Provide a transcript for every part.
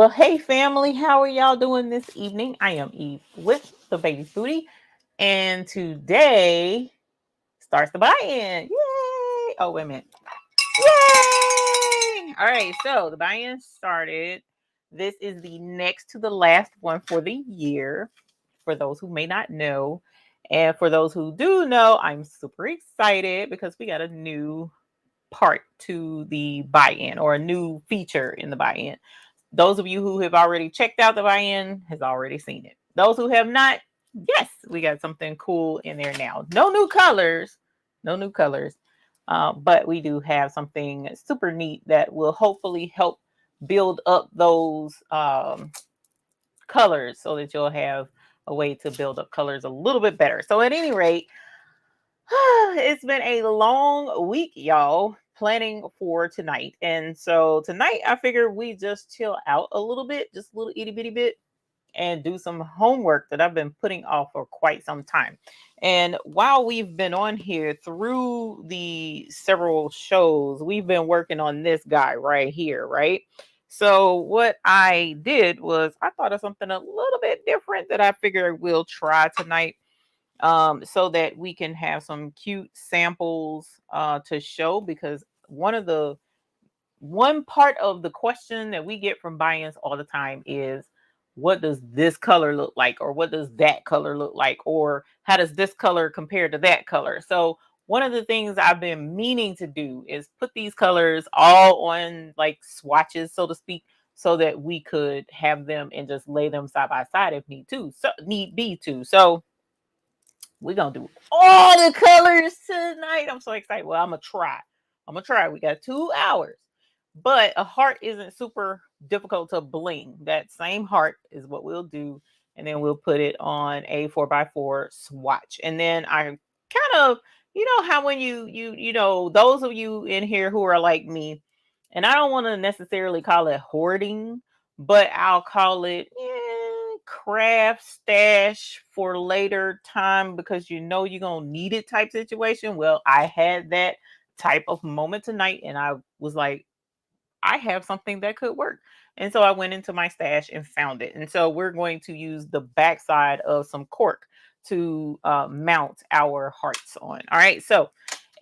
Well, hey family, how are y'all doing this evening? I am Eve with the Baby Booty, and today starts the buy-in. Yay! Oh, wait a minute. Yay! All right, so the buy-in started. This is the next to the last one for the year, for those who may not know. And for those who do know, I'm super excited because we got a new part to the buy-in, or a new feature in the buy-in. Those of you who have already checked out the buy-in has already seen it. Those who have not, yes, we got something cool in there now. No new colors, no new colors, but we do have something super neat that will hopefully help build up those colors so that you'll have a way to build up colors a little bit better. So at any rate, it's been a long week, y'all, planning for tonight. And so tonight, I figured we just chill out a little bit, just a little itty bitty bit, and do some homework that I've been putting off for quite some time. And while we've been on here through the several shows, we've been working on this guy right here, right? So what I did was I thought of something a little bit different that I figured we'll try tonight, so that we can have some cute samples to show, because one part of the question that we get from buy-ins all the time is, what does this color look like, or what does that color look like, or how does this color compare to that color? So one of the things I've been meaning to do is put these colors all on like swatches, so to speak, so that we could have them and just lay them side by side if need be to. So we're gonna do all the colors tonight. I'm so excited. Well, I'm gonna try. We got 2 hours. But a heart isn't super difficult to bling. That same heart is what we'll do. And then we'll put it on a 4x4 swatch. And then I kind of, how when those of you in here who are like me, and I don't want to necessarily call it hoarding, but I'll call it craft stash for later time, because you're gonna need it type situation. Well, I had that type of moment tonight, and I was like, I have something that could work. And so I went into my stash and found it. And so we're going to use the backside of some cork to mount our hearts on. All right. So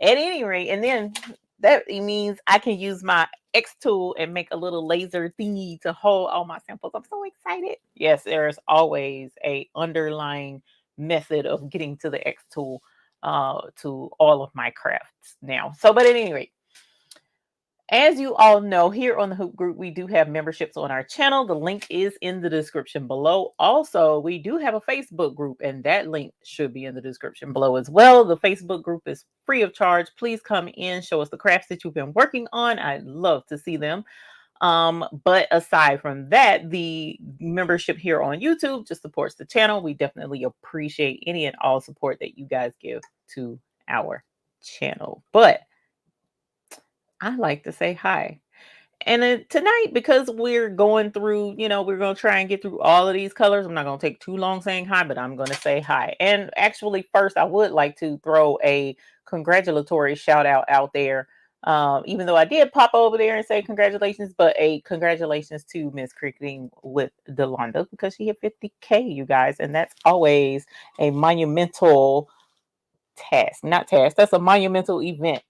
at any rate, and then that means I can use my X tool and make a little laser thingy to hold all my samples. I'm so excited. Yes, there's always a underlying method of getting to the X tool to all of my crafts now. So, but at any rate, as you all know, here on the Hoop Group, we do have memberships on our channel. The link is in the description below. Also, we do have a Facebook group, and that link should be in the description below as well. The Facebook group is free of charge. Please come in, show us the crafts that you've been working on. I'd love to see them. But aside from that, the membership here on YouTube just supports the channel. We definitely appreciate any and all support that you guys give to our channel. But I like to say hi. And tonight, because we're going through, we're going to try and get through all of these colors. I'm not going to take too long saying hi, but I'm going to say hi. And actually, first, I would like to throw a congratulatory shout out there. Even though I did pop over there and say congratulations, but a congratulations to Miss Cricketing with Delonda, because she hit 50K, you guys. And that's always a monumental task. Not task, that's a monumental event.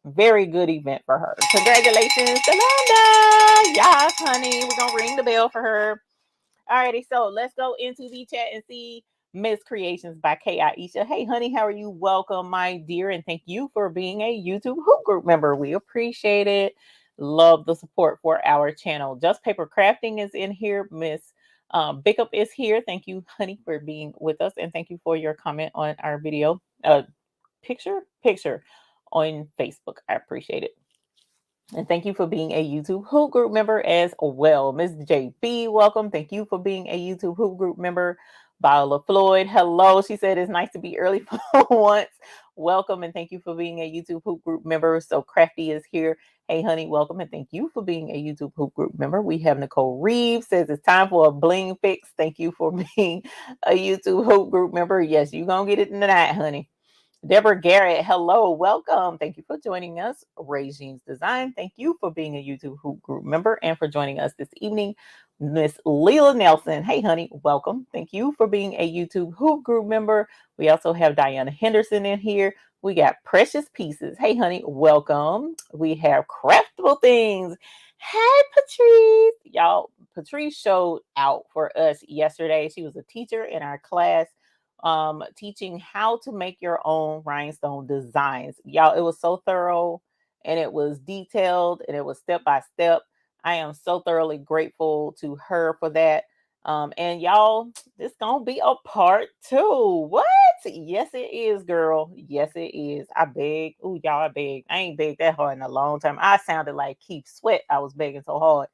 Very good event for her. Congratulations, Delonda. Yes, honey. We're going to ring the bell for her. Alrighty, so let's go into the chat and see Miss Creations by K. Aisha. Hey, honey, how are you? Welcome, my dear, and thank you for being a YouTube Hoop Group member. We appreciate it. Love the support for our channel. Just Paper Crafting is in here. Miss Bickup is here. Thank you, honey, for being with us, and thank you for your comment on our video. Picture on Facebook. I appreciate it. And thank you for being a YouTube Hoop Group member as well. Miss JB, welcome. Thank you for being a YouTube Hoop Group member. Viola Floyd, hello. She said it's nice to be early for once. Welcome, and thank you for being a YouTube Hoop Group member. So Crafty is here. Hey, honey, welcome, and thank you for being a YouTube Hoop Group member. We have Nicole Reeves says it's time for a bling fix. Thank you for being a YouTube Hoop Group member. Yes, you're going to get it tonight, honey. Deborah Garrett, hello, welcome. Thank you for joining us. Regine's Design, thank you for being a YouTube Hoop Group member and for joining us this evening. Miss Leela Nelson. Hey, honey, welcome. Thank you for being a YouTube Hoop Group member. We also have Diana Henderson in here. We got Precious Pieces. Hey, honey, welcome. We have Craftable Things. Hey, Patrice. Y'all, Patrice showed out for us yesterday. She was a teacher in our class, teaching how to make your own rhinestone designs. Y'all, it was so thorough and it was detailed and it was step by step. I am so thoroughly grateful to her for that. And y'all, this gonna be a part two. What? Yes, it is, girl. Yes, it is. I beg. Ooh, y'all, I beg. I ain't begged that hard in a long time. I sounded like Keith Sweat. I was begging so hard,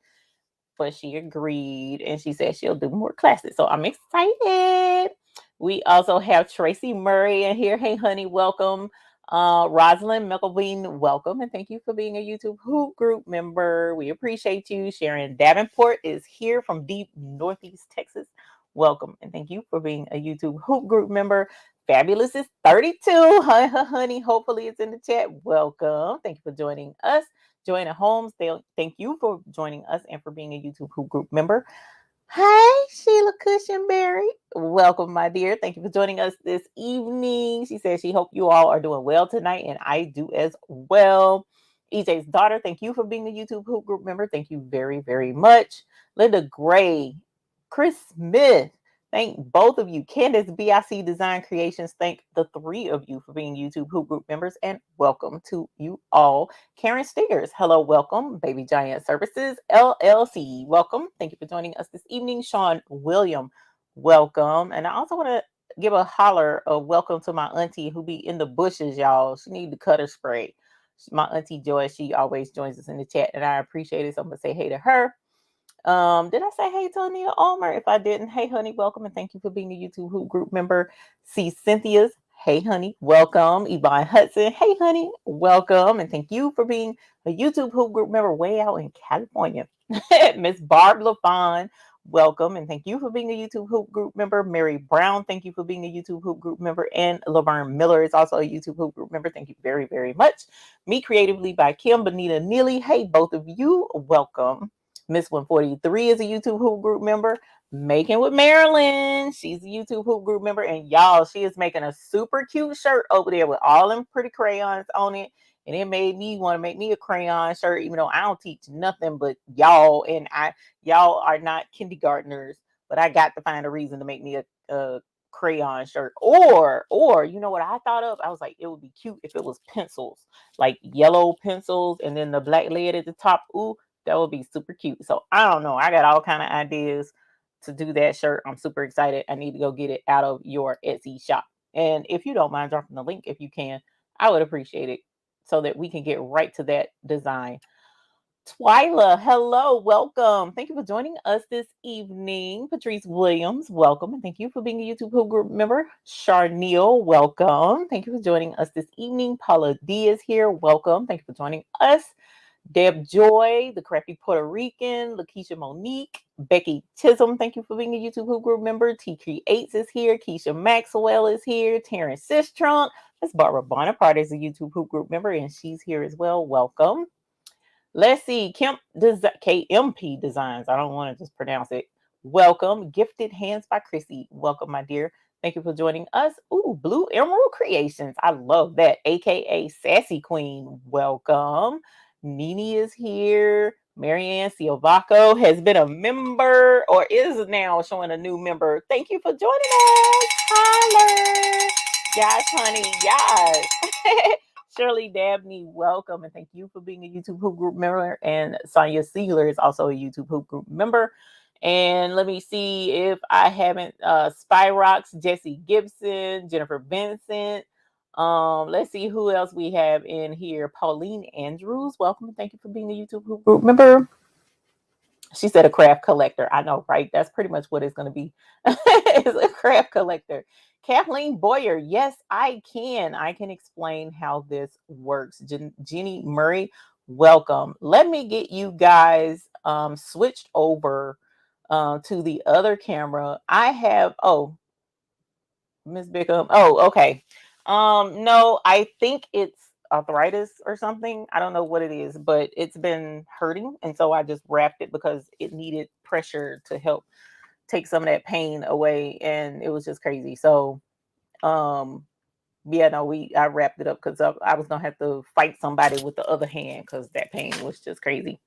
but she agreed and she said she'll do more classes. So I'm excited. We also have Tracy Murray in here. Hey, honey, welcome. Rosalind McElveen, welcome. And thank you for being a YouTube Hoop Group member. We appreciate you. Sharon Davenport is here from deep Northeast Texas. Welcome. And thank you for being a YouTube Hoop Group member. Fabulous is 32. Honey, hopefully it's in the chat. Welcome. Thank you for joining us. Joanna Holmes, thank you for joining us and for being a YouTube Hoop Group member. Hi, Sheila Cushionberry. Welcome, my dear. Thank you for joining us this evening. She says she hope you all are doing well tonight, and I do as well. EJ's daughter, thank you for being a YouTube Hoop Group member. Thank you very, very much. Linda Gray, Chris Smith, thank both of you. Candace BIC Design Creations, thank the three of you for being YouTube Hoop Group members, and welcome to you all. Karen Stingers, hello, welcome. Baby Giant Services, LLC, welcome. Thank you for joining us this evening. Sean William, welcome. And I also want to give a holler of welcome to my auntie who be in the bushes, y'all. She need the cutter spray. My auntie Joy, she always joins us in the chat, and I appreciate it. So I'm going to say hey to her. Did I say hey to Anita Ulmer? If I didn't, hey honey, welcome and thank you for being a YouTube Hoop Group member. See Cynthia's, hey honey, welcome. Yvonne Hudson, hey honey, welcome and thank you for being a YouTube Hoop Group member way out in California. Miss Barb LaFon, welcome and thank you for being a YouTube Hoop Group member. Mary Brown, thank you for being a YouTube Hoop Group member. And Laverne Miller is also a YouTube Hoop Group member. Thank you very, very much. Me Creatively by Kim, Bonita Neely, hey both of you, welcome. Miss 143 is a YouTube Hoop Group member. Making with Marilyn, she's a YouTube Hoop Group member. And y'all, she is making a super cute shirt over there with all them pretty crayons on it. And it made me want to make me a crayon shirt, even though I don't teach nothing but y'all. And y'all are not kindergartners, but I got to find a reason to make me a crayon shirt. Or you know what I thought of? I was like, it would be cute if it was pencils, like yellow pencils, and then the black lid at the top. Ooh, that would be super cute. So I don't know. I got all kind of ideas to do that shirt. I'm super excited. I need to go get it out of your Etsy shop. And if you don't mind dropping the link, if you can, I would appreciate it so that we can get right to that design. Twyla, hello, welcome. Thank you for joining us this evening. Patrice Williams, welcome. And thank you for being a YouTube Hoop Group member. Charneil, welcome. Thank you for joining us this evening. Paula D is here. Welcome. Thank you for joining us. Deb Joy, the Crafty Puerto Rican, Lakeisha Monique, Becky Chisholm, thank you for being a YouTube Hoop Group member. T Creates is here. Keisha Maxwell is here. Terrence Sistrunk. Miss Barbara Bonaparte is a YouTube Hoop Group member, and she's here as well. Welcome. Let's see. KMP Designs. I don't want to just pronounce it. Welcome. Gifted Hands by Chrissy. Welcome, my dear. Thank you for joining us. Ooh, Blue Emerald Creations. I love that. AKA Sassy Queen. Welcome. Nini is here. Marianne Silvaco has been a member or is now showing a new member. Thank you for joining us. Holler. Yes, honey. Yes. Shirley Dabney, welcome. And thank you for being a YouTube Hoop Group member. And Sonia Siegler is also a YouTube Hoop Group member. And let me see if I haven't, Spyrox, Jesse Gibson, Jennifer Vincent. Let's see who else we have in here. Pauline Andrews, welcome. Thank you for being a YouTube Hoop Group member. She said a craft collector. I know, right? That's pretty much what it's going to be. It's a craft collector. Kathleen Boyer. Yes, I can. I can explain how this works. Jenny Murray, welcome. Let me get you guys switched over to the other camera. I have, Miss Bickham. Oh, okay. No, I think it's arthritis or something. I don't know what it is, but it's been hurting. And so I just wrapped it because it needed pressure to help take some of that pain away. And it was just crazy. So, yeah, no, I wrapped it up because I was going to have to fight somebody with the other hand because that pain was just crazy.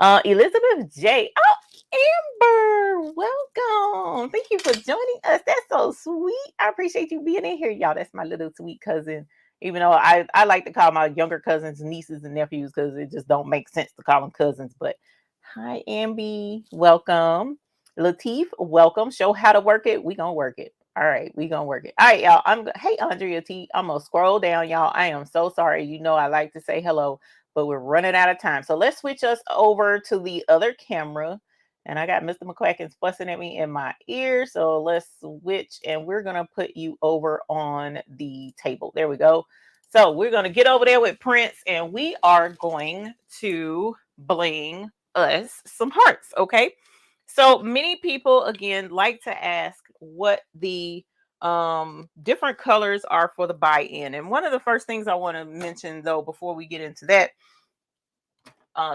Elizabeth J. Oh, Amber, welcome. Thank you for joining us. That's so sweet. I appreciate you being in here, y'all. That's my little sweet cousin. Even though I like to call my younger cousins nieces and nephews because it just don't make sense to call them cousins. But hi, Amby. Welcome. Latif, welcome. Show how to work it. We gonna work it. All right, we gonna work it. All right, y'all. Hey, Andrea T. I'm gonna scroll down, y'all. I am so sorry. You know I like to say hello, but we're running out of time. So let's switch us over to the other camera. And I got Mr. McQuackins fussing at me in my ear. So let's switch and we're going to put you over on the table. There we go. So we're going to get over there with Prince and we are going to bling us some hearts. Okay. So many people, again, like to ask what the different colors are for the buy-in. And one of the first things I want to mention, though, before we get into that,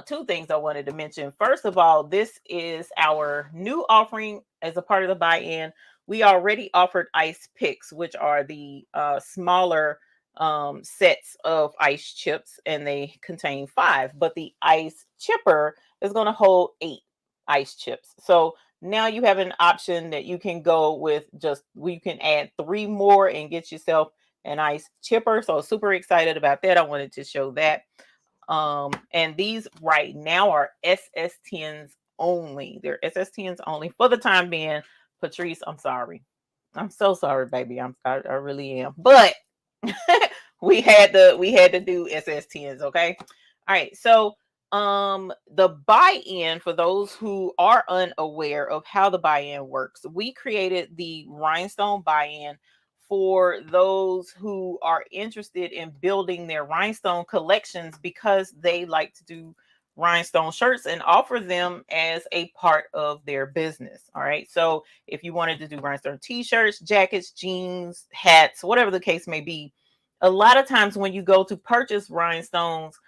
two things I wanted to mention. First of all, this is our new offering as a part of the buy-in. We already offered ice picks, which are the smaller sets of ice chips, and they contain 5. But the ice chipper is going to hold 8 ice chips. So now you have an option that you can go with you can add 3 more and get yourself an ice chipper. So super excited about that. I wanted to show that. And these right now are SS10s only. They're SS10s only for the time being. Patrice, I'm sorry. I'm so sorry, baby. I really am. But we had to do SS10s, okay? All right. So the buy-in, for those who are unaware of how the buy-in works, we created the Rhinestone buy-in for those who are interested in building their rhinestone collections because they like to do rhinestone shirts and offer them as a part of their business. All right. So if you wanted to do rhinestone t-shirts, jackets, jeans, hats, whatever the case may be, a lot of times when you go to purchase rhinestones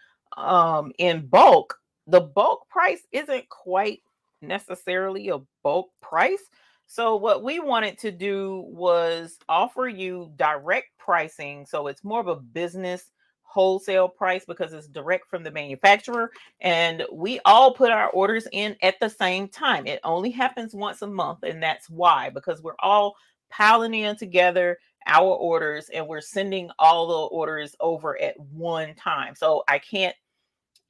in bulk, the bulk price isn't quite necessarily a bulk price. So what we wanted to do was offer you direct pricing. So it's more of a business wholesale price because it's direct from the manufacturer. And we all put our orders in at the same time. It only happens once a month. And that's why, because we're all piling in together our orders and we're sending all the orders over at one time. So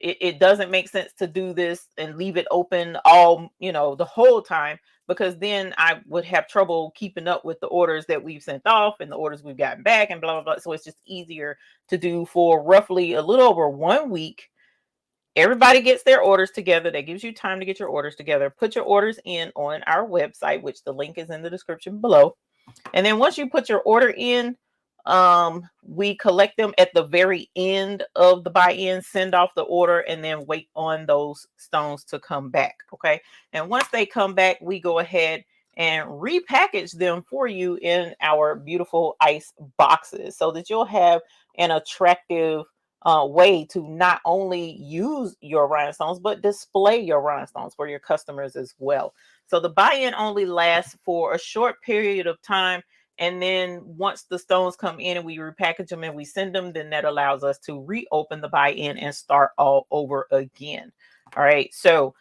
it doesn't make sense to do this and leave it open all, the whole time, because then I would have trouble keeping up with the orders that we've sent off and the orders we've gotten back and blah, blah, blah. So it's just easier to do for roughly a little over 1 week. Everybody gets their orders together. That gives you time to get your orders together. Put your orders in on our website, which the link is in the description below. And then once you put your order in, we collect them at the very end of the buy-in, send off the order, and then wait on those stones to come back. Okay. And once they come back, we go ahead and repackage them for you in our beautiful ice boxes so that you'll have an attractive way to not only use your rhinestones, but display your rhinestones for your customers as well. So the buy-in only lasts for a short period of time. And then once the stones come in and we repackage them and we send them, then that allows us to reopen the buy-in and start all over again. All right. So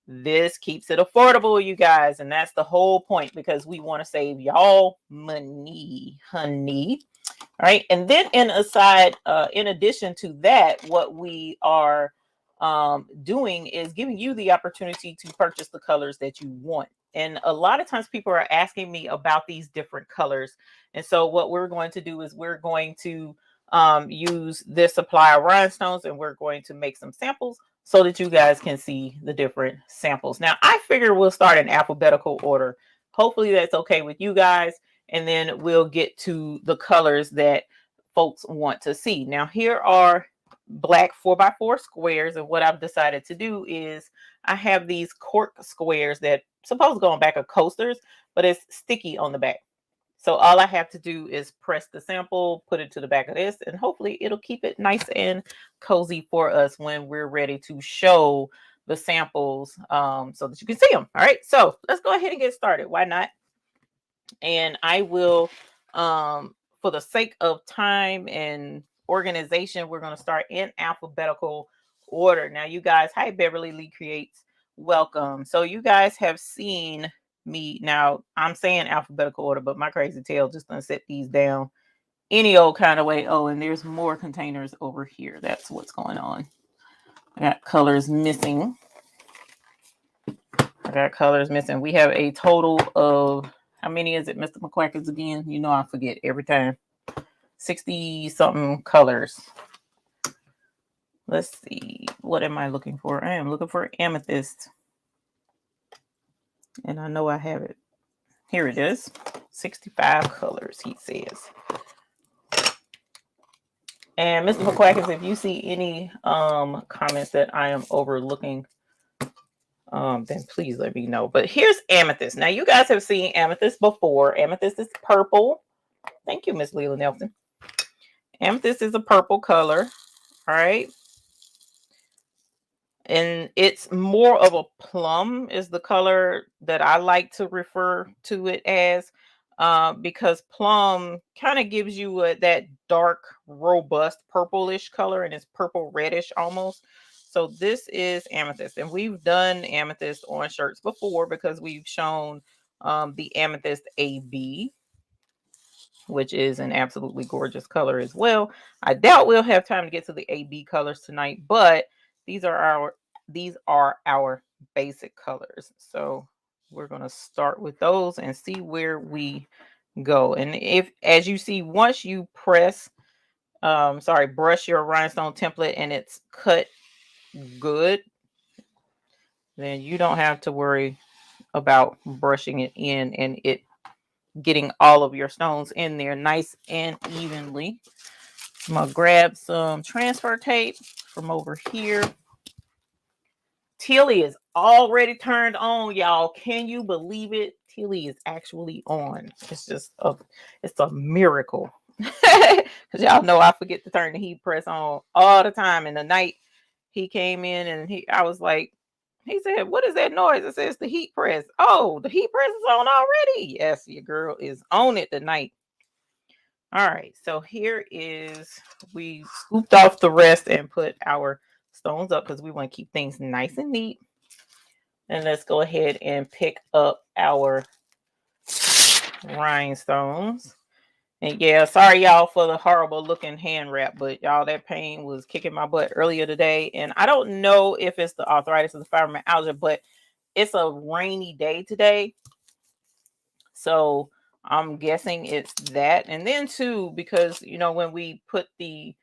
this keeps it affordable, you guys. And that's the whole point, because we want to save y'all money, honey. All right. And then in addition to that, what we are doing is giving you the opportunity to purchase the colors that you want. And a lot of times people are asking me about these different colors. And so what we're going to do is we're going to use this supply of rhinestones and we're going to make some samples so that you guys can see the different samples. Now, I figure we'll start in alphabetical order. Hopefully that's okay with you guys. And then we'll get to the colors that folks want to see. Now, here are black 4x4 squares. And what I've decided to do is I have these cork squares that supposed to go on back of coasters, but it's sticky on the back. So all I have to do is press the sample, put it to the back of this, and hopefully it'll keep it nice and cozy for us when we're ready to show the samples so that you can see them. All right, so let's go ahead and get started. Why not? And I will, for the sake of time and organization, we're going to start in alphabetical order. Now, you guys, hi, Beverly Lee Creates. Welcome. So you guys have seen me. Now, I'm saying alphabetical order, but my crazy tail just gonna set these down any old kind of way. Oh, and there's more containers over here. That's what's going on. I got colors missing. We have a total of, how many is it, Mr. McQuackers again? You know I forget every time. 60 something colors. Let's see. What am I looking for? I am looking for amethyst. And I know I have it. Here it is. 65 colors, he says. And Mr. McQuackers, if you see any comments that I am overlooking, then please let me know. But here's amethyst. Now, you guys have seen amethyst before. Amethyst is purple. Thank you, Miss Leila Nelson. Amethyst is a purple color. All right. And it's more of a plum is the color that I like to refer to it as, because plum kind of gives you that dark, robust purplish color, and it's purple reddish almost. So this is amethyst, and we've done amethyst on shirts before because we've shown the amethyst AB, which is an absolutely gorgeous color as well. I doubt we'll have time to get to the AB colors tonight, but these are our basic colors. So we're going to start with those and see where we go. And if, as you see, once you brush your rhinestone template and it's cut good, then you don't have to worry about brushing it in and it getting all of your stones in there nice and evenly. I'm gonna grab some transfer tape from over here. Tilly is already turned on, y'all. Can you believe it? Tilly is actually on. It's just it's a miracle. Because y'all know I forget to turn the heat press on all the time. And the night he came in and I was like, he said, "What is that noise?" It says the heat press. Oh, the heat press is on already. Yes, your girl is on it tonight. All right, so here is, we scooped off the rest and put our stones up because we want to keep things nice and neat. And let's go ahead and pick up our rhinestones. And yeah, sorry y'all for the horrible looking hand wrap, but y'all, that pain was kicking my butt earlier today. And I don't know if it's the arthritis or the fibromyalgia, but it's a rainy day today. So I'm guessing it's that. And then too, because you know, when we put the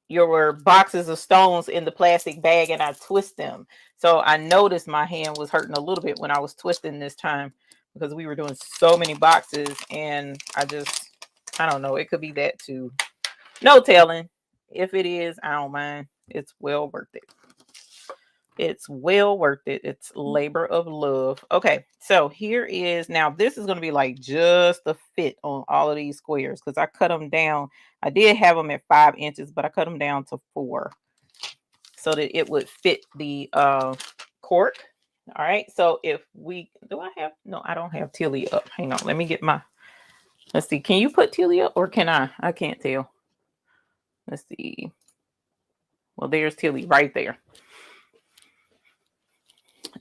your boxes of stones in the plastic bag and I twist them. So I noticed my hand was hurting a little bit when I was twisting this time because we were doing so many boxes, and I don't know, it could be that too. No telling. If it is, I don't mind. It's well worth it. It's well worth it. It's labor of love. Okay, so here is, now this is going to be like just a fit on all of these squares because I cut them down. I did have them at 5 inches, but I cut them down to 4 so that it would fit the cork. All right, so if we, no, I don't have Tilly up. Hang on, let me get my, let's see. Can you put Tilly up or can I? I can't tell. Let's see. Well, there's Tilly right there.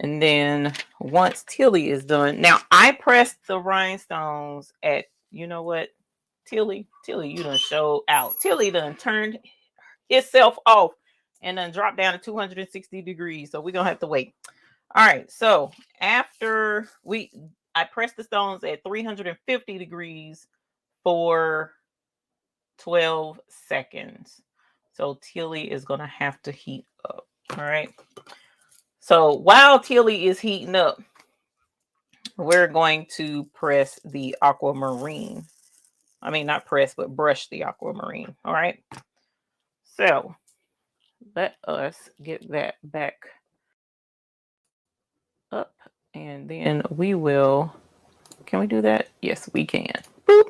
And then once Tilly is done, now I pressed the rhinestones at, you know what, Tilly, you done showed out. Tilly done turned itself off and then dropped down to 260 degrees. So we're going to have to wait. All right. So after I pressed the stones at 350 degrees for 12 seconds. So Tilly is going to have to heat up. All right. So while Tilly is heating up, we're going to press the aquamarine. I mean, not press, but brush the aquamarine. All right. So let us get that back up, and then we will Can we do that? Yes, we can. Boop.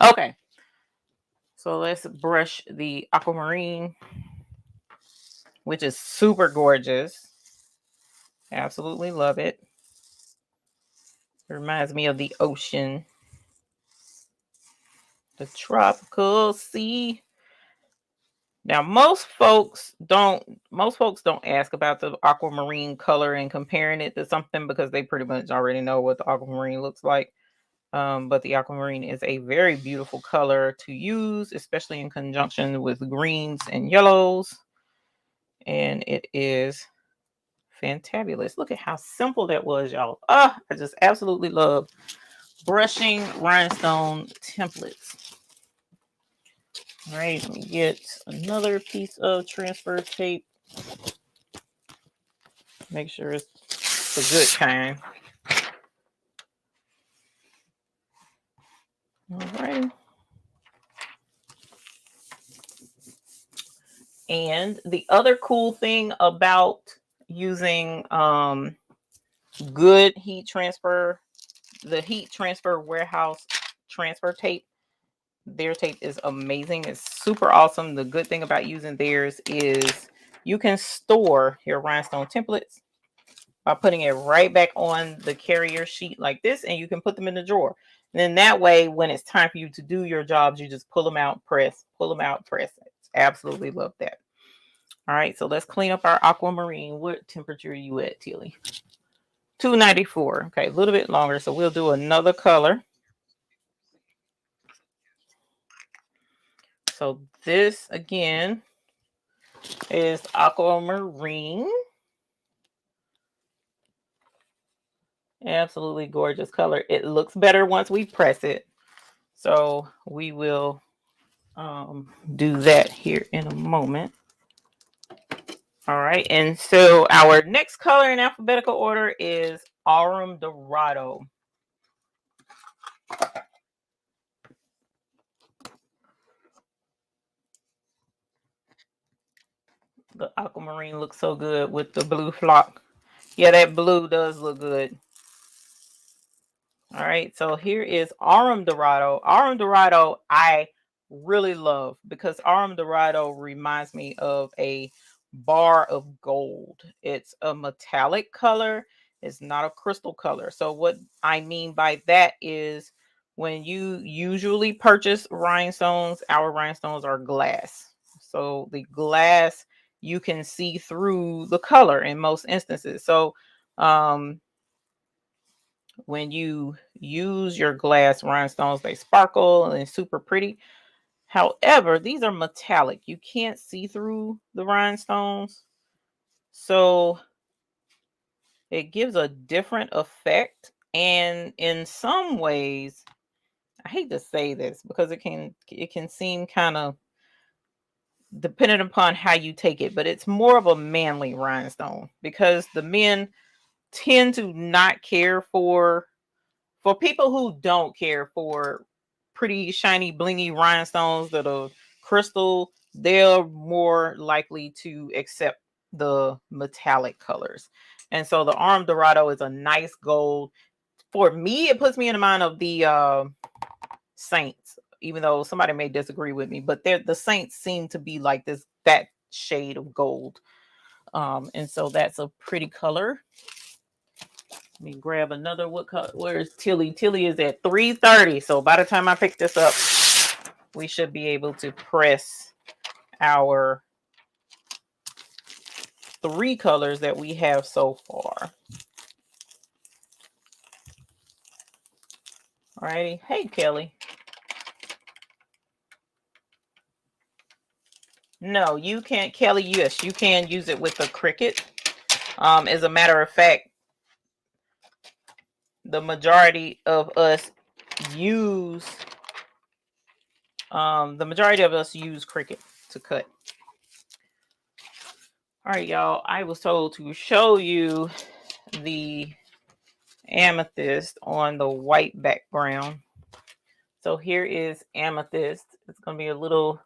Okay. So let's brush the aquamarine, which is super gorgeous. Absolutely love it. It reminds me of the ocean. The tropical sea. Now, most folks don't ask about the aquamarine color and comparing it to something because they pretty much already know what the aquamarine looks like. But the aquamarine is a very beautiful color to use, especially in conjunction with greens and yellows. And it is fantabulous. Look at how simple that was, y'all. I just absolutely love brushing rhinestone templates. All right, let me get another piece of transfer tape. Make sure it's the good kind. All right. And the other cool thing about using good heat transfer, the heat transfer warehouse transfer tape, their tape is amazing. It's super awesome. The good thing about using theirs is you can store your rhinestone templates by putting it right back on the carrier sheet like this, and you can put them in the drawer. And then that way, when it's time for you to do your jobs, you just pull them out, press, pull them out, press. Absolutely love that. All right, so let's clean up our aquamarine. What temperature are you at, Tilly? 294. Okay, a little bit longer, so we'll do another color. So this again is aquamarine. Absolutely gorgeous color. It looks better once we press it. So we will do that here in a moment. All right, and so our next color in alphabetical order is Aurum Dorado. The aquamarine looks so good with the blue flock. Yeah, that blue does look good. All right, so here is Aurum Dorado. Aurum Dorado I really love because Aurum Dorado reminds me of a bar of gold. It's a metallic color. It's not a crystal color. So what I mean by that is when you usually purchase rhinestones, our rhinestones are glass. So the glass, you can see through the color in most instances. So when you use your glass rhinestones, they sparkle and super pretty. However, these are metallic. You can't see through the rhinestones. So it gives a different effect. And in some ways, I hate to say this because it can seem kind of dependent upon how you take it, but it's more of a manly rhinestone because the men tend to not care for people who don't care for pretty shiny blingy rhinestones that are crystal. They're more likely to accept the metallic colors. And so the Aurum Dorado is a nice gold. For me, it puts me in the mind of the Saints, even though somebody may disagree with me, but the Saints seem to be like that shade of gold. And so that's a pretty color. Let me grab another. What color? Where's Tilly? Tilly is at 3:30. So by the time I pick this up, we should be able to press our 3 colors that we have so far. Alrighty. Hey, Kelly. No, you can't, Kelly. Yes, you can use it with a Cricut. As a matter of fact, the majority of us use Cricut to cut. All right, y'all. I was told to show you the amethyst on the white background. So here is amethyst. It's going to be a little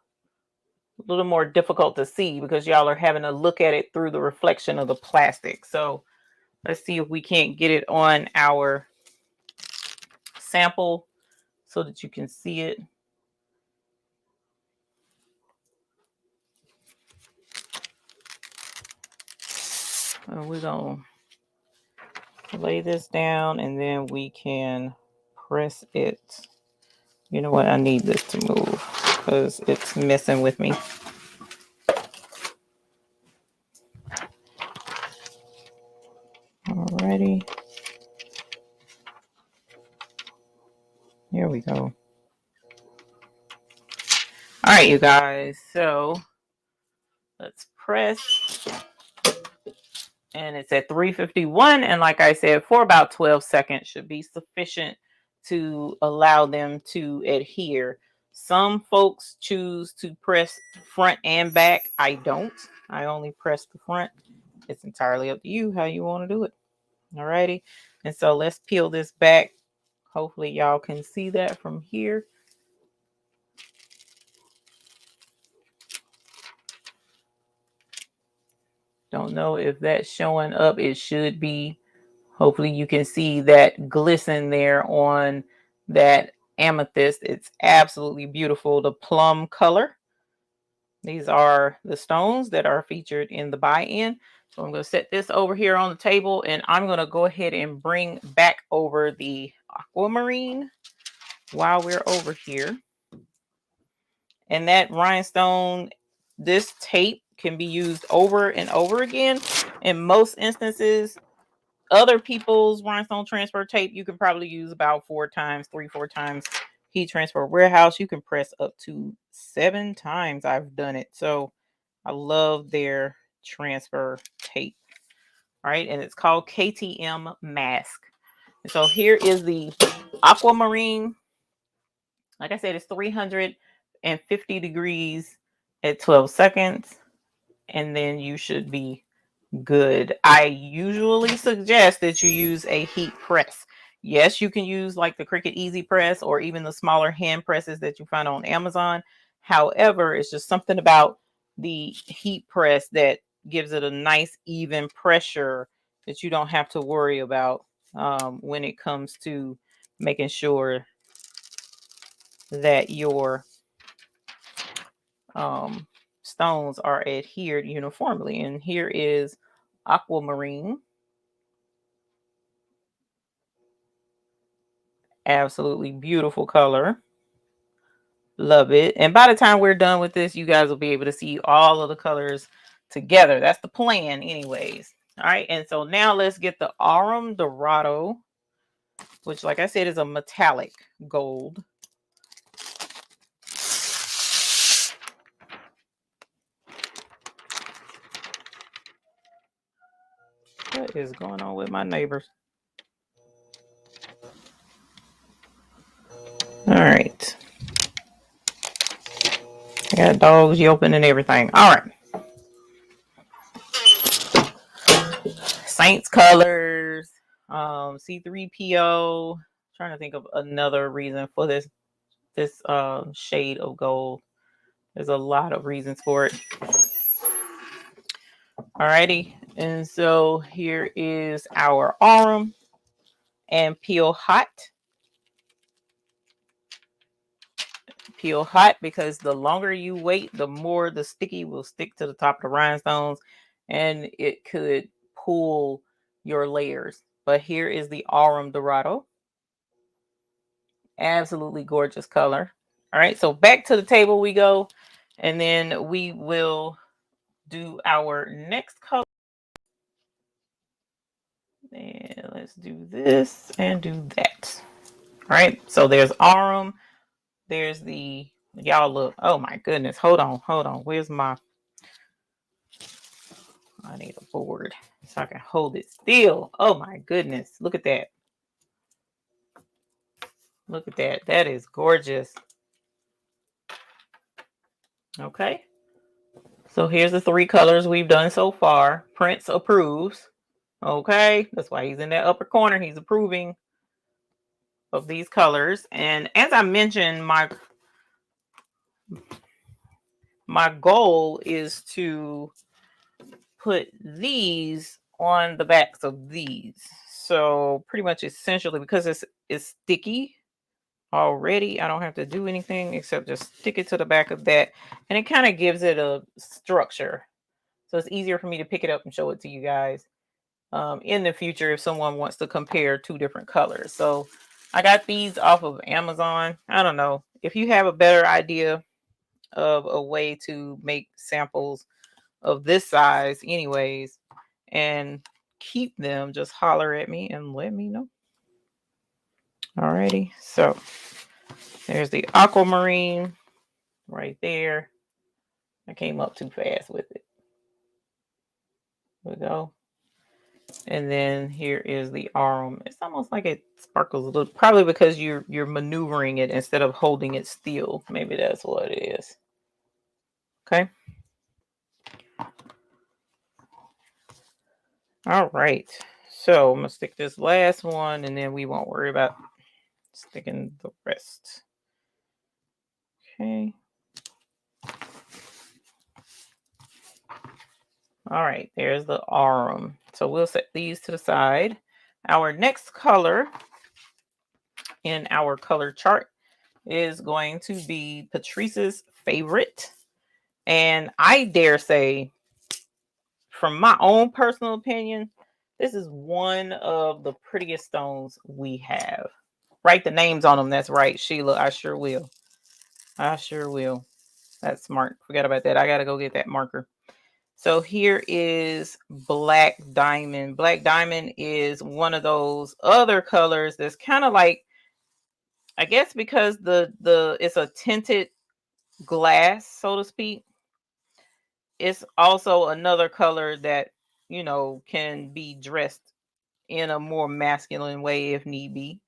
more difficult to see because y'all are having to look at it through the reflection of the plastic. So let's see if we can't get it on our sample so that you can see it. And we're going to lay this down and then we can press it. You know what? I need this to move because it's messing with me. Alrighty. Here we go. All right, you guys. So let's press. And it's at 351. And like I said, for about 12 seconds should be sufficient to allow them to adhere. Some folks choose to press front and back. I don't. I only press the front. It's entirely up to you how you want to do it. Alrighty. And so let's peel this back. Hopefully y'all can see that from here. Don't know if that's showing up. It should be. Hopefully you can see that glisten there on that amethyst. It's absolutely beautiful. The plum color. These are the stones that are featured in the buy-in. So I'm going to set this over here on the table and I'm going to go ahead and bring back over the aquamarine while we're over here. And that rhinestone, this tape can be used over and over again. In most instances, other people's rhinestone transfer tape, you can probably use about 4 times, 3-4 times. Heat transfer warehouse, you can press up to 7 times. I've done it. So I love their transfer tape. All right. And it's called KTM Mask. And so here is the aquamarine. Like I said, it's 350 degrees at 12 seconds. And then you should be good. I usually suggest that you use a heat press. Yes, you can use like the Cricut Easy Press or even the smaller hand presses that you find on Amazon. However, it's just something about the heat press that gives it a nice even pressure that you don't have to worry about when it comes to making sure that your stones are adhered uniformly. And here is aquamarine. Absolutely beautiful color. Love it. And by the time we're done with this, you guys will be able to see all of the colors together. That's the plan anyways. All right. And so now let's get the Aurum Dorado, which like I said is a metallic gold. What is going on with my neighbors? All right. I got dogs yelping and everything. All right. Saints colors, C3PO. Trying to think of another reason for this shade of gold. There's a lot of reasons for it. Alrighty, and so here is our Aurum and peel hot. Peel hot because the longer you wait, the more the sticky will stick to the top of the rhinestones and it could pull your layers. But here is the Aurum Dorado. Absolutely gorgeous color. All right, so back to the table we go, and then we will do our next color. And let's do this and do that. All right, so there's Aurum. There's the, y'all look, oh my goodness, hold on. Where's my, I need a board so I can hold it still. Oh my goodness, look at that. Look at that, that is gorgeous. Okay, so here's the 3 colors we've done so far. Prince approves. Okay, that's why he's in that upper corner. He's approving of these colors. And as I mentioned, my goal is to put these on the backs of these. So pretty much essentially because it's sticky, already. I don't have to do anything except just stick it to the back of that, and it kind of gives it a structure, so it's easier for me to pick it up and show it to you guys in the future if someone wants to compare two different colors. So I got these off of Amazon. I don't know if you have a better idea of a way to make samples of this size anyways and keep them, just holler at me and let me know. Alrighty, so there's the aquamarine right there. I came up too fast with it. There we go. And then here is the arm. It's almost like it sparkles a little, probably because you're maneuvering it instead of holding it still. Maybe that's what it is. Okay. All right. So I'm gonna stick this last one and then we won't worry about sticking the rest. Okay. All right, there's the arm. So we'll set these to the side. Our next color in our color chart is going to be Patrice's favorite. And I dare say, from my own personal opinion, this is one of the prettiest stones we have. Write the names on them. That's right, Sheila. I sure will. I sure will. That's smart. Forgot about that. I got to go get that marker. So here is Black Diamond. Black Diamond is one of those other colors that's kind of like, I guess because it's a tinted glass, so to speak. It's also another color that, you know, can be dressed in a more masculine way if need be.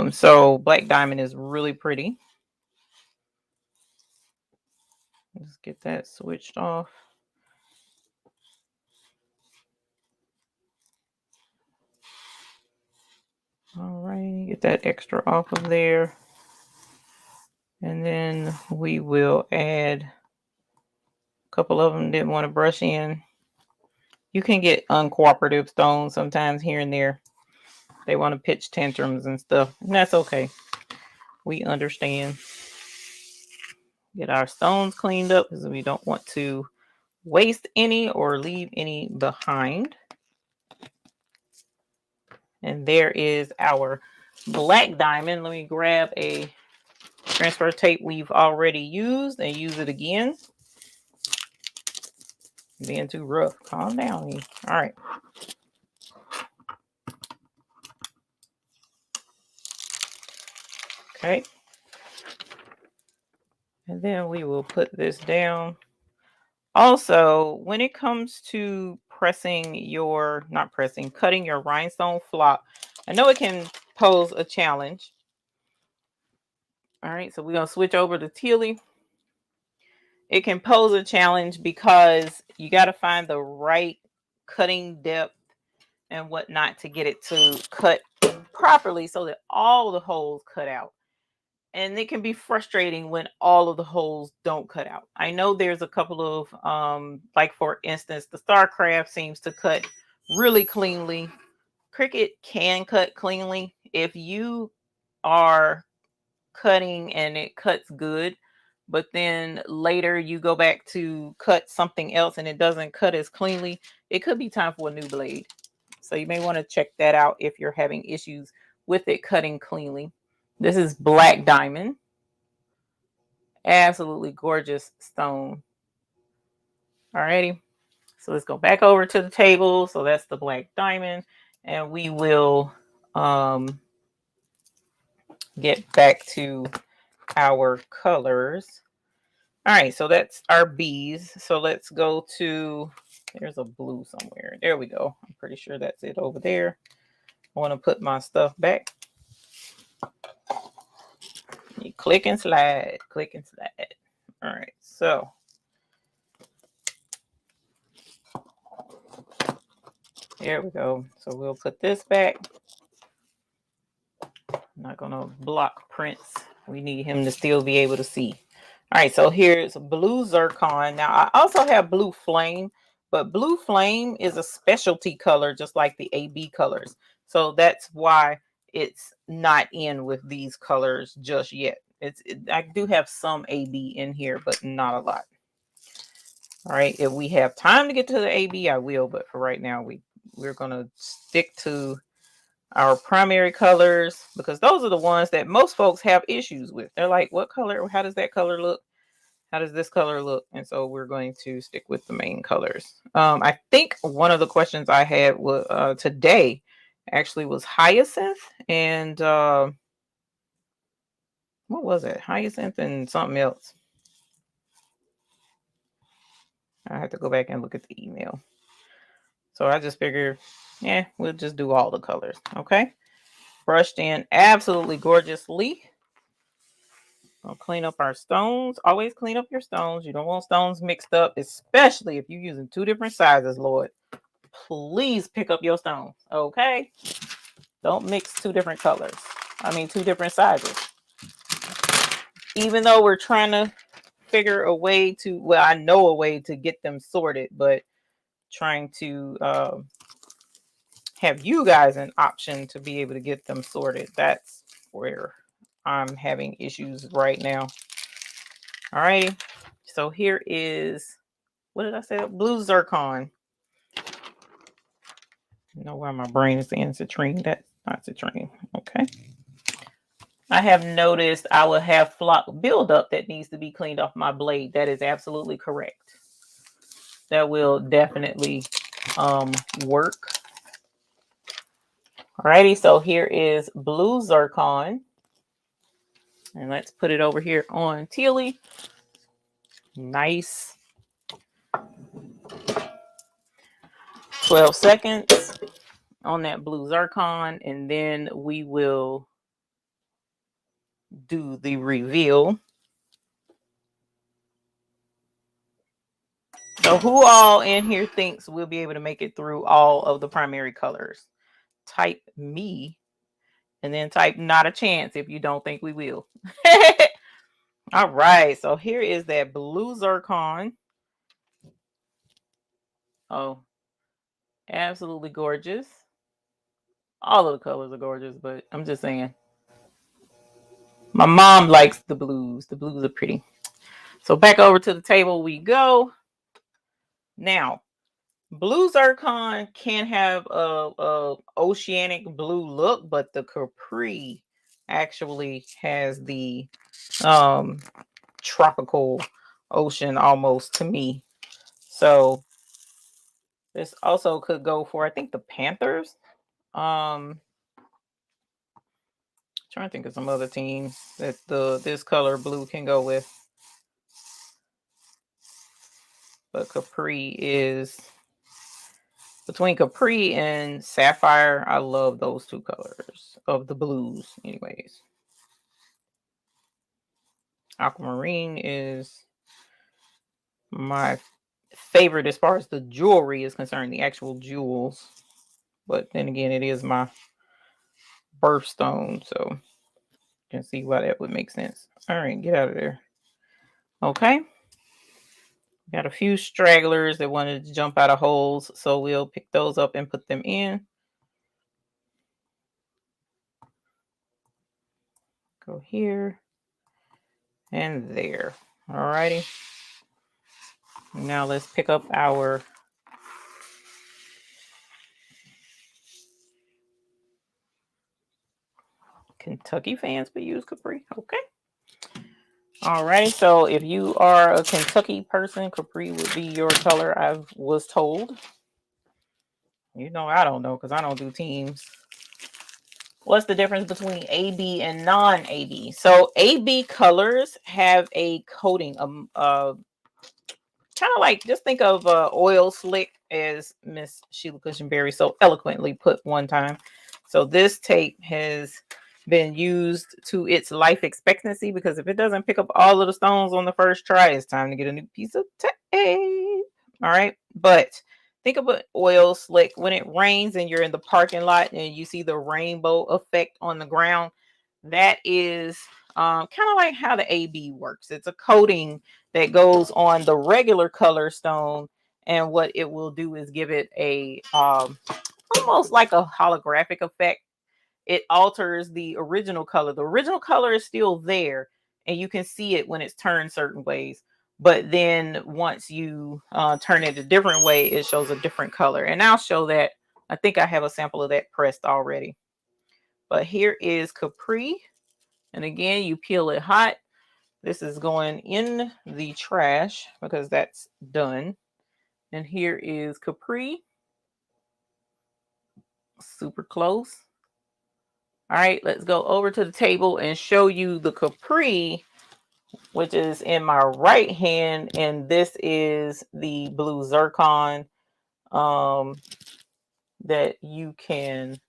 So Black Diamond is really pretty. Let's get that switched off. All right, get that extra off of there. And then we will add a couple of them didn't want to brush in. You can get uncooperative stones sometimes here and there. They want to pitch tantrums and stuff. And that's okay. We understand. Get our stones cleaned up because we don't want to waste any or leave any behind. And there is our Black Diamond. Let me grab a transfer tape we've already used and use it again. Being too rough. Calm down. All right. Okay. And then we will put this down. Also, when it comes to cutting your rhinestone flop, I know it can pose a challenge. All right, so we're going to switch over to Tilly. It can pose a challenge because you got to find the right cutting depth and whatnot to get it to cut properly so that all the holes cut out. And it can be frustrating when all of the holes don't cut out. I know there's a couple of, like for instance, the Starcraft seems to cut really cleanly. Cricut can cut cleanly. If you are cutting and it cuts good, but then later you go back to cut something else and it doesn't cut as cleanly, it could be time for a new blade. So you may want to check that out if you're having issues with it cutting cleanly. This is Black Diamond. Absolutely gorgeous stone. Alrighty. So let's go back over to the table. So that's the Black Diamond. And we will get back to our colors. All right, so that's our bees. So let's go to, there's a blue somewhere. There we go. I'm pretty sure that's it over there. I want to put my stuff back. You click and slide, click and slide. All right, so there we go. So we'll put this back. I'm not gonna block Prince. We need him to still be able to see. All right, so here's blue zircon. Now I also have blue flame, but blue flame is a specialty color just like the AB colors. So that's why it's not in with these colors just yet. I do have some AB in here, but not a lot. All right, if we have time to get to the AB, I will, but for right now, we're gonna stick to our primary colors because those are the ones that most folks have issues with. They're like, what color? How does that color look? How does this color look? And so we're going to stick with the main colors. I think one of the questions I had was today actually was hyacinth and what was it? Hyacinth and something else. I have to go back and look at the email. So I just figured, yeah, we'll just do all the colors. Okay. Brushed in absolutely gorgeously. I'll clean up our stones. Always clean up your stones. You don't want stones mixed up, especially if you're using two different sizes, Lord. Please pick up your stones, okay? Don't mix two different colors. I mean, two different sizes. Even though we're trying to figure a way to, well, I know a way to get them sorted, but trying to have you guys an option to be able to get them sorted. That's where I'm having issues right now. All right. So here is, what did I say? Blue zircon. I know why my brain is saying citrine. That's not citrine. Okay. I have noticed I will have flock buildup that needs to be cleaned off my blade. That is absolutely correct. That will definitely work. Alrighty, so here is blue zircon. And let's put it over here on Tealy. Nice. 12 seconds on that blue zircon, and then we will do the reveal. So who all in here thinks we'll be able to make it through all of the primary colors? Type me, and then type not a chance if you don't think we will. All right, so here is that blue zircon. Oh, absolutely gorgeous. All of the colors are gorgeous, but I'm just saying. My mom likes the blues. The blues are pretty. So back over to the table we go. Now, blue zircon can have a oceanic blue look, but the Capri actually has the tropical ocean almost to me. So this also could go for, I think, the Panthers. Trying to think of some other teams that this color blue can go with. But Capri is between Capri and Sapphire. I love those two colors of the blues anyways. Aquamarine is my favorite as far as the jewelry is concerned, the actual jewels. But then again, it is my birthstone, so you can see why that would make sense. All right, get out of there. Okay. Got a few stragglers that wanted to jump out of holes, so we'll pick those up and put them in. Go here and there. All righty. Now let's pick up our Kentucky fans but use Capri. Okay. All right. So if you are a Kentucky person, Capri would be your color, I was told. You know, I don't know because I don't do teams. What's the difference between AB and non-AB? So AB colors have a coating, kind of like, just think of oil slick, as Miss Sheila Cushionberry so eloquently put one time. So this tape has been used to its life expectancy, because if it doesn't pick up all of the stones on the first try, it's time to get a new piece of tape. All right, but think of an oil slick. When it rains and you're in the parking lot and you see the rainbow effect on the ground, that is kind of like how the AB works. It's a coating that goes on the regular color stone, and what it will do is give it a almost like a holographic effect. it alters the original color. The original color is still there, and you can see it when it's turned certain ways. But then once you turn it a different way, it shows a different color. And I'll show that. I think I have a sample of that pressed already. But here is Capri. And again, you peel it hot. This is going in the trash because that's done. And here is Capri. Super close. All right, let's go over to the table and show you the Capri, which is in my right hand. And this is the blue zircon that you can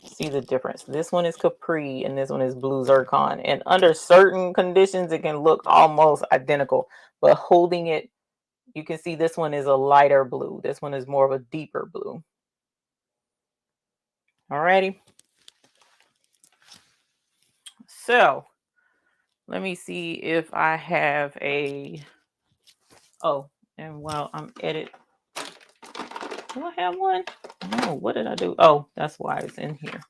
see the difference. This one is Capri and this one is blue zircon. And under certain conditions, it can look almost identical. But holding it, you can see this one is a lighter blue. This one is more of a deeper blue. Alrighty. So let me see if I have a, oh, and while I'm edit, do I have one? No, what did I do? Oh, that's why it's in here.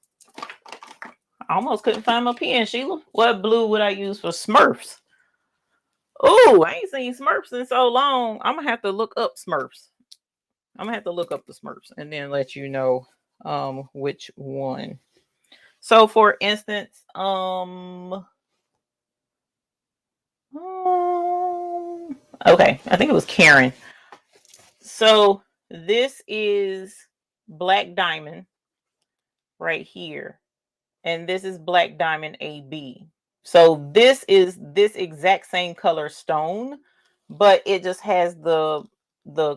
I almost couldn't find my pen, Sheila. What blue would I use for Smurfs? Oh, I ain't seen Smurfs in so long. I'm gonna have to look up Smurfs. I'm gonna have to look up the Smurfs and then let you know which one. So for instance, okay, I think it was Karen. So this is Black Diamond right here. And this is Black Diamond AB. So this is this exact same color stone, but it just has the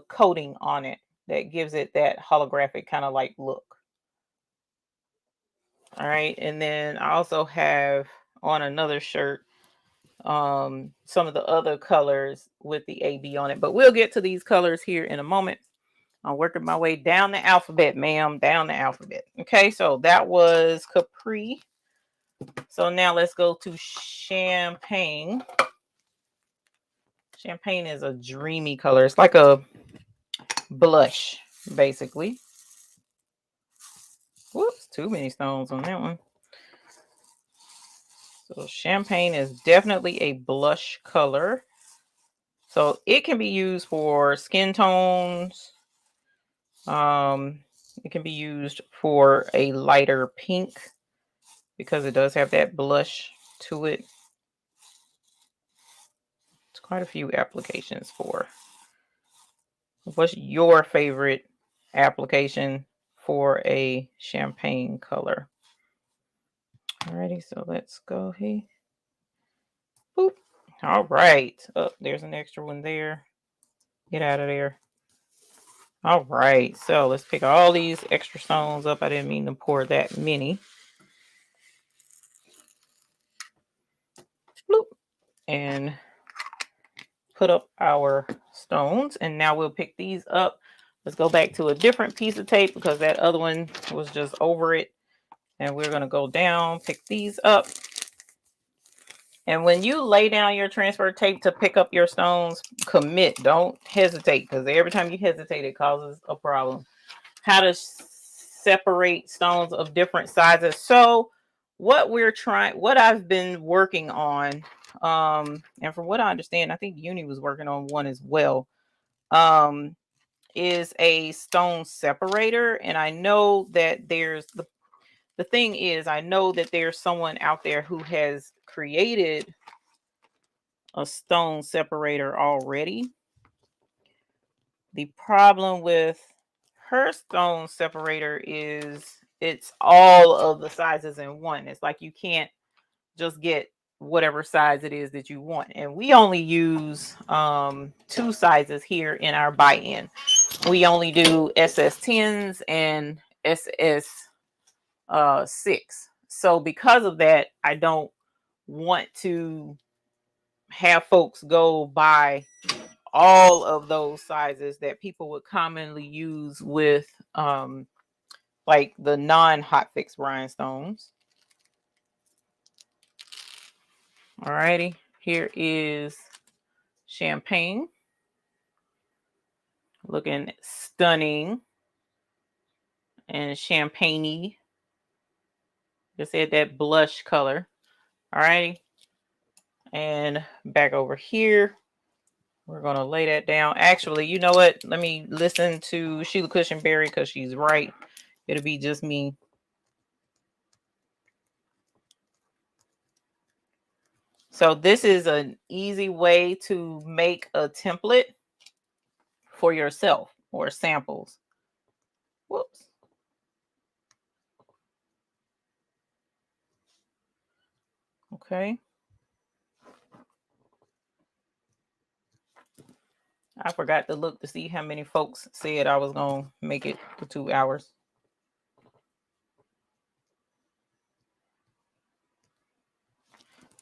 coating on it that gives it that holographic kind of like look. All right, and then I also have on another shirt some of the other colors with the AB on it, but we'll get to these colors here in a moment. I'm working my way down the alphabet, ma'am, down the alphabet. Okay, so that was Capri. So now let's go to Champagne. Champagne is a dreamy color. It's like a blush, basically. Whoops, too many stones on that one. So Champagne is definitely a blush color. So it can be used for skin tones. It can be used for a lighter pink because it does have that blush to it. It's quite a few applications for. What's your favorite application for a champagne color? Alrighty, so let's go here. Boop. All right. Oh, there's an extra one there. Get out of there. All right, so let's pick all these extra stones up. I didn't mean to pour that many. Bloop. And put up our stones. And now we'll pick these up. Let's go back to a different piece of tape because that other one was just over it. And we're going to go down, pick these up. And when you lay down your transfer tape to pick up your stones, commit. Don't hesitate, because every time you hesitate, it causes a problem. How to separate stones of different sizes. So what I've been working on, and from what I understand, I think Uni was working on one as well, is a stone separator. And I know that there's the thing is, I know that there's someone out there who has created a stone separator already. The problem with her stone separator is it's all of the sizes in one. It's like you can't just get whatever size it is that you want. And we only use 2 sizes here in our buy-in. We only do SS10s and SS 6. So because of that, I don't want to have folks go buy all of those sizes that people would commonly use with like the non-hot fix rhinestones. Alrighty, here is Champagne, looking stunning. and champagne-y. Just said that blush color. All righty. And back over here, we're going to lay that down. Actually, you know what? Let me listen to Sheila Cushionberry because she's right. It'll be just me. So this is an easy way to make a template for yourself or samples. Whoops. Okay. I forgot to look to see how many folks said I was going to make it for 2 hours.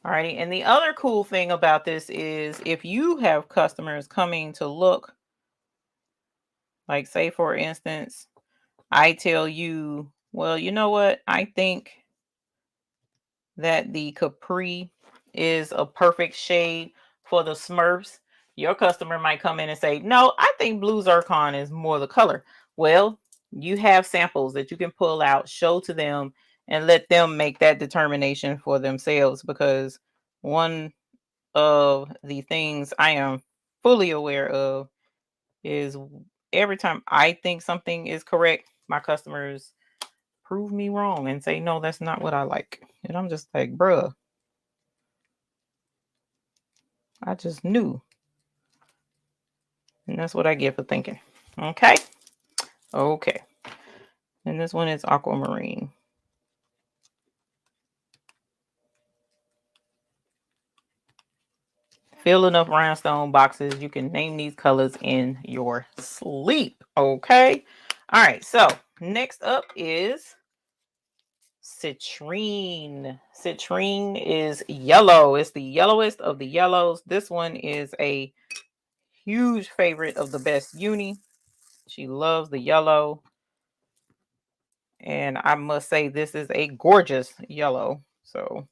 Alrighty. And the other cool thing about this is if you have customers coming to look, like say for instance, I tell you, well, you know what? I think that the Capri is a perfect shade for the Smurfs. Your customer might come in and say, no, I think Blue Zircon is more the color. Well, you have samples that you can pull out, show to them, and let them make that determination for themselves. Because one of the things I am fully aware of is every time I think something is correct, my customers prove me wrong and say, no, that's not what I like. And I'm just like, bruh, I just knew. And that's what I get for thinking. Okay. Okay. And this one is aquamarine. Fill enough rhinestone boxes. You can name these colors in your sleep. Okay. All right. So next up is citrine. Citrine is yellow. It's the yellowest of the yellows. This one is a huge favorite of the best uni. She loves the yellow. And I must say, this is a gorgeous yellow. So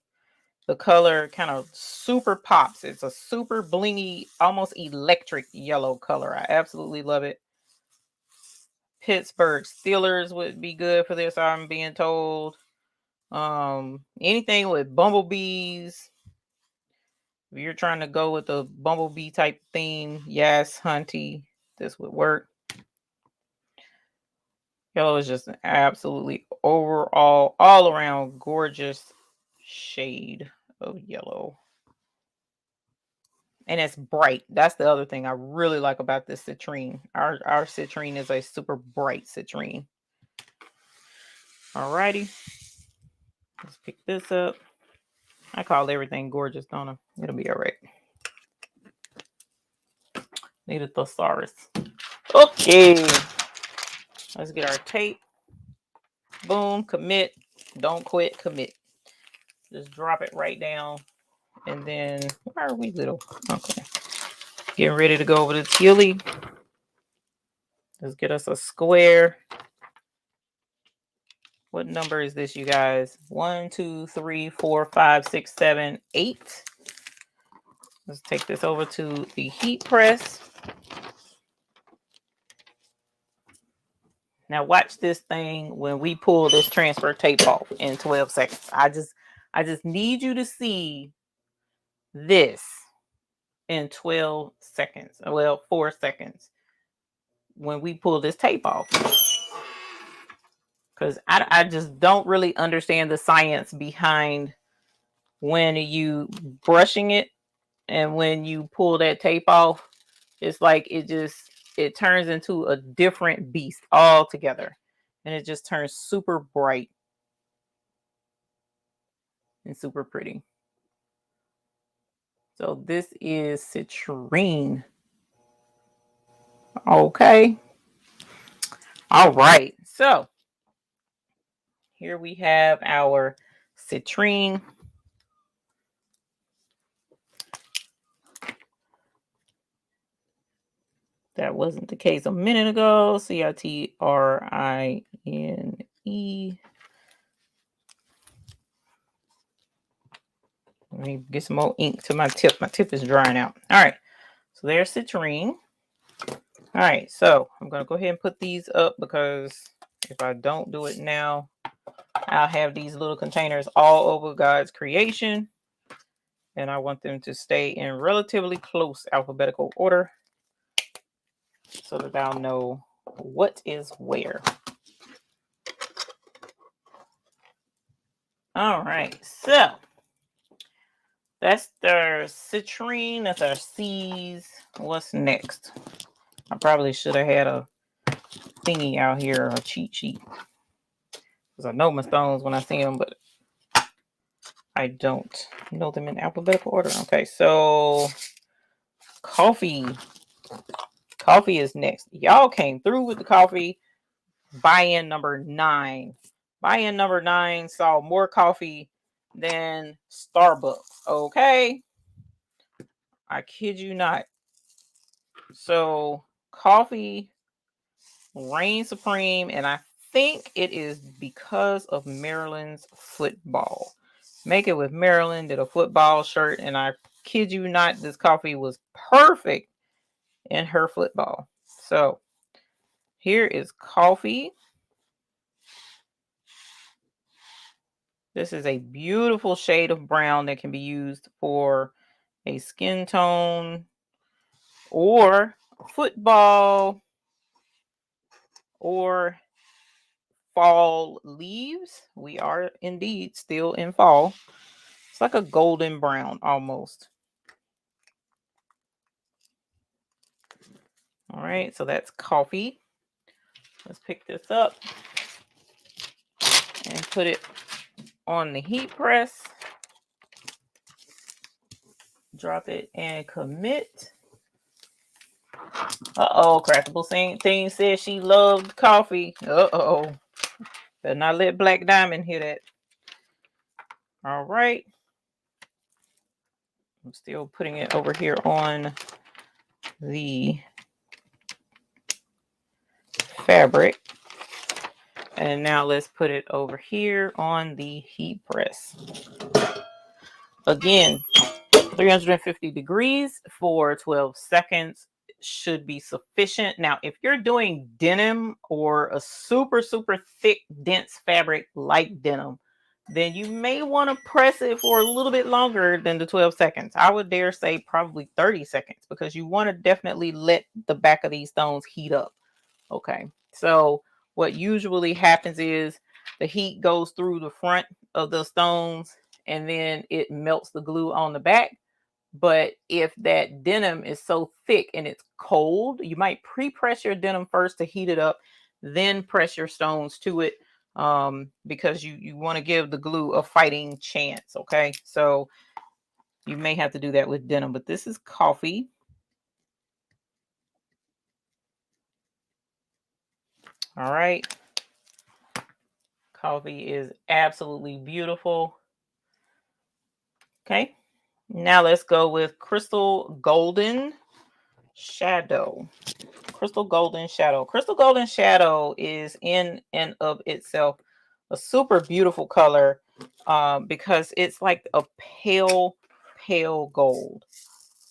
the color kind of super pops. It's a super blingy, almost electric yellow color. I absolutely love it. Pittsburgh Steelers would be good for this, I'm being told. Anything with bumblebees. If you're trying to go with a bumblebee type theme, yes, hunty, this would work. Yellow is just an absolutely overall, all around gorgeous shade of yellow. And it's bright. That's the other thing I really like about this citrine. Our citrine is a super bright citrine. Alrighty. Let's pick this up. I call everything gorgeous, don't I? It'll be all right. Need a thesaurus. Okay. Let's get our tape. Boom. Commit. Don't quit. Commit. Just drop it right down. And then, where are we, little? Okay. Getting ready to go over to Tilly. Let's get us a square. What number is this, you guys? 1, 2, 3, 4, 5, 6, 7, 8. Let's take this over to the heat press. Now watch this thing when we pull this transfer tape off in 12 seconds. I just need you to see this in 12 seconds. Well, 4 seconds when we pull this tape off. Because I just don't really understand the science behind when you brushing it and when you pull that tape off. It's like it turns into a different beast altogether. And it just turns super bright and super pretty. So this is citrine. Okay. All right. So here we have our citrine. That wasn't the case a minute ago. Citrine. Let me get some more ink to my tip. My tip is drying out. All right. So there's citrine. All right. So I'm going to go ahead and put these up because If I don't do it now, I'll have these little containers all over God's creation. And I want them to stay in relatively close alphabetical order so that I'll know what is where. All right, so that's their citrine, that's our C's. What's next? I probably should have had a thingy out here, a cheat sheet. Because I know my stones when I see them, but I don't know them in alphabetical order. Okay, so coffee. Coffee is next. Y'all came through with the coffee. Buy-in number 9. Buy-in number 9 saw more coffee than Starbucks. Okay. I kid you not. So coffee reigns supreme, and I think it is because of Maryland's football. Make It With Maryland did a football shirt, and I kid you not, this coffee was perfect in her football. So here is coffee. This is a beautiful shade of brown that can be used for a skin tone or football or fall leaves. We are indeed still in fall. It's like a golden brown almost. All right, so that's coffee. Let's pick this up and put it on the heat press. Drop it and commit. Uh-oh, Craftable Thing says she loved coffee. Uh-oh. Better not let Black Diamond hear that. All right. I'm still putting it over here on the fabric. And now let's put it over here on the heat press. Again, 350 degrees for 12 seconds should be sufficient. Now, if you're doing denim or a super, super thick, dense fabric like denim, then you may want to press it for a little bit longer than the 12 seconds. I would dare say probably 30 seconds because you want to definitely let the back of these stones heat up. Okay, so what usually happens is the heat goes through the front of the stones and then it melts the glue on the back. But if that denim is so thick and it's cold, you might pre-press your denim first to heat it up, then press your stones to it because you want to give the glue a fighting chance. Okay, so you may have to do that with denim, but this is coffee. All right. Coffee is absolutely beautiful. Okay. Now let's go with Crystal Golden Shadow. Crystal Golden Shadow. Crystal Golden Shadow is in and of itself a super beautiful color because it's like a pale gold.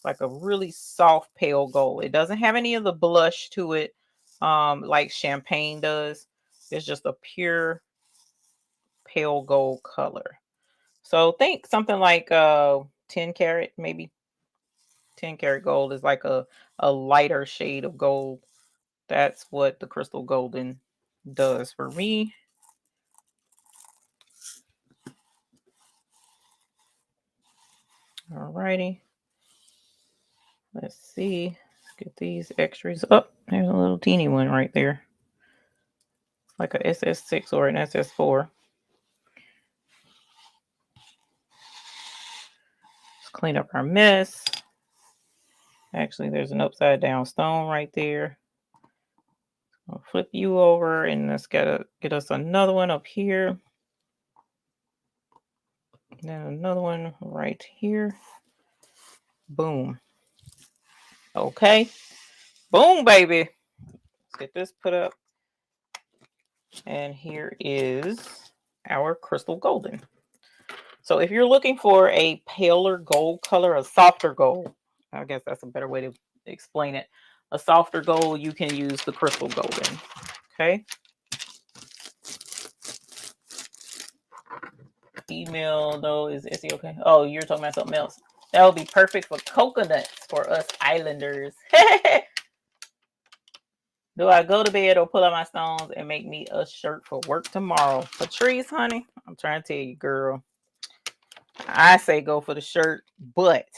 Like a really soft pale gold. It doesn't have any of the blush to it like champagne does. It's just a pure pale gold color. So think something like 10 karat, maybe 10 karat gold is like a lighter shade of gold. That's what the Crystal Golden does for me. Alrighty. Let's see. Let's get these extras up. There's a little teeny one right there. Like a SS6 or an SS4. Let's clean up our mess. Actually, there's an upside down stone right there. I'll flip you over and let's get us another one up here. Then another one right here. Boom. Okay. Boom, baby. Let's get this put up. And here is our Crystal Golden. So if you're looking for a paler gold color, a softer gold, I guess that's a better way to explain it. A softer gold, you can use the Crystal Golden. Okay. female though. Is he okay? Oh, you're talking about something else. That would be perfect for coconuts for us islanders. Do I go to bed or pull out my stones and make me a shirt for work tomorrow? Patrice, honey, I'm trying to tell you, girl. I say go for the shirt, but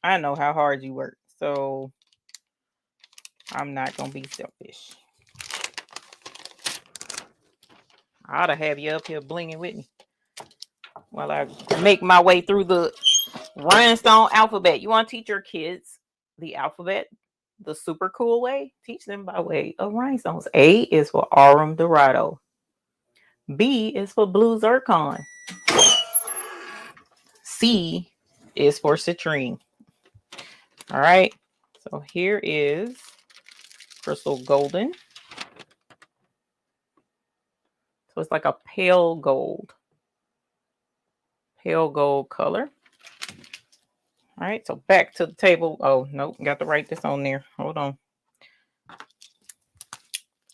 I know how hard you work. So I'm not going to be selfish. I ought to have you up here blinging with me while I make my way through the Rhinestone alphabet. You want to teach your kids the alphabet the super cool way? Teach them by way of rhinestones. A is for aurum dorado. B is for blue zircon. C is for citrine. All right. So here is crystal golden. So it's like a pale gold color. All right, so back to the table. Oh, nope, got to write this on there. Hold on.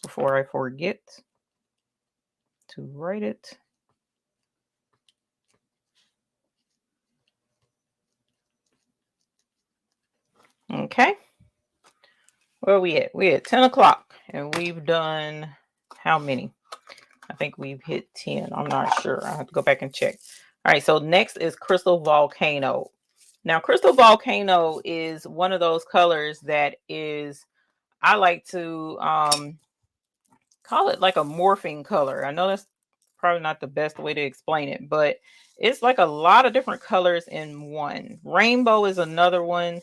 Before I forget to write it. Okay. Where are we at? We're at 10 o'clock and we've done how many? I think we've hit 10. I'm not sure. I have to go back and check. All right, so next is Crystal Volcano. Now, Crystal Volcano is one of those colors that is, I like to call it like a morphing color. I know that's probably not the best way to explain it, but it's like a lot of different colors in one. Rainbow is another one.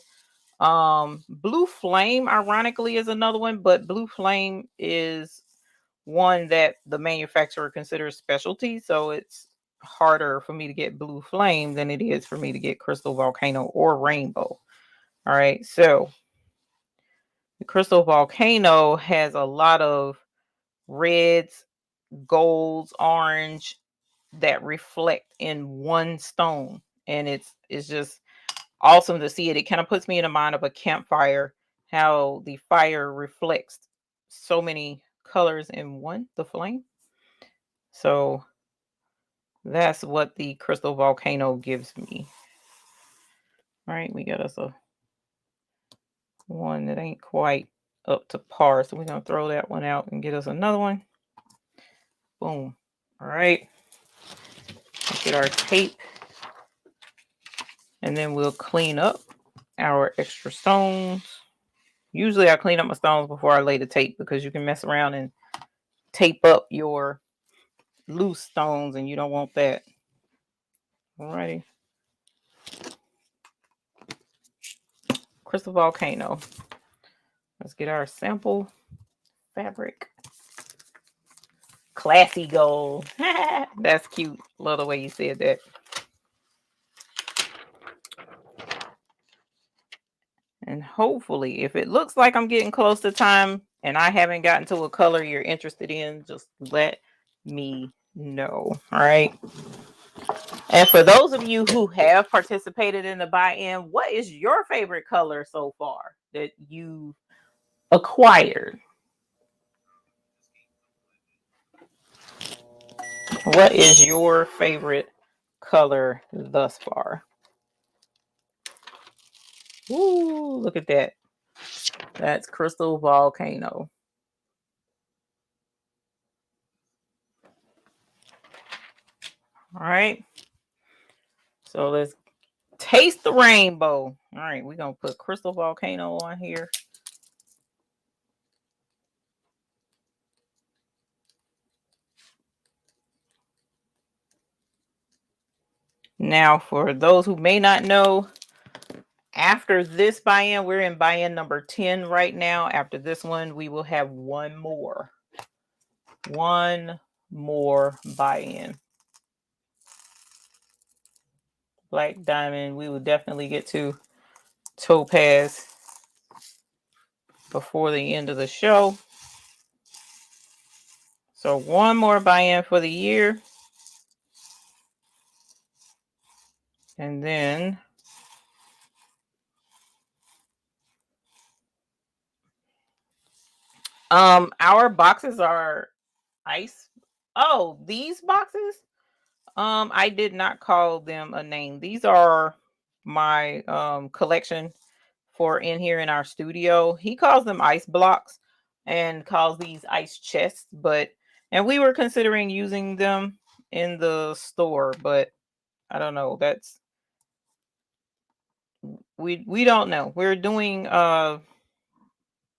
Blue Flame, ironically, is another one, but Blue Flame is one that the manufacturer considers specialty, so it's harder for me to get Blue Flame than it is for me to get Crystal Volcano or Rainbow. All right, so the Crystal Volcano has a lot of reds, golds, orange that reflect in one stone, and it's just awesome to see it. It kind of puts me in the mind of a campfire, how the fire reflects so many colors in one, the flame. So that's what the Crystal Volcano gives me. All right, we got us a one that ain't quite up to par, so we're gonna throw that one out and get us another one. Boom. All right, let's get our tape, and then we'll clean up our extra stones. Usually I clean up my stones before I lay the tape, because you can mess around and tape up your loose stones and you don't want that. Alrighty. Crystal Volcano. Let's get our sample fabric. Classy gold. That's cute. Love the way you said that. And hopefully, if it looks like I'm getting close to time and I haven't gotten to a color you're interested in, just let me know. All right. And for those of you who have participated in the buy-in, what is your favorite color so far that you acquired? What is your favorite color thus far? Ooh, look at that. That's Crystal Volcano. All right. So let's taste the rainbow. All right, we're going to put Crystal Volcano on here. Now, for those who may not know, after this buy-in, we're in buy-in number 10 right now. After this one, we will have one more buy-in. Black Diamond, we will definitely get to Topaz before the end of the show. So one more buy-in for the year. And then our boxes are ice. Oh, these boxes? I did not call them a name. These are my collection for in here in our studio. He calls them ice blocks and calls these ice chests, and we were considering using them in the store, but I don't know. We don't know. We're doing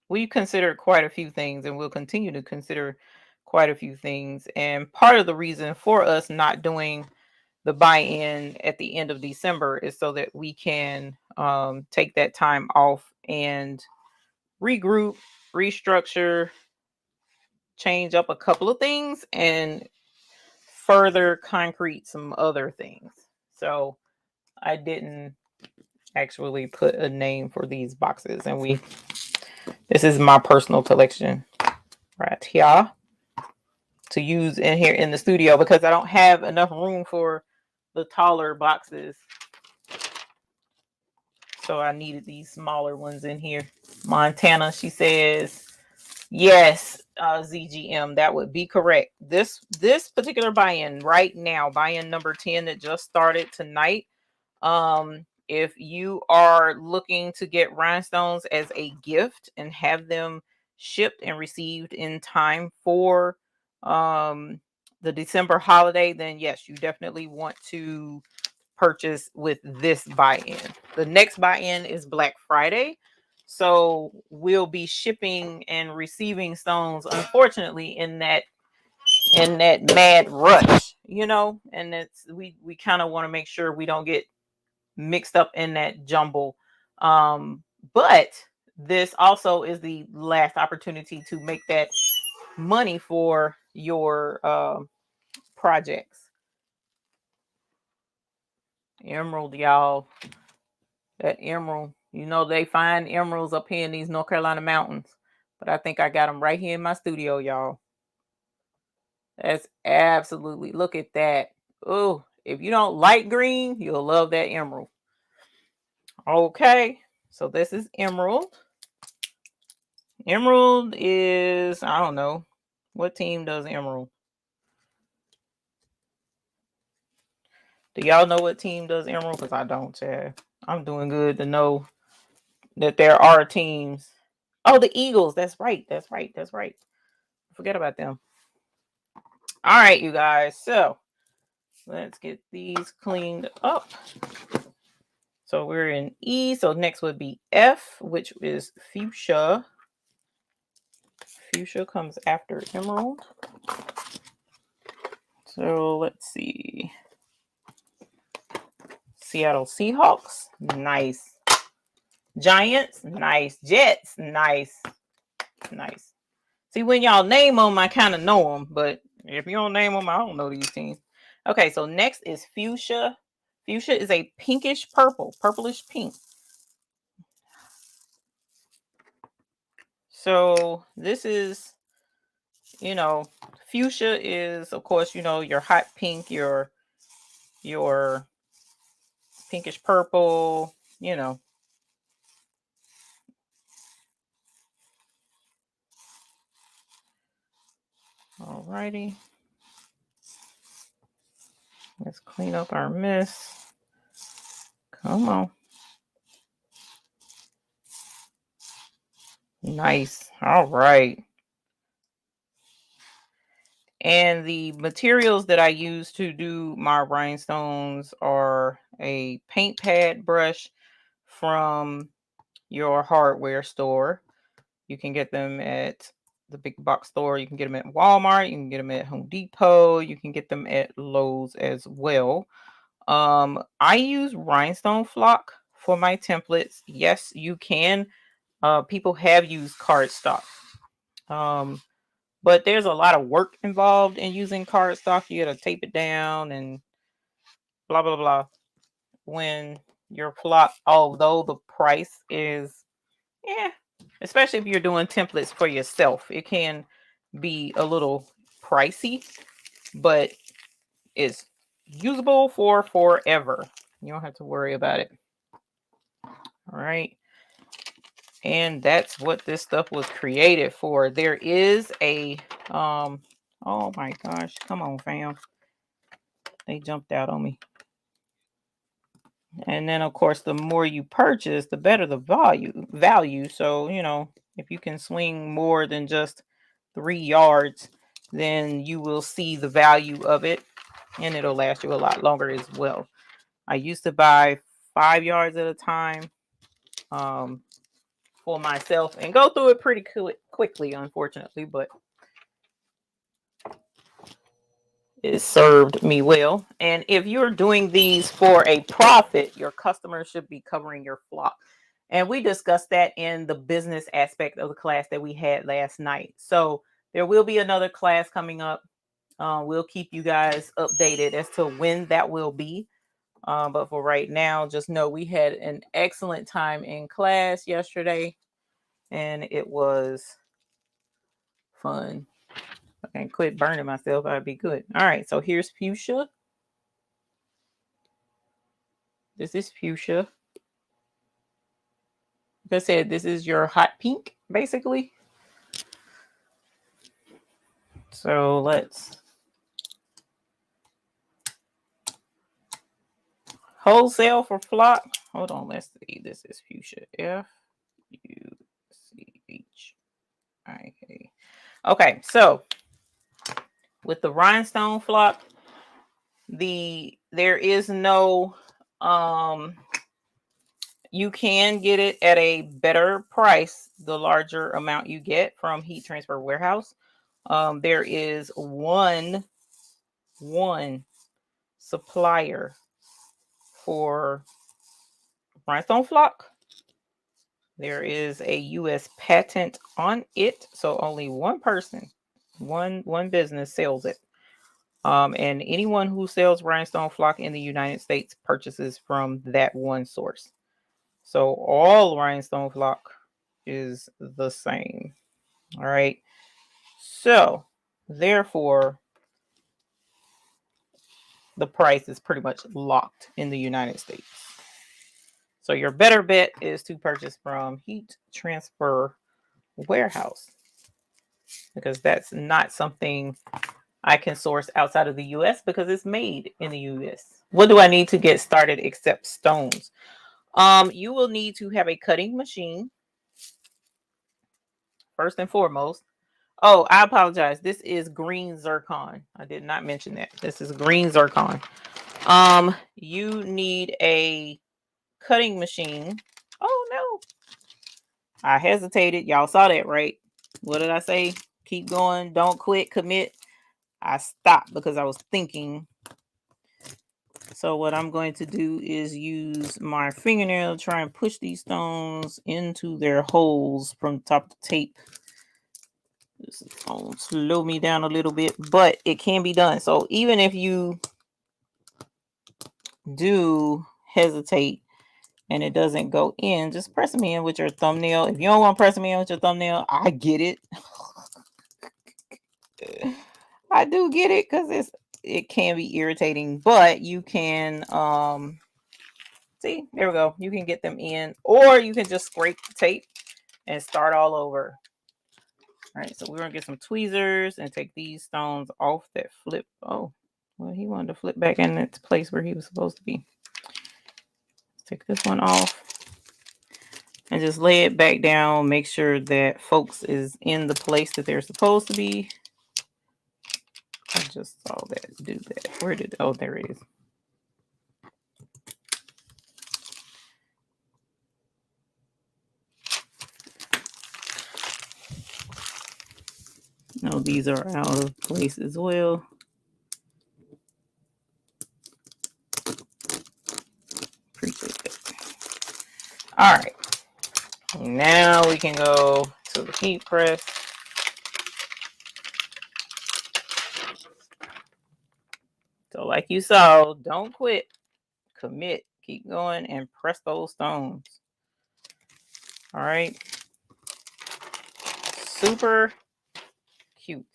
we considered quite a few things and we'll continue to consider quite a few things. And part of the reason for us not doing the buy-in at the end of December is so that we can take that time off and regroup, restructure, change up a couple of things, and further concrete some other things. So I didn't actually put a name for these boxes, and this is my personal collection right here to use in here in the studio because I don't have enough room for the taller boxes. So I needed these smaller ones in here. Montana, she says, yes, ZGM, that would be correct. This particular buy-in right now, buy-in number 10 that just started tonight. If you are looking to get rhinestones as a gift and have them shipped and received in time for the December holiday, then yes, you definitely want to purchase with this buy-in. The next buy-in is Black Friday. So we'll be shipping and receiving stones, unfortunately, in that mad rush, and we kind of want to make sure we don't get mixed up in that jumble. But this also is the last opportunity to make that money for your projects. Emerald, y'all. That emerald. They find emeralds up here in these North Carolina mountains. But I think I got them right here in my studio, y'all. That's absolutely, look at that. Oh, if you don't like green, you'll love that emerald. Okay, so this is emerald. Emerald is, I don't know. What team does emerald? Do y'all know what team does emerald? Because I don't, Chad. I'm doing good to know that there are teams. Oh, the Eagles. That's right. Forget about them. All right, you guys. So let's get these cleaned up. So we're in E. So next would be F, which is fuchsia. Fuchsia comes after emerald. So let's see. Seattle Seahawks. Nice. Giants. Nice. Jets. Nice. See, when y'all name them, I kind of know them. But if you don't name them, I don't know these teams. Okay, so next is fuchsia. Fuchsia is a pinkish purple, purplish pink. So this is, fuchsia is, of course, your hot pink, your pinkish purple, Alrighty. Let's clean up our mess. Come on. Nice. All right. And the materials that I use to do my rhinestones are a paint pad brush from your hardware store. You can get them at the big box store. You can get them at Walmart. You can get them at Home Depot. You can get them at Lowe's as well. I use rhinestone flock for my templates. Yes, you can. People have used cardstock. But there's a lot of work involved in using cardstock. You got to tape it down and blah, blah, blah. When your flock, although the price is, especially if you're doing templates for yourself, it can be a little pricey, but it's usable for forever. You don't have to worry about it. All right. And that's what this stuff was created for. There is a, oh my gosh, come on, fam. They jumped out on me. And then, of course, the more you purchase, the better the value. So, you know, if you can swing more than just 3 yards, then you will see the value of it, and it'll last you a lot longer as well. I used to buy 5 yards at a time for myself and go through it pretty quickly, unfortunately, but it served me well. And if you're doing these for a profit, your customers should be covering your flock. And we discussed that in the business aspect of the class that we had last night. So there will be another class coming up. We'll keep you guys updated as to when that will be. But for right now, just know we had an excellent time in class yesterday, and it was fun. I can quit burning myself. I'd be good. All right, so here's fuchsia. This is fuchsia. Like I said, this is your hot pink, basically. So let's wholesale for flock. Hold on, let's see. This is fuchsia. Fuchsia. Okay, so with the rhinestone flock, there is no you can get it at a better price the larger amount you get from Heat Transfer Warehouse. There is one supplier for rhinestone flock. There is a US patent on it, so only one person, one business sells it. And anyone who sells rhinestone flock in the United States purchases from that one source. So all rhinestone flock is the same. All right. So therefore, the price is pretty much locked in the United States. So your better bet is to purchase from Heat Transfer Warehouse, because that's not something I can source outside of the US because it's made in the US. What do I need to get started except stones? You will need to have a cutting machine first and foremost. Oh, I apologize. This is green zircon. I did not mention that. This is green zircon. You need a cutting machine. Oh no. I hesitated. Y'all saw that, right? What did I say? Keep going. Don't quit. Commit. I stopped because I was thinking. So what I'm going to do is use my fingernail to try and push these stones into their holes from the top of the tape. This is going to slow me down a little bit, but it can be done. So even if you do hesitate and it doesn't go in, just press them in with your thumbnail. If you don't want to press them in with your thumbnail, I get it. I do get it because it can be irritating, but you can see, there we go. You can get them in, or you can just scrape the tape and start all over. All right, so we're gonna get some tweezers and take these stones off that flip. Oh, well, he wanted to flip back in its place where he was supposed to be. Let's take this one off and just lay it back down. Make sure that focus is in the place that they're supposed to be. I just saw that do that. Where did, oh, there it is. No, these are out of place as well. Appreciate that. All right. Now we can go to the heat press. So like you saw, don't quit, commit, keep going, and press those stones. All right. Super cute.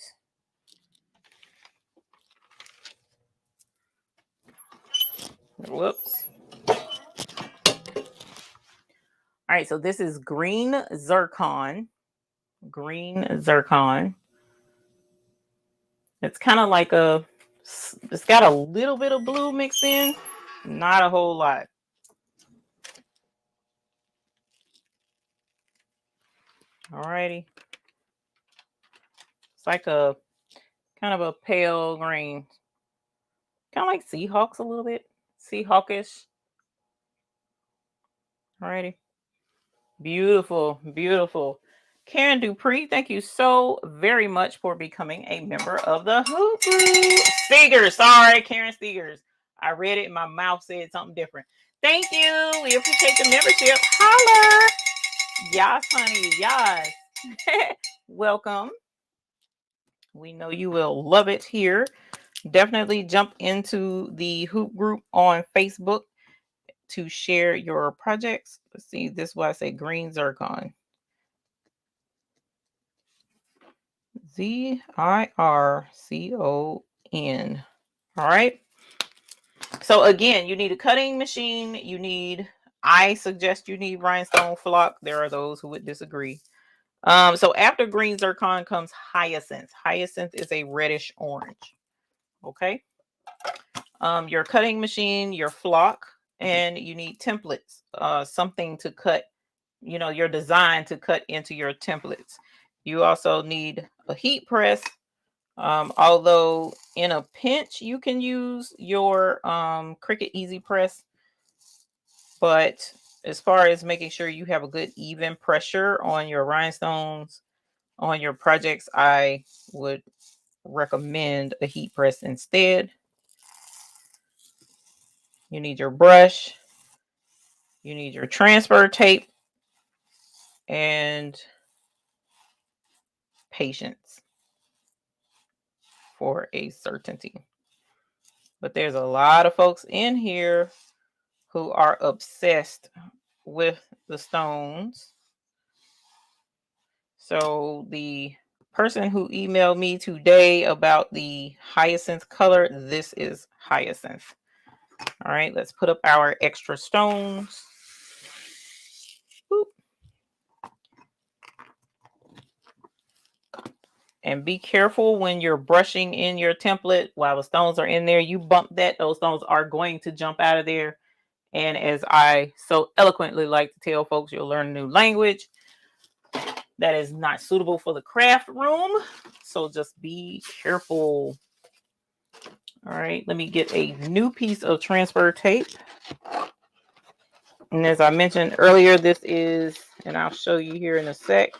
Whoops. All right, so this is green zircon. Green zircon. It's kind of like a It's got a little bit of blue mixed in, not a whole lot. Alrighty. It's like a kind of a pale green. Kind of like Seahawks a little bit. Seahawkish. Alrighty. Beautiful, beautiful. Karen Dupree, thank you so very much for becoming a member of the Hoop Group. Stigers, sorry, Karen Stigers. I read it and my mouth said something different. Thank you. We appreciate the membership. Holler. Yes, honey. Yes. Welcome. We know you will love it here. Definitely jump into the Hoop Group on Facebook to share your projects. Let's see, this is why I say green zircon. Zircon. All right. So again, you need a cutting machine. I suggest you need rhinestone flock. There are those who would disagree. So after green zircon comes hyacinth. Hyacinth is a reddish orange. Okay. Your cutting machine, your flock, and you need templates. Something to cut, your design to cut into your templates. You also need a heat press. Although in a pinch, you can use your Cricut Easy Press. But as far as making sure you have a good even pressure on your rhinestones, on your projects, I would recommend a heat press instead. You need your brush. You need your transfer tape. And patience for a certainty. But there's a lot of folks in here who are obsessed with the stones. So the person who emailed me today about the hyacinth color, this is hyacinth. All right, let's put up our extra stones. Boop. And be careful when you're brushing in your template while the stones are in there. You bump that, those stones are going to jump out of there. And as I so eloquently like to tell folks, you'll learn a new language that is not suitable for the craft room. So just be careful. All right, let me get a new piece of transfer tape. And as I mentioned earlier, this is, and I'll show you here in a sec.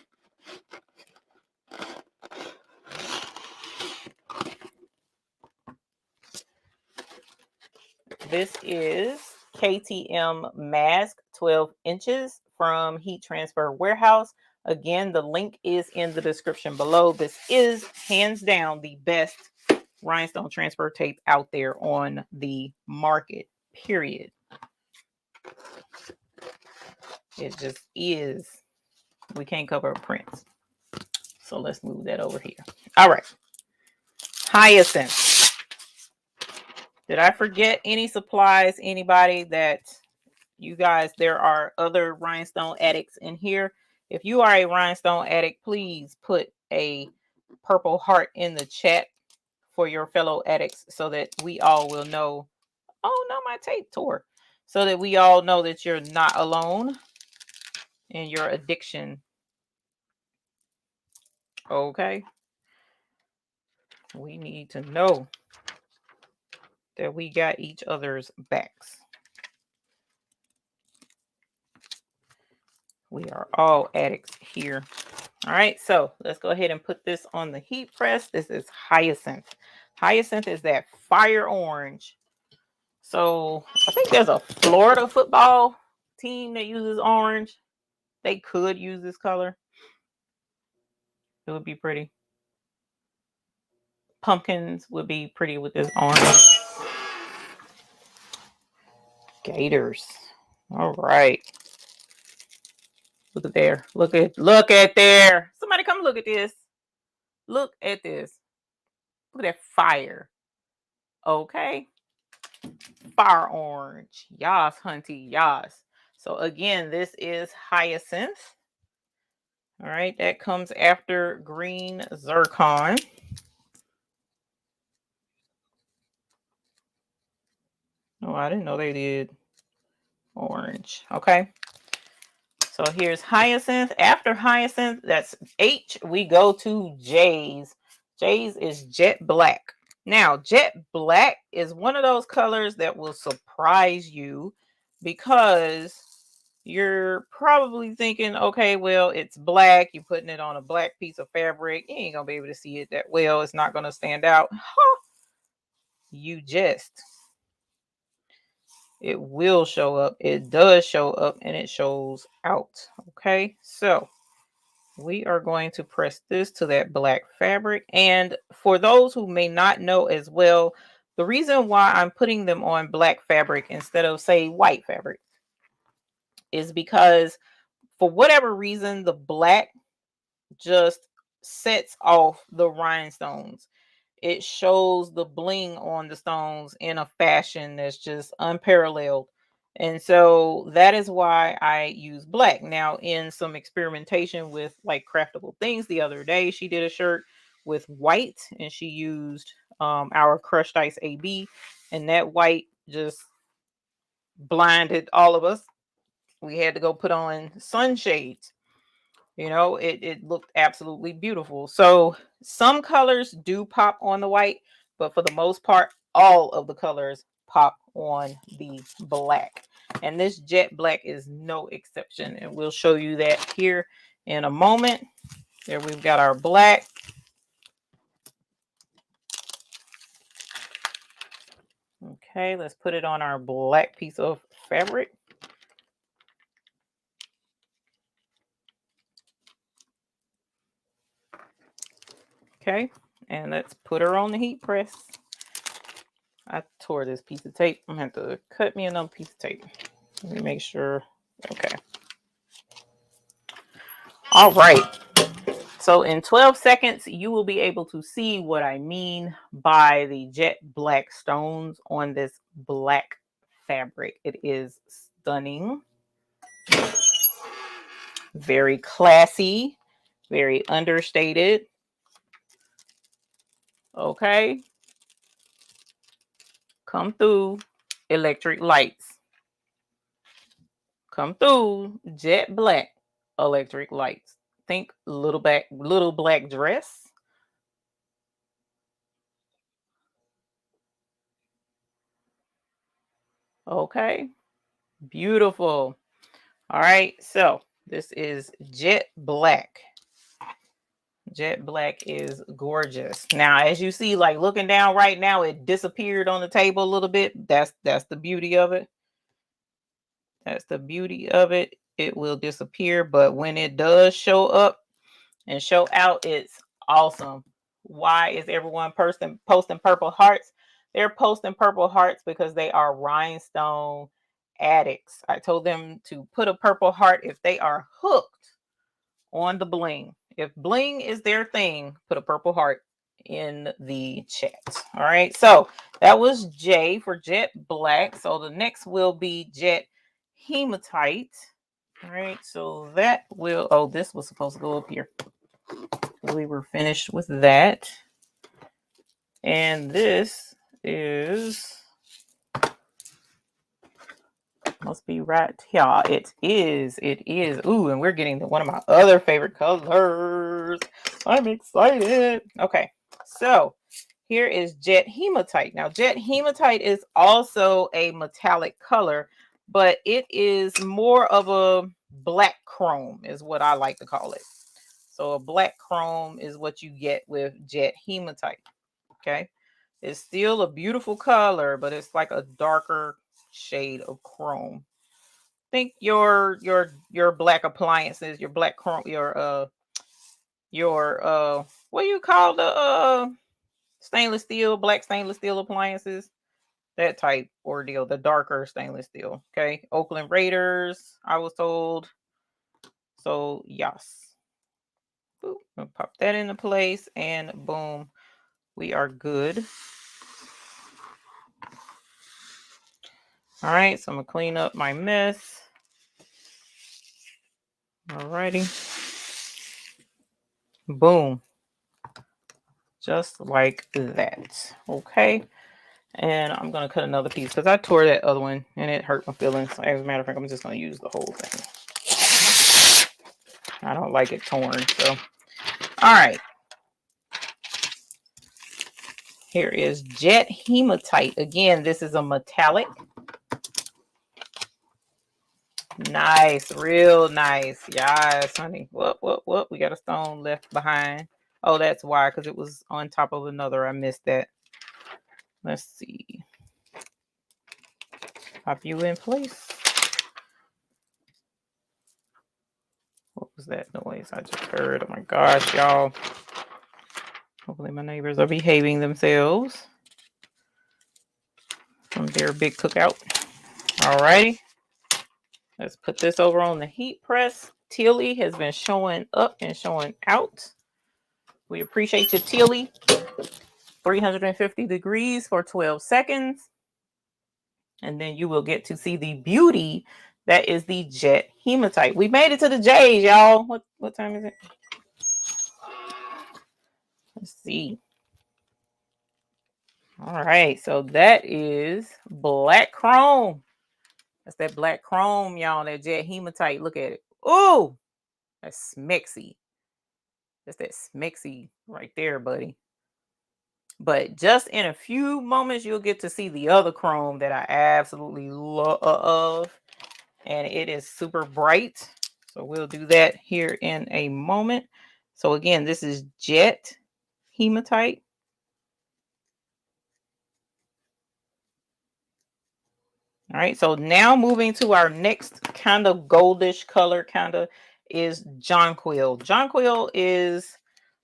This is KTM Mask 12 inches from Heat Transfer Warehouse. Again, the link is in the description below. This is hands down the best rhinestone transfer tape out there on the market, period. It just is. We can't cover prints. So let's move that over here. All right. Hyacinth. Did I forget any supplies? Anybody that you guys, there are other rhinestone addicts in here. If you are a rhinestone addict, please put a purple heart in the chat for your fellow addicts so that we all will know. Oh no, my tape tore. So that we all know that you're not alone in your addiction. Okay. We need to know that we got each other's backs. We are all addicts here. All right, so let's go ahead and put this on the heat press. This is hyacinth. Hyacinth is that fire orange. So I think there's a Florida football team that uses orange. They could use this color. It would be pretty. Pumpkins would be pretty with this orange. Gators. All right. Look at there. Look at there. Somebody come look at this. Look at this. Look at that fire. Okay. Fire orange. Yas, hunty. Yas. So again, this is hyacinth. All right. That comes after green zircon. Oh, I didn't know they did orange. Okay. So here's Hyacinth. After Hyacinth, that's H, we go to J's. J's is Jet Black. Now, Jet Black is one of those colors that will surprise you because you're probably thinking, okay, well, it's black. You're putting it on a black piece of fabric. You ain't going to be able to see it that well. It's not going to stand out. You just. It will show up. It does show up and it shows out. Okay, so we are going to press this to that black fabric. And for those who may not know as well, the reason why I'm putting them on black fabric instead of, say, white fabric is because for whatever reason, the black just sets off the rhinestones. It shows the bling on the stones in a fashion that's just unparalleled. And so that is why I use black. Now, in some experimentation with like craftable things the other day, she did a shirt with white and she used our crushed ice AB, and that white just blinded all of us. We had to go put on sunshades. You know, it looked absolutely beautiful. So some colors do pop on the white, but for the most part, all of the colors pop on the black. And this jet black is no exception. And we'll show you that here in a moment. There we've got our black. Okay, let's put it on our black piece of fabric. Okay, and let's put her on the heat press. I tore this piece of tape. I'm going to have to cut me another piece of tape. Let me make sure. Okay. All right. So in 12 seconds, you will be able to see what I mean by the jet black stones on this black fabric. It is stunning. Very classy. Very understated. Okay. Come through, electric lights. Come through, jet black, electric lights. Think little black dress. Okay, beautiful. All right, so this is jet black. Jet black is gorgeous. Now, as you see, like looking down right now, it disappeared on the table a little bit. That's the beauty of it. That's the beauty of it. It will disappear, but when it does show up and show out, it's awesome. Why is everyone posting purple hearts? They're posting purple hearts because they are rhinestone addicts. I told them to put a purple heart if they are hooked on the bling. If bling is their thing, put a purple heart in the chat. All right. So that was J for jet black. So the next will be jet hematite. All right. So that will, oh, this was supposed to go up here. We were finished with that. And this is, must be right here. It is. Ooh, and we're getting to one of my other favorite colors. I'm excited. Okay, so here is jet hematite. Now, jet hematite is also a metallic color, but it is more of a black chrome is what I like to call it. So a black chrome is what you get with jet hematite. Okay, it's still a beautiful color, but it's like a darker shade of chrome. Think your black appliances, your black chrome, your what do you call the stainless steel, black stainless steel appliances? That type ordeal, the darker stainless steel. Okay, Oakland Raiders, I was told. So yes. Boop, pop that into place and boom, we are good. All right, so I'm gonna clean up my mess. All righty. Boom. Just like that. Okay. And I'm going to cut another piece because I tore that other one and it hurt my feelings. As a matter of fact, I'm just going to use the whole thing. I don't like it torn. So, all right. Here is Jet Hematite. Again, this is a metallic. Nice, real nice. Yes, honey. What? We got a stone left behind. Oh, that's why, because it was on top of another. I missed that. Let's see. Pop you in place. What was that noise I just heard? Oh my gosh, y'all. Hopefully my neighbors are behaving themselves from their big cookout. Alrighty. Let's put this over on the heat press. Tilly has been showing up and showing out. We appreciate you, Tilly. 350 degrees for 12 seconds. And then you will get to see the beauty that is the Jet Hematite. We made it to the J's, y'all. What time is it? Let's see. All right, so that is black chrome. That's that black chrome, y'all. That Jet Hematite. Look at it. Oh, that's smexy. That's that smexy right there, buddy. But just in a few moments, you'll get to see the other chrome that I absolutely love. And it is super bright. So we'll do that here in a moment. So again, this is Jet Hematite. All right, so now moving to our next kind of goldish color is jonquil. Jonquil is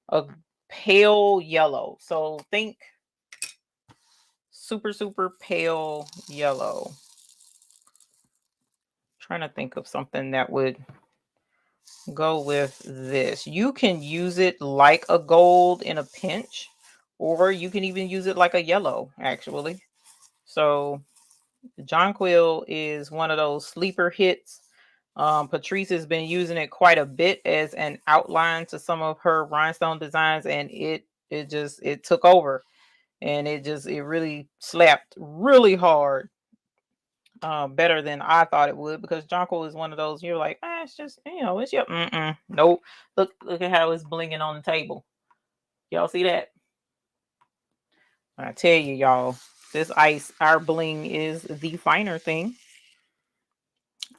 a pale yellow. So think super, super pale yellow. Trying to think of something that would go with this. You can use it like a gold in a pinch, or you can even use it like a yellow, actually. So jonquil is one of those sleeper hits. Patrice has been using it quite a bit as an outline to some of her rhinestone designs, and it took over, and it really slapped really hard. Better than I thought it would, because jonquil is one of those you're like, it's just, it's your nope. Look at how it's blinging on the table. Y'all see that? I tell you, y'all, this ice, our bling is the finer thing.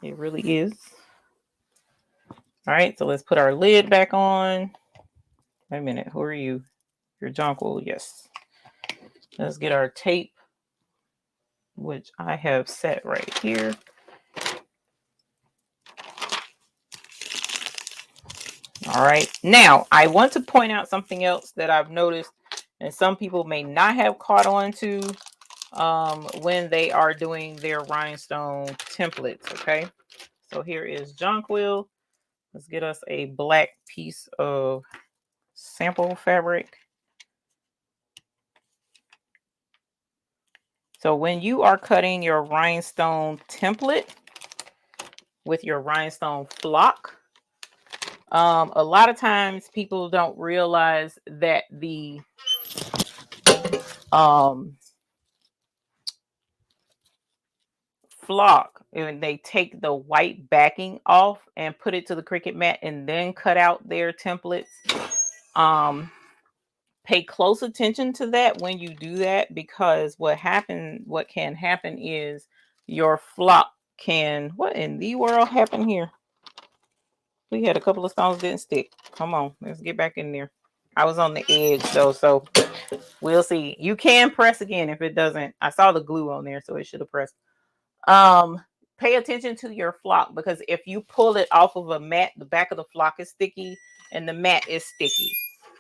It really is. All right, so let's put our lid back on. Wait a minute, who are you? You're jonquil, yes. Let's get our tape, which I have set right here. All right, now I want to point out something else that I've noticed, and some people may not have caught on to when they are doing their rhinestone templates. Okay, so here is jonquil. Let's get us a black piece of sample fabric. So when you are cutting your rhinestone template with your rhinestone flock, a lot of times people don't realize that the flock, and they take the white backing off and put it to the Cricut mat and then cut out their templates. Pay close attention to that when you do that, because what can happen is your flock can, what in the world happened here? We had a couple of stones didn't stick. Come on, let's get back in there. I was on the edge though, so we'll see. You can press again if it doesn't. I saw the glue on there, so it should have pressed. Pay attention to your flock, because if you pull it off of a mat, the back of the flock is sticky and the mat is sticky.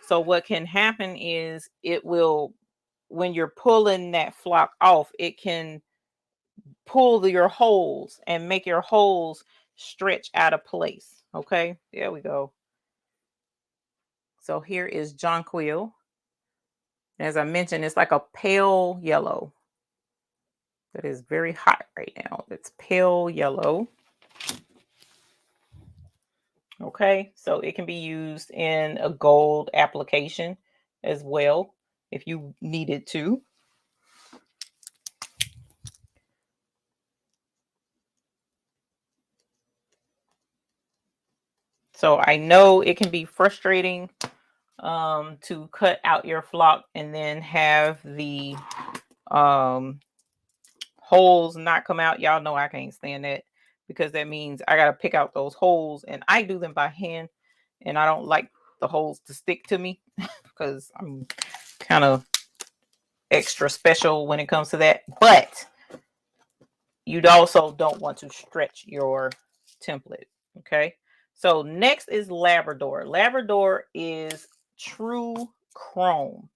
So what can happen is it will, when you're pulling that flock off, it can pull your holes and make your holes stretch out of place. Okay, there we go. So here is jonquil. As I mentioned, it's like a pale yellow. That is very hot right now. It's pale yellow. Okay, so it can be used in a gold application as well if you needed to. So I know it can be frustrating to cut out your flock and then have the holes not come out. Y'all know I can't stand that, because that means I got to pick out those holes, and I do them by hand, and I don't like the holes to stick to me because I'm kind of extra special when it comes to that. But you also don't want to stretch your template. Okay, so next is Labrador. Labrador is true chrome.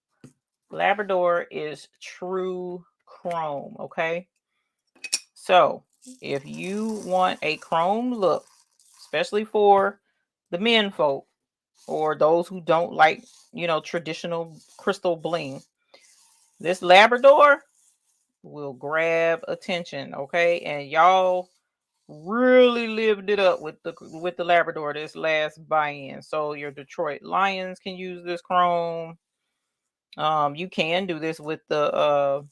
Labrador is true chrome. Okay, so if you want a chrome look, especially for the men folk or those who don't like, traditional crystal bling, this Labrador will grab attention. Okay, and y'all really lived it up with the Labrador this last buy-in. So your Detroit Lions can use this chrome. You can do this with the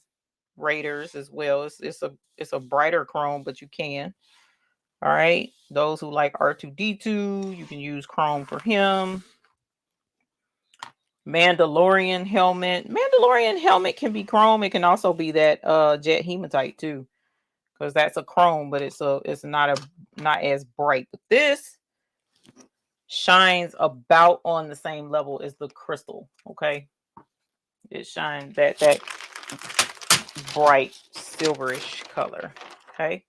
Raiders as well. It's a brighter chrome, but you can. All right, those who like R2D2, you can use chrome for him. Mandalorian helmet can be chrome. It can also be that jet hematite too, because that's a chrome, but it's not as bright. But this shines about on the same level as the crystal. Okay, it shines that bright silverish color. Okay,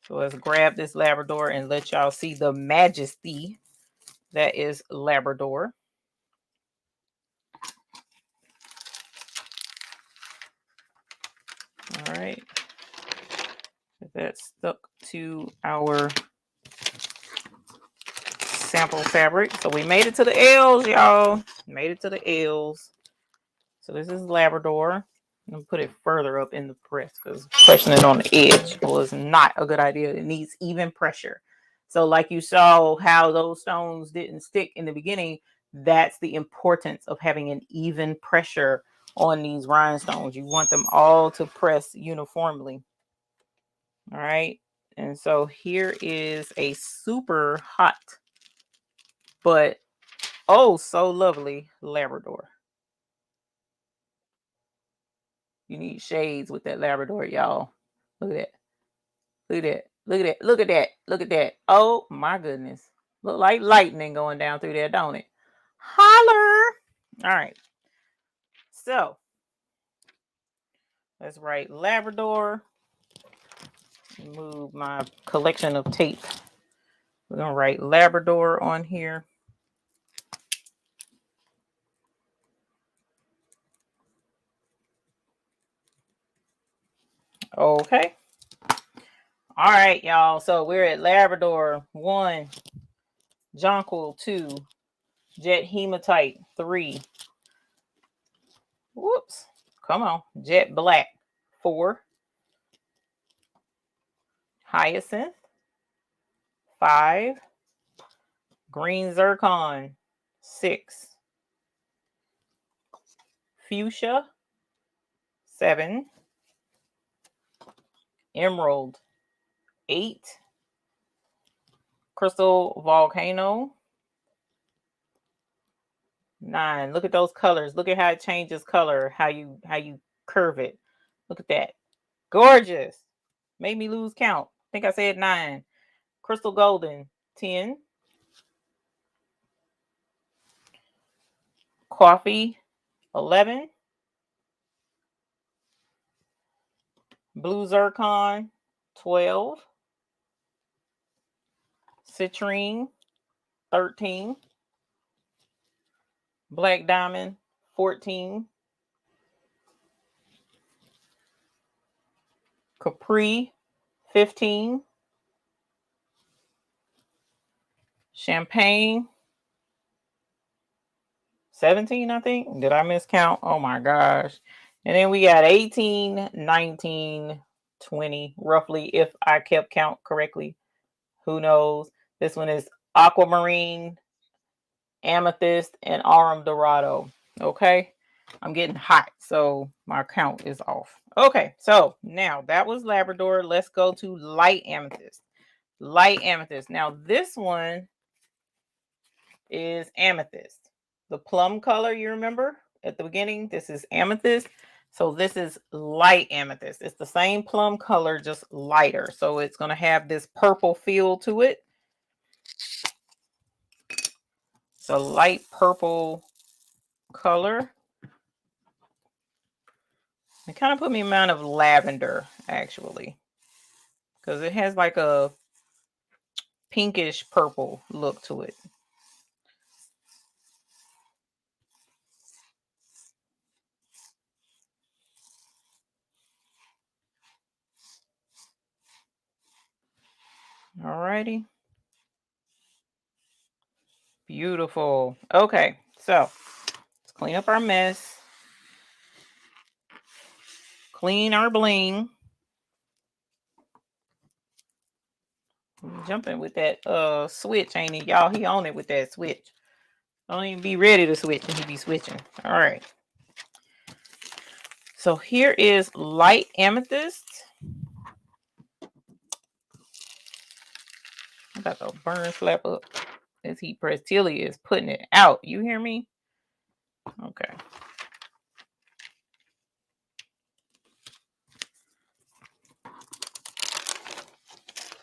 so let's grab this Labrador and let y'all see the majesty that is Labrador. All right, that's stuck to our sample fabric. So we made it to the L's, y'all. Made it to the L's. So this is Labrador. I'm gonna put it further up in the press because pressing it on the edge was not a good idea. It needs even pressure. So like you saw how those stones didn't stick in the beginning, that's the importance of having an even pressure on these rhinestones. You want them all to press uniformly. All right. And so here is a super hot, but oh so lovely Labrador. You need shades with that Labrador, y'all. Look at that. Look at that. Look at that. Look at that. Look at that. Oh my goodness. Look like lightning going down through there, don't it? Holler. All right. So let's write Labrador. Move my collection of tape. We're going to write Labrador on here. Okay. All right, y'all. So we're at Labrador 1, Jonquil 2, Jet Hematite 3. Whoops. Come on. Jet Black 4, Hyacinth 5, Green Zircon 6, Fuchsia 7, Emerald 8, Crystal Volcano 9. Look at those colors. Look at how it changes color, how you curve it. Look at that. Gorgeous. Made me lose count. I think I said 9. Crystal Golden 10. Coffee 11. Blue Zircon 12. Citrine 13. Black Diamond 14. Capri 15. Champagne 17, I think. Did I miscount? Oh my gosh. And then we got 18, 19, 20, roughly, if I kept count correctly. Who knows? This one is Aquamarine, Amethyst, and Aurum Dorado. Okay. I'm getting hot, so my count is off. Okay, so now that was Labrador. Let's go to light amethyst. Light amethyst. Now this one is amethyst. The plum color, you remember at the beginning, this is amethyst. So this is light amethyst. It's the same plum color, just lighter. So it's going to have this purple feel to it. So light purple color. It kind of put me in mind of lavender, actually, because it has like a pinkish purple look to it. Alrighty. Beautiful. Okay, so let's clean up our mess. Clean our bling. Jumping with that switch, ain't he? Y'all, he on it with that switch. Don't even be ready to switch and he be switching. All right. So here is light amethyst. I got the burn slap up as he press Tilly is putting it out. You hear me? Okay.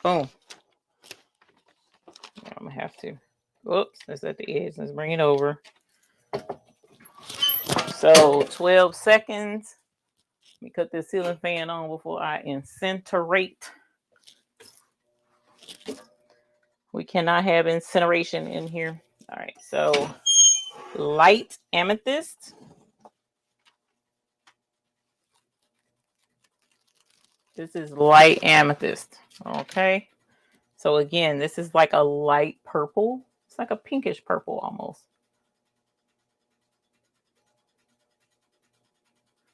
Boom. Yeah, I'm gonna have to. Oops, that's at the edge. Let's bring it over. So 12 seconds. Let me cut this ceiling fan on before I incinerate. We cannot have incineration in here. All right, so light amethyst. This is light amethyst. Okay. So again, this is like a light purple. It's like a pinkish purple almost.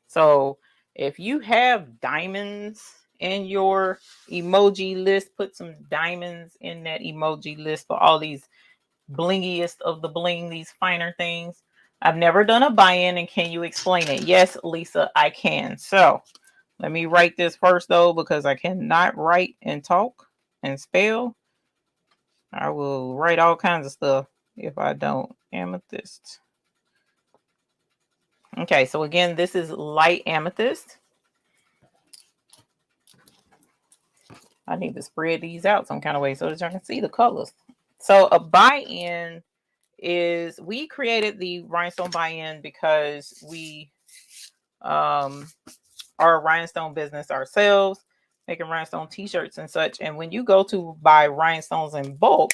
So if you have diamonds in your emoji list, put some diamonds in that emoji list for all these blingiest of the bling, these finer things. I've never done a buy-in, and can you explain it? Yes, Lisa, I can. So let me write this first though, because I cannot write and talk and spell. I will write all kinds of stuff if I don't. Amethyst. Okay, so again, this is light amethyst. I need to spread these out some kind of way so that y'all can see the colors. So a buy-in is, we created the Rhinestone buy-in because we are a rhinestone business ourselves, making rhinestone t-shirts and such. And when you go to buy rhinestones in bulk,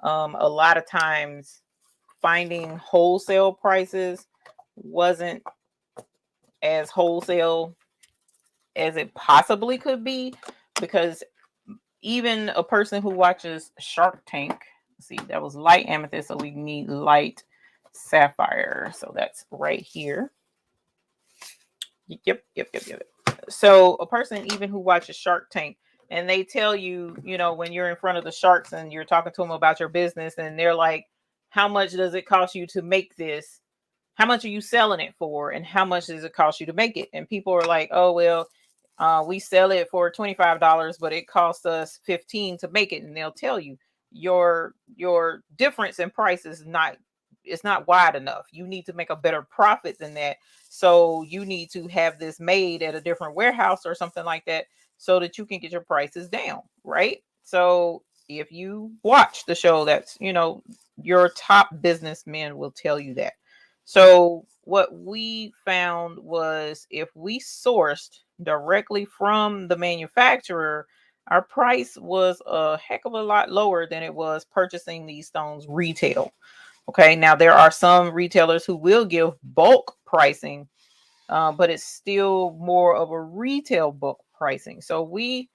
a lot of times finding wholesale prices wasn't as wholesale as it possibly could be, because even a person who watches Shark Tank, see, that was light amethyst, so we need light sapphire. So that's right here. Yep. So a person even who watches Shark Tank, and they tell you, you know, when you're in front of the sharks and you're talking to them about your business, and they're like, how much does it cost you to make this? How much are you selling it for? And how much does it cost you to make it? And people are like, oh, well, we sell it for $25, but it costs us $15 to make it. And they'll tell you your difference in price is not, it's not wide enough. You need to make a better profit than that. So you need to have this made at a different warehouse or something like that, so that you can get your prices down, right? So if you watch the show, that's, you know, your top businessmen will tell you that. So what we found was, if we sourced directly from the manufacturer, our price was a heck of a lot lower than it was purchasing these stones retail. Okay, now there are some retailers who will give bulk pricing, but it's still more of a retail bulk pricing. So we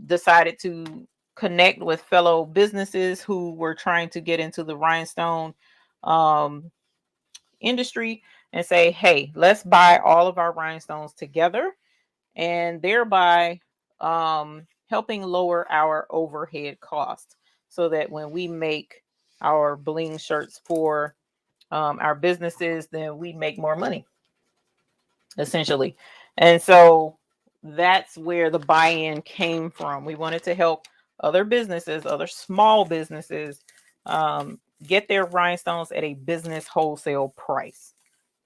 decided to connect with fellow businesses who were trying to get into the rhinestone industry and say, hey, let's buy all of our rhinestones together, and thereby helping lower our overhead costs, so that when we make our bling shirts for our businesses, then we make more money, essentially. And so that's where the buy-in came from. We wanted to help other businesses, other small businesses, get their rhinestones at a business wholesale price.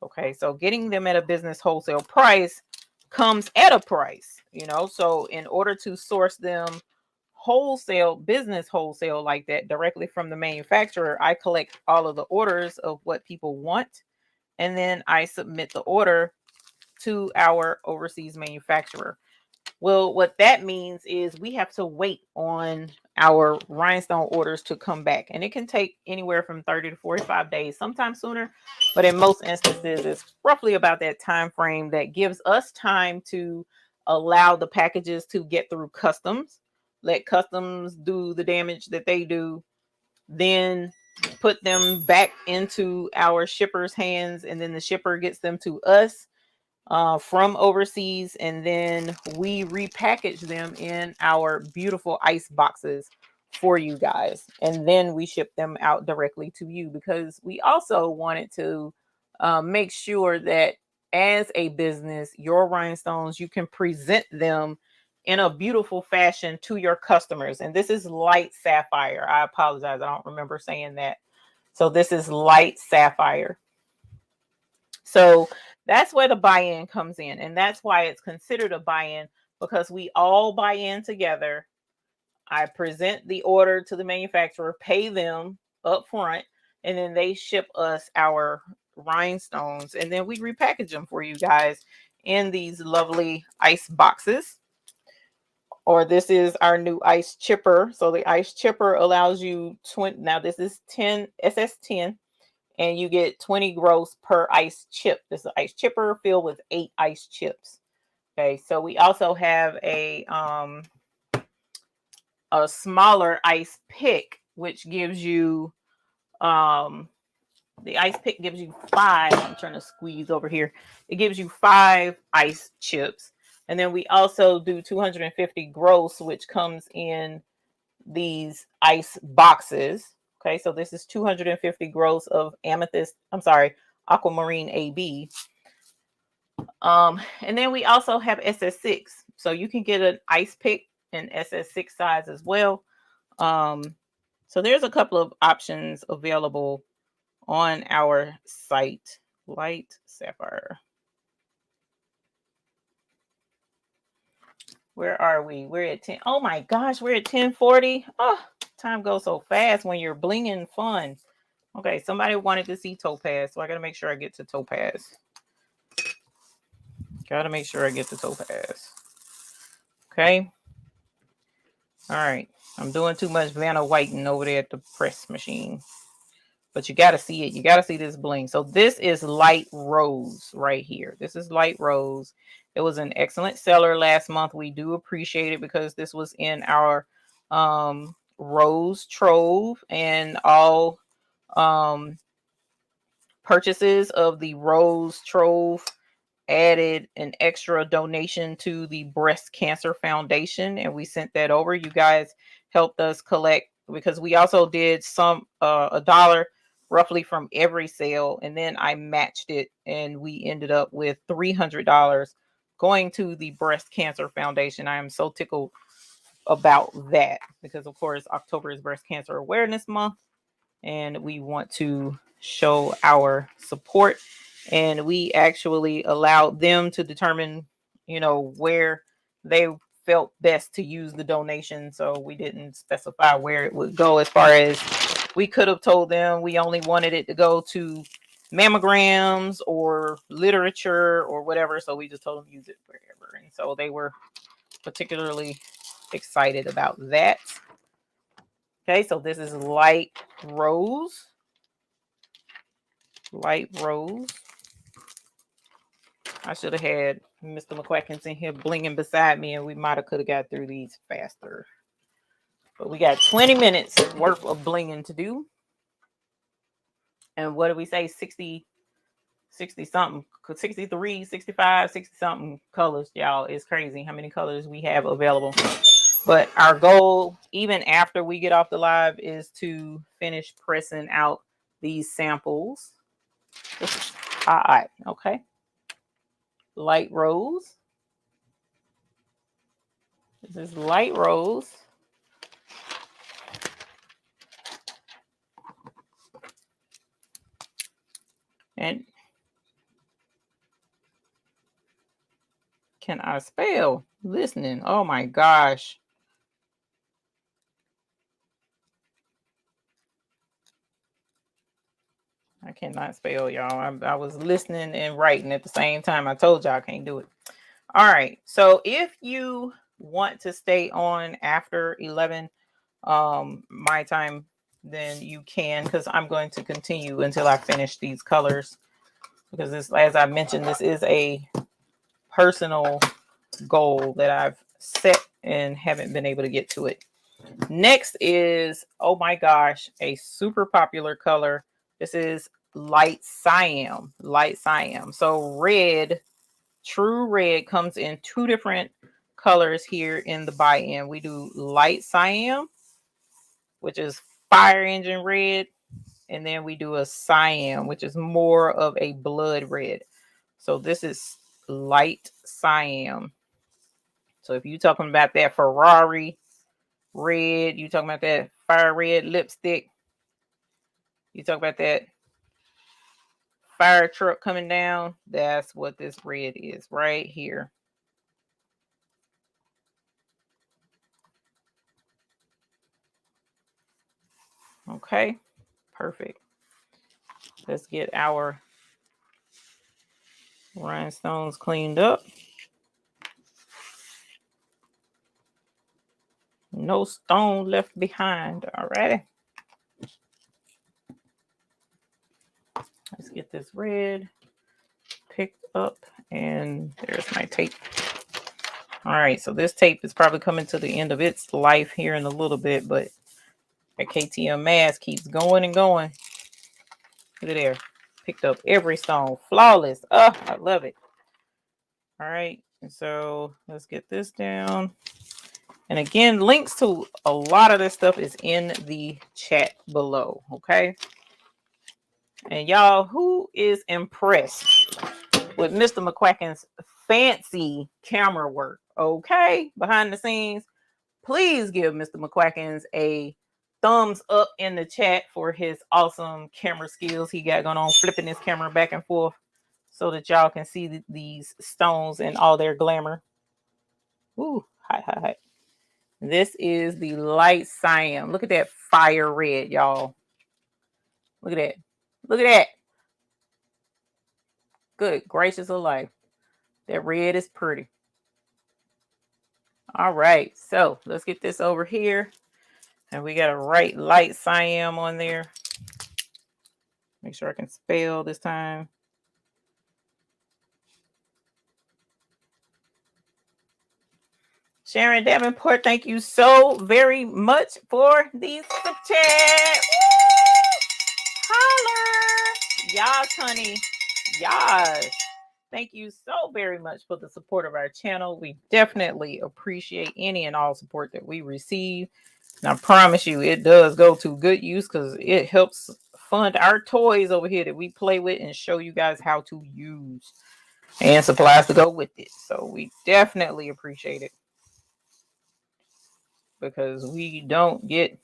Okay, so getting them at a business wholesale price comes at a price, you know. So in order to source them wholesale, business wholesale like that directly from the manufacturer, I collect all of the orders of what people want, and then I submit the order to our overseas manufacturer. Well, what that means is we have to wait on our rhinestone orders to come back, and it can take anywhere from 30 to 45 days, sometimes sooner, but in most instances it's roughly about that time frame that gives us time to allow the packages to get through customs, let customs do the damage that they do, then put them back into our shipper's hands, and then the shipper gets them to us from overseas, and then we repackage them in our beautiful ice boxes for you guys, and then we ship them out directly to you, because we also wanted to make sure that as a business, your rhinestones, you can present them in a beautiful fashion to your customers. And this is light sapphire. I apologize, I don't remember saying that. So this is light sapphire. So that's where the buy-in comes in. And that's why it's considered a buy-in, because we all buy in together. I present the order to the manufacturer, pay them up front, and then they ship us our rhinestones, and then we repackage them for you guys in these lovely ice boxes. Or this is our new ice chipper. So the ice chipper allows you 20. Now this is 10 SS10. And you get 20 gross per ice chip. This is an ice chipper filled with 8 ice chips. Okay, so we also have a smaller ice pick, which gives you the ice pick gives you 5. I'm trying to squeeze over here. It gives you 5 ice chips. And then we also do 250 gross, which comes in these ice boxes. Okay, so this is 250 gross of amethyst, I'm sorry, aquamarine AB. And then we also have SS6. So you can get an ice pick in SS6 size as well. So there's a couple of options available on our site. Light sapphire. Where are we? We're at 10. Oh my gosh, we're at 10:40. Oh, time goes so fast when you're blinging fun. Okay, somebody wanted to see topaz, so I gotta make sure I get to topaz. Gotta make sure I get to topaz. Okay. All right. I'm doing too much Vanna Whiting over there at the press machine. But you gotta see it. You gotta see this bling. So this is light rose right here. This is light rose. It was an excellent seller last month. We do appreciate it because this was in our rose trove, and all purchases of the rose trove added an extra donation to the Breast Cancer Foundation, and we sent that over. You guys helped us collect, because we also did some $1 roughly from every sale, and then I matched it, and we ended up with $300 going to the Breast Cancer Foundation. I am so tickled about that, because of course October is Breast Cancer Awareness Month, and we want to show our support. And we actually allowed them to determine, you know, where they felt best to use the donation. So we didn't specify where it would go. As far as, we could have told them we only wanted it to go to mammograms or literature or whatever. So we just told them use it wherever. And so they were particularly excited about that. Okay, so this is light rose. Light rose. I should have had Mr. McQuackins in here blinging beside me, and we might have could have got through these faster. But we got 20 minutes worth of blinging to do. And what did we say? 60 something, 63, 65, 60 something colors, y'all. It's crazy how many colors we have available. But our goal, even after we get off the live, is to finish pressing out these samples. This is hot, okay. Light rose. This is light rose. And can I spell? Listening. Oh my gosh. I cannot spell, y'all. I was listening and writing at the same time. I told y'all I can't do it. All right. So if you want to stay on after 11 my time, then you can, because I'm going to continue until I finish these colors, because this, as I mentioned, this is a personal goal that I've set and haven't been able to get to it. Next is, oh my gosh, a super popular color. This is light cyan. Light cyan. So red, true red, comes in two different colors here in the buy-in. We do light cyan, which is fire engine red, and then we do a cyan, which is more of a blood red. So this is light cyan. So if you're talking about that Ferrari red, you talking about that fire red lipstick, you talk about that fire truck coming down, that's what this red is right here. Okay, perfect. Let's get our rhinestones cleaned up. No stone left behind. All right. Let's get this red picked up, and there's my tape. All right, so this tape is probably coming to the end of its life here in a little bit, but that KTM mask keeps going and going. Look at there. Picked up every stone. Flawless. Oh, I love it. All right, and so let's get this down. And again, links to a lot of this stuff is in the chat below, okay? And y'all, who is impressed with Mr. McQuacken's fancy camera work, okay? Behind the scenes, please give Mr. McQuacken's a thumbs up in the chat for his awesome camera skills he got going on, flipping his camera back and forth so that y'all can see these stones in all their glamour. Ooh, hot. This is the light cyan. Look at that fire red, y'all. Look at that. Look at that. Good gracious of life. That red is pretty. All right. So let's get this over here. And we got to write light cyan on there. Make sure I can spell this time. Sharon Davenport, thank you so very much for the super chat. Holler. Yes, honey. Yes. Thank you so very much for the support of our channel. We definitely appreciate any and all support that we receive. And I promise you, it does go to good use because it helps fund our toys over here that we play with and show you guys how to use, and supplies to go with it. So we definitely appreciate it, because we don't get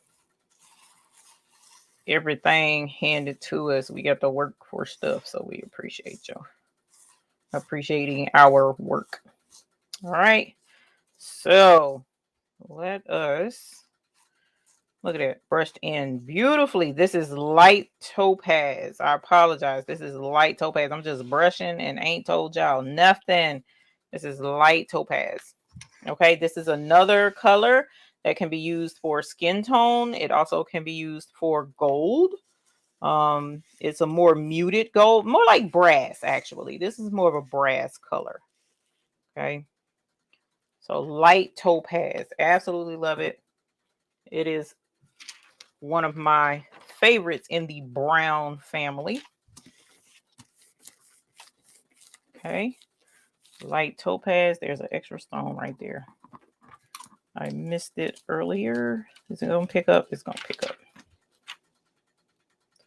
everything handed to us. We got to work for stuff. So we appreciate y'all appreciating our work. All right. So let us look at it. Brushed in beautifully. This is light topaz. I apologize. This is light topaz. I'm just brushing and ain't told y'all nothing. This is light topaz. Okay. This is another color that can be used for skin tone. It also can be used for gold. It's a more muted gold, more like brass, actually. This is more of a brass color. Okay. So light topaz. Absolutely love it. It is one of my favorites in the brown family. Okay. Light topaz. There's an extra stone right there. I missed it earlier. Is it going to pick up? It's going to pick up.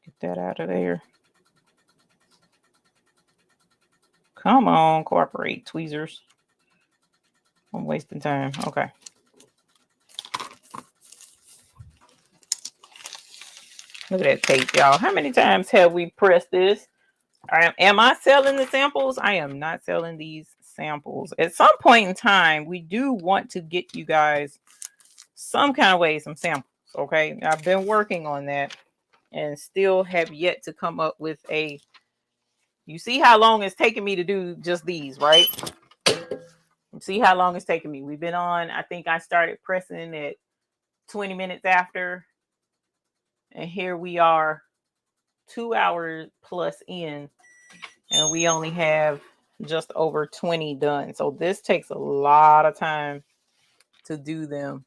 Get that out of there. Come on, cooperate, tweezers. I'm wasting time. Okay. Look at that tape, y'all. How many times have we pressed this? Am I selling the samples? I am not selling these samples. At some point in time, we do want to get you guys some kind of way, some samples. Okay. I've been working on that and still have yet to come up with a, you see how long it's taking me to do just these, right? You see how long it's taking me. We've been on, I think I started pressing at 20 minutes after, and here we are 2 hours plus in, and we only have just over 20 done. So this takes a lot of time to do them.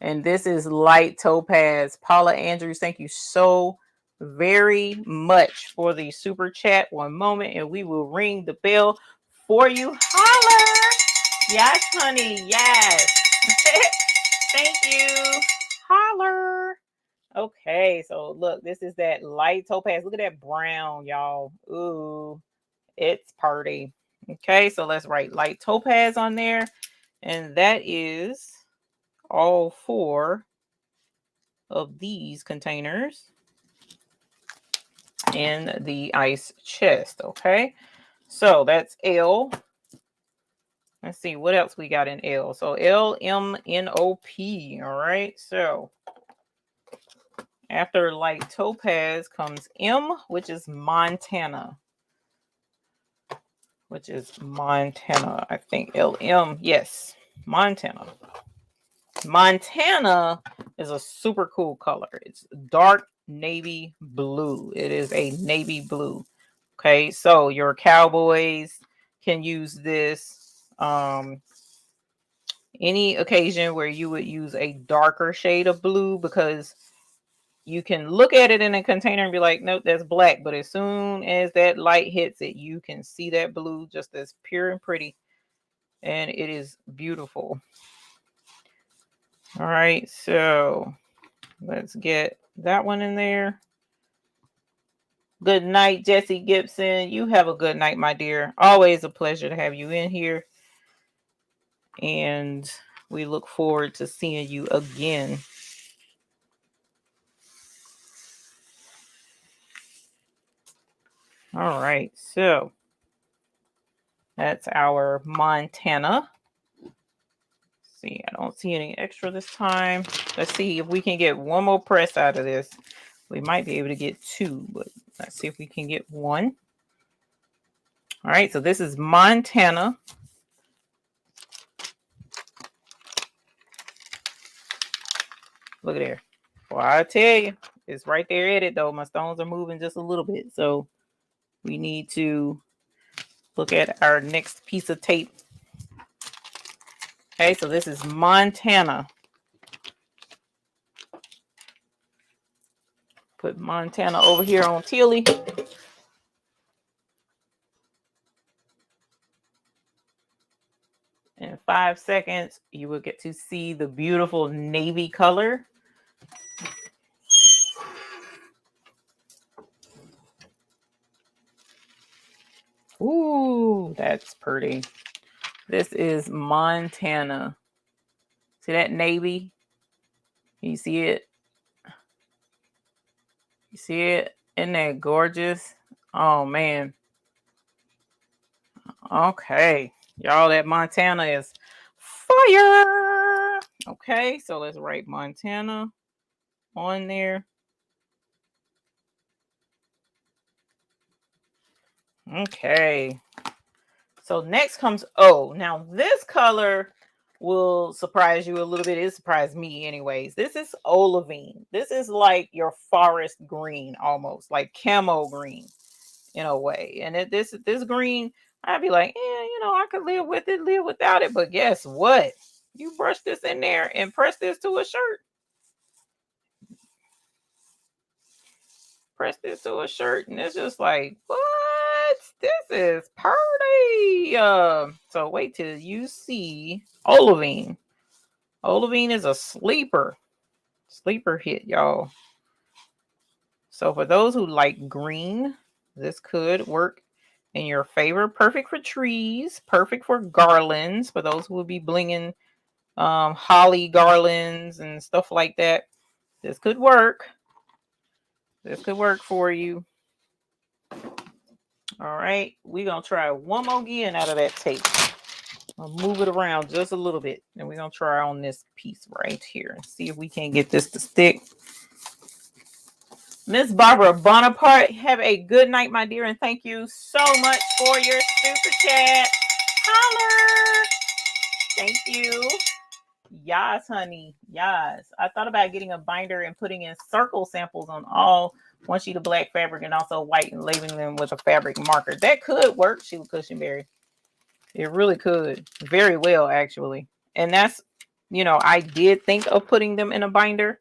And this is light topaz. Paula Andrews, thank you so very much for the super chat. One moment and we will ring the bell for you. Holler. Yes, honey. Yes. Thank you. Holler. Okay, so look, this is that light topaz. Look at that brown, y'all. Ooh, it's pretty. Okay, so let's write light topaz on there. And that is all 4 of these containers in the ice chest. Okay, so that's L. Let's see what else we got in L. So L, M, N, O, P. All right, so after light topaz comes M, which is Montana. Which is Montana, I think. LM, yes, Montana. Montana is a super cool color. It's dark navy blue. It is a navy blue. Okay, so your cowboys can use this. Any occasion where you would use a darker shade of blue, because you can look at it in a container and be like, nope, that's black. But as soon as that light hits it, you can see that blue just as pure and pretty. And it is beautiful. All right, so let's get that one in there. Good night, Jessie Gibson. You have a good night, my dear. Always a pleasure to have you in here. And we look forward to seeing you again. All right, so that's our Montana. See, I don't see any extra this time. Let's see if we can get one more press out of this. We might be able to get 2, but let's see if we can get 1. All right, so this is Montana. Look at there. Well, I tell you, it's right there at it though. My stones are moving just a little bit, so we need to look at our next piece of tape. Okay, so this is Montana. Put Montana over here on Tilly. In 5 seconds, you will get to see the beautiful navy color. Ooh, that's pretty. This is Montana. See that navy? Can you see it? You see it? Isn't that gorgeous? Oh, man. Okay. Y'all, that Montana is fire. Okay, so let's write Montana on there. Okay. So next comes O. Now this color will surprise you a little bit. It surprised me anyways. This is olivine. This is like your forest green, almost like camo green in a way. And this green, I'd be like, I could live with it, live without it. But guess what? You brush this in there and press this to a shirt. Press this to a shirt, and it's just like, what? This is pretty. So wait till you see olivine. Olivine is a sleeper hit, y'all. So for those who like green, this could work in your favor. Perfect for trees, perfect for garlands. For those who will be blinging holly garlands and stuff like that, this could work. This could work for you. All right, we're gonna try one more again out of that tape. I'll move it around just a little bit, and we're gonna try on this piece right here and see if we can get this to stick. Miss Barbara Bonaparte, have a good night, my dear, and thank you so much for your super chat. Holler! Thank you. Yes, honey. Yes. I thought about getting a binder and putting in circle samples on all one sheet of black fabric and also white and labeling them with a fabric marker. That could work, Sheila Cushionberry. It really could. Very well, actually. And that's, you know, I did think of putting them in a binder.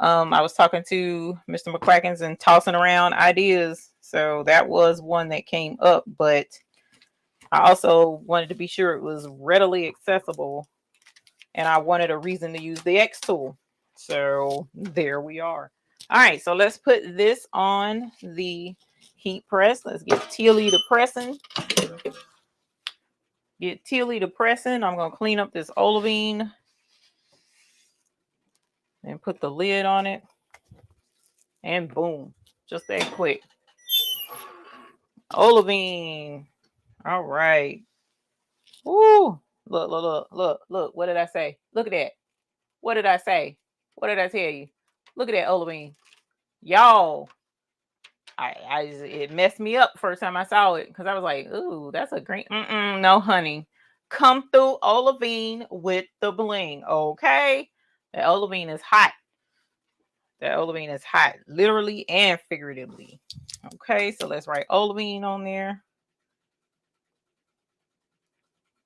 I was talking to Mr. McQuackins and tossing around ideas. So that was one that came up, but I also wanted to be sure it was readily accessible. And I wanted a reason to use the X tool. So there we are. All right, so let's put this on the heat press. Let's get Tilly to pressing. Get Tilly to pressing. I'm going to clean up this olivine and put the lid on it. And boom, just that quick. Olivine. All right. Woo. Look, look, look, look, look. What did I say? Look at that. What did I say? What did I tell you? Look at that olivine. Y'all. It messed me up the first time I saw it because I was like, ooh, that's a green. No, honey. Come through olivine with the bling. Okay. The olivine is hot. The olivine is hot, literally and figuratively. Okay, so let's write olivine on there.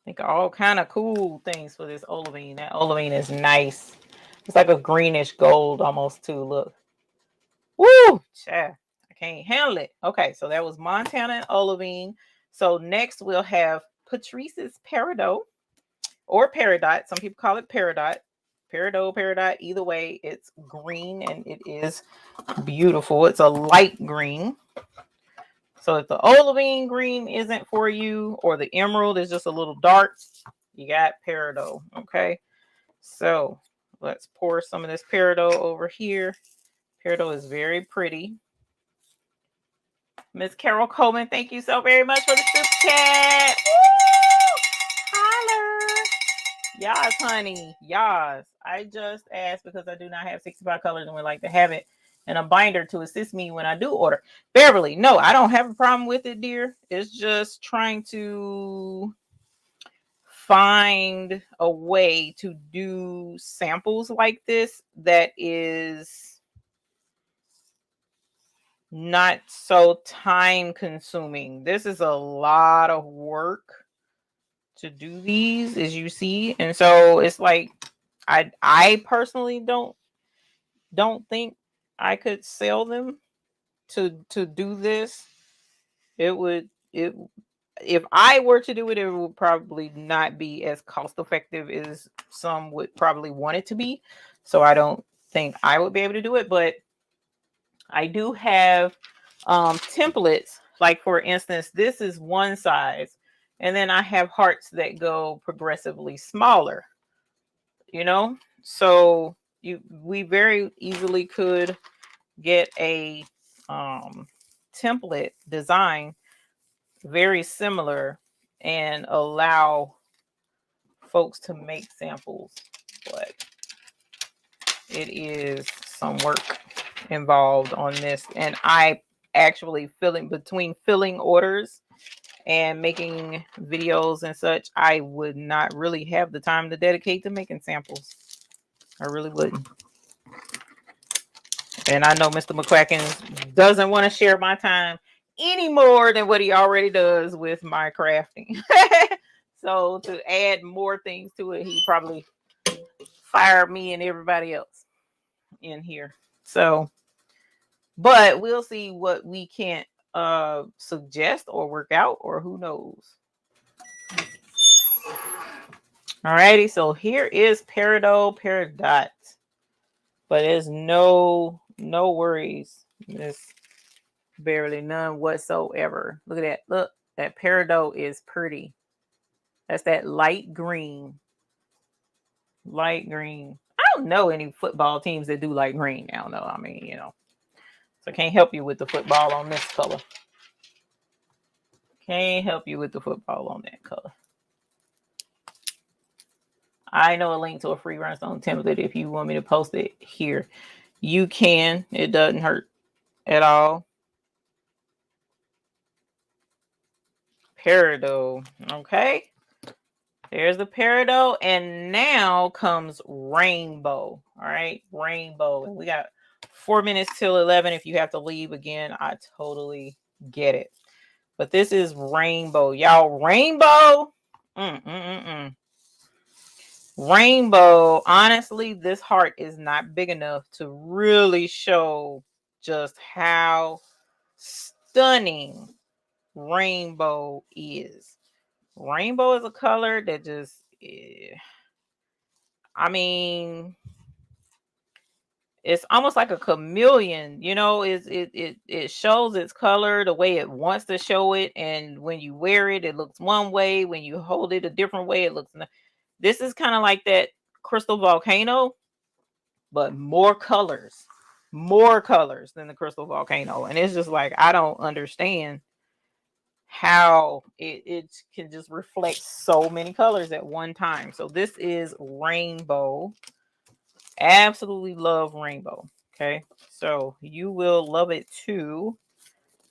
Think of all kind of cool things for this olivine. That olivine is nice. It's like a greenish gold almost too. Look. Woo! Child. I can't handle it. Okay, so that was Montana and olivine. So next we'll have Patrice's peridot or peridot. Some people call it peridot. Peridot, either way, it's green and it is beautiful. It's a light green. So if the olivine green isn't for you, or the emerald is just a little dark, you got peridot. Okay, so let's pour some of this peridot over here. Peridot is very pretty. Miss Carol Coleman, thank you so very much for the super chat. Woo! Holler. Yes, honey. Yes. I just asked because I do not have 65 colors and would like to have it in a binder to assist me when I do order. Beverly, no, I don't have a problem with it, dear. It's just trying to find a way to do samples like this that is not so time consuming. This is a lot of work to do these, as you see, and so it's like I personally don't think I could sell them to do this. If I were to do it, it would probably not be as cost effective as some would probably want it to be. So I don't think I would be able to do it, but I do have templates. Like for instance, this is one size, and then I have hearts that go progressively smaller. You know, so we very easily could get a template design very similar and allow folks to make samples, but it is some work involved on this, and I actually filling orders and making videos and such, I would not really have the time to dedicate to making samples. I really wouldn't. And I know Mr. McQuackins doesn't want to share my time any more than what he already does with my crafting. So to add more things to it, he probably fired me and everybody else in here. So, but we'll see what we can suggest or work out, or who knows. Alrighty, so here is peridot. But there's no worries. There's barely none whatsoever. Look at that. Look, that peridot is pretty. That's that light green. Light green. I don't know any football teams that do light green now, though. I mean, you know. So I can't help you with the football on this color. Can't help you with the football on that color. I know a link to a free Rhinestone template if you want me to post it here. You can. It doesn't hurt at all. Peridot. Okay. There's the peridot. And now comes rainbow. All right. Rainbow. And we got 4 minutes till 11. If you have to leave again, I totally get it. But this is rainbow. Y'all, rainbow. Rainbow. Honestly, this heart is not big enough to really show just how stunning rainbow is. Rainbow is a color that just, I mean, it's almost like a chameleon, you know. It shows its color the way it wants to show it, and when you wear it, it looks one way. When you hold it a different way, it looks. This is kind of like that crystal volcano, but more colors than the crystal volcano, and it's just like I don't understand how it can just reflect so many colors at one time. So this is rainbow. Absolutely love rainbow. Okay, so you will love it too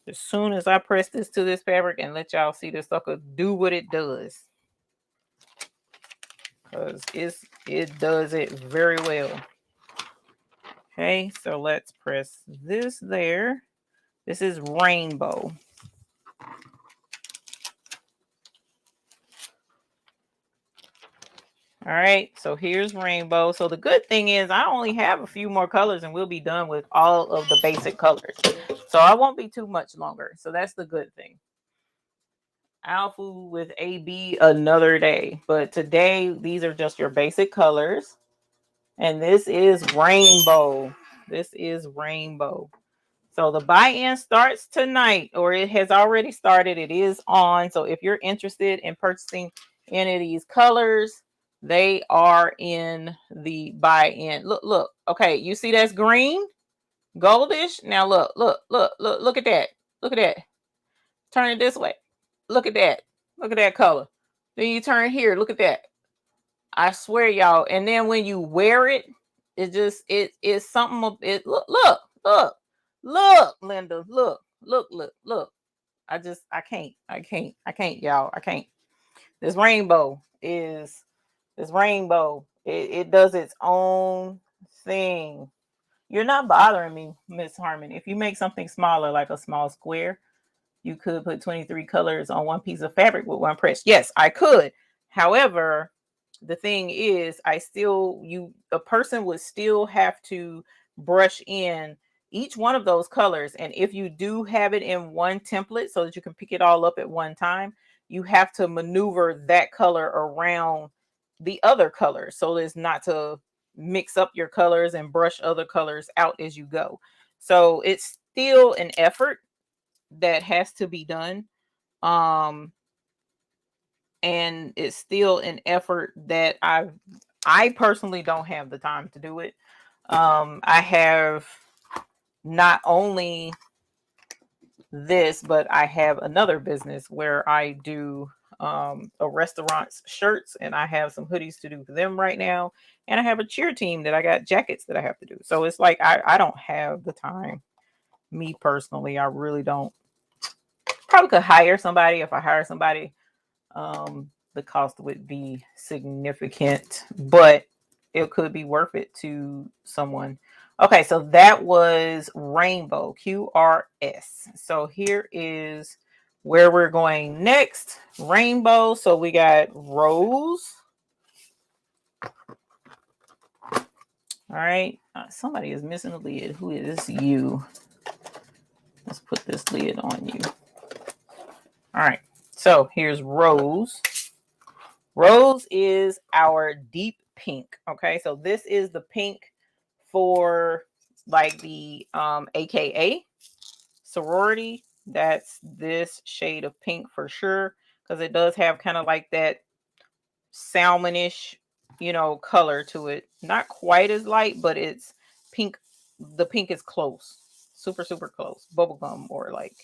as soon as I press this to this fabric and let y'all see this sucker do what it does, because it does it very well. Okay, so let's press this there. This is rainbow. All right, so here's rainbow. So the good thing is I only have a few more colors and we'll be done with all of the basic colors. So I won't be too much longer. So that's the good thing. I'll fool with AB another day. But today, these are just your basic colors. And this is rainbow. This is rainbow. So the buy-in starts tonight, or it has already started. It is on. So if you're interested in purchasing any of these colors, they are in the buy-in. Look. Okay, you see that's green, goldish. Now look at that. Look at that. Turn it this way. Look at that. Look at that color. Then you turn here. Look at that. I swear, y'all. And then when you wear it, it's something. It look, Linda. Look. I can't, y'all. I can't. This rainbow. It does its own thing. You're not bothering me, Miss Harmon. If you make something smaller, like a small square, you could put 23 colors on one piece of fabric with one press. Yes, I could. However, the thing is, a person would still have to brush in each one of those colors. And if you do have it in one template so that you can pick it all up at one time, you have to maneuver that color around the other color so as not to mix up your colors and brush other colors out as you go. So it's still an effort that has to be done. And it's still an effort that I personally don't have the time to do it. I have not only this, but I have another business where I do a restaurant's shirts, and I have some hoodies to do for them right now. And I have a cheer team that I got jackets that I have to do. So it's like I don't have the time. Me personally, I really don't. Probably could hire somebody. If I hire somebody, the cost would be significant, but it could be worth it to someone. Okay, so that was rainbow, QRS. So here is where we're going next. Rainbow. So we got rose. All right. Somebody is missing a lid. Who is you? Let's put this lid on you. All right. So here's rose. Rose is our deep pink. Okay. So this is the pink for like the AKA sorority. That's this shade of pink for sure, because it does have kind of like that salmonish, color to it. Not quite as light, but it's pink. The pink is close, super close, bubblegum or like,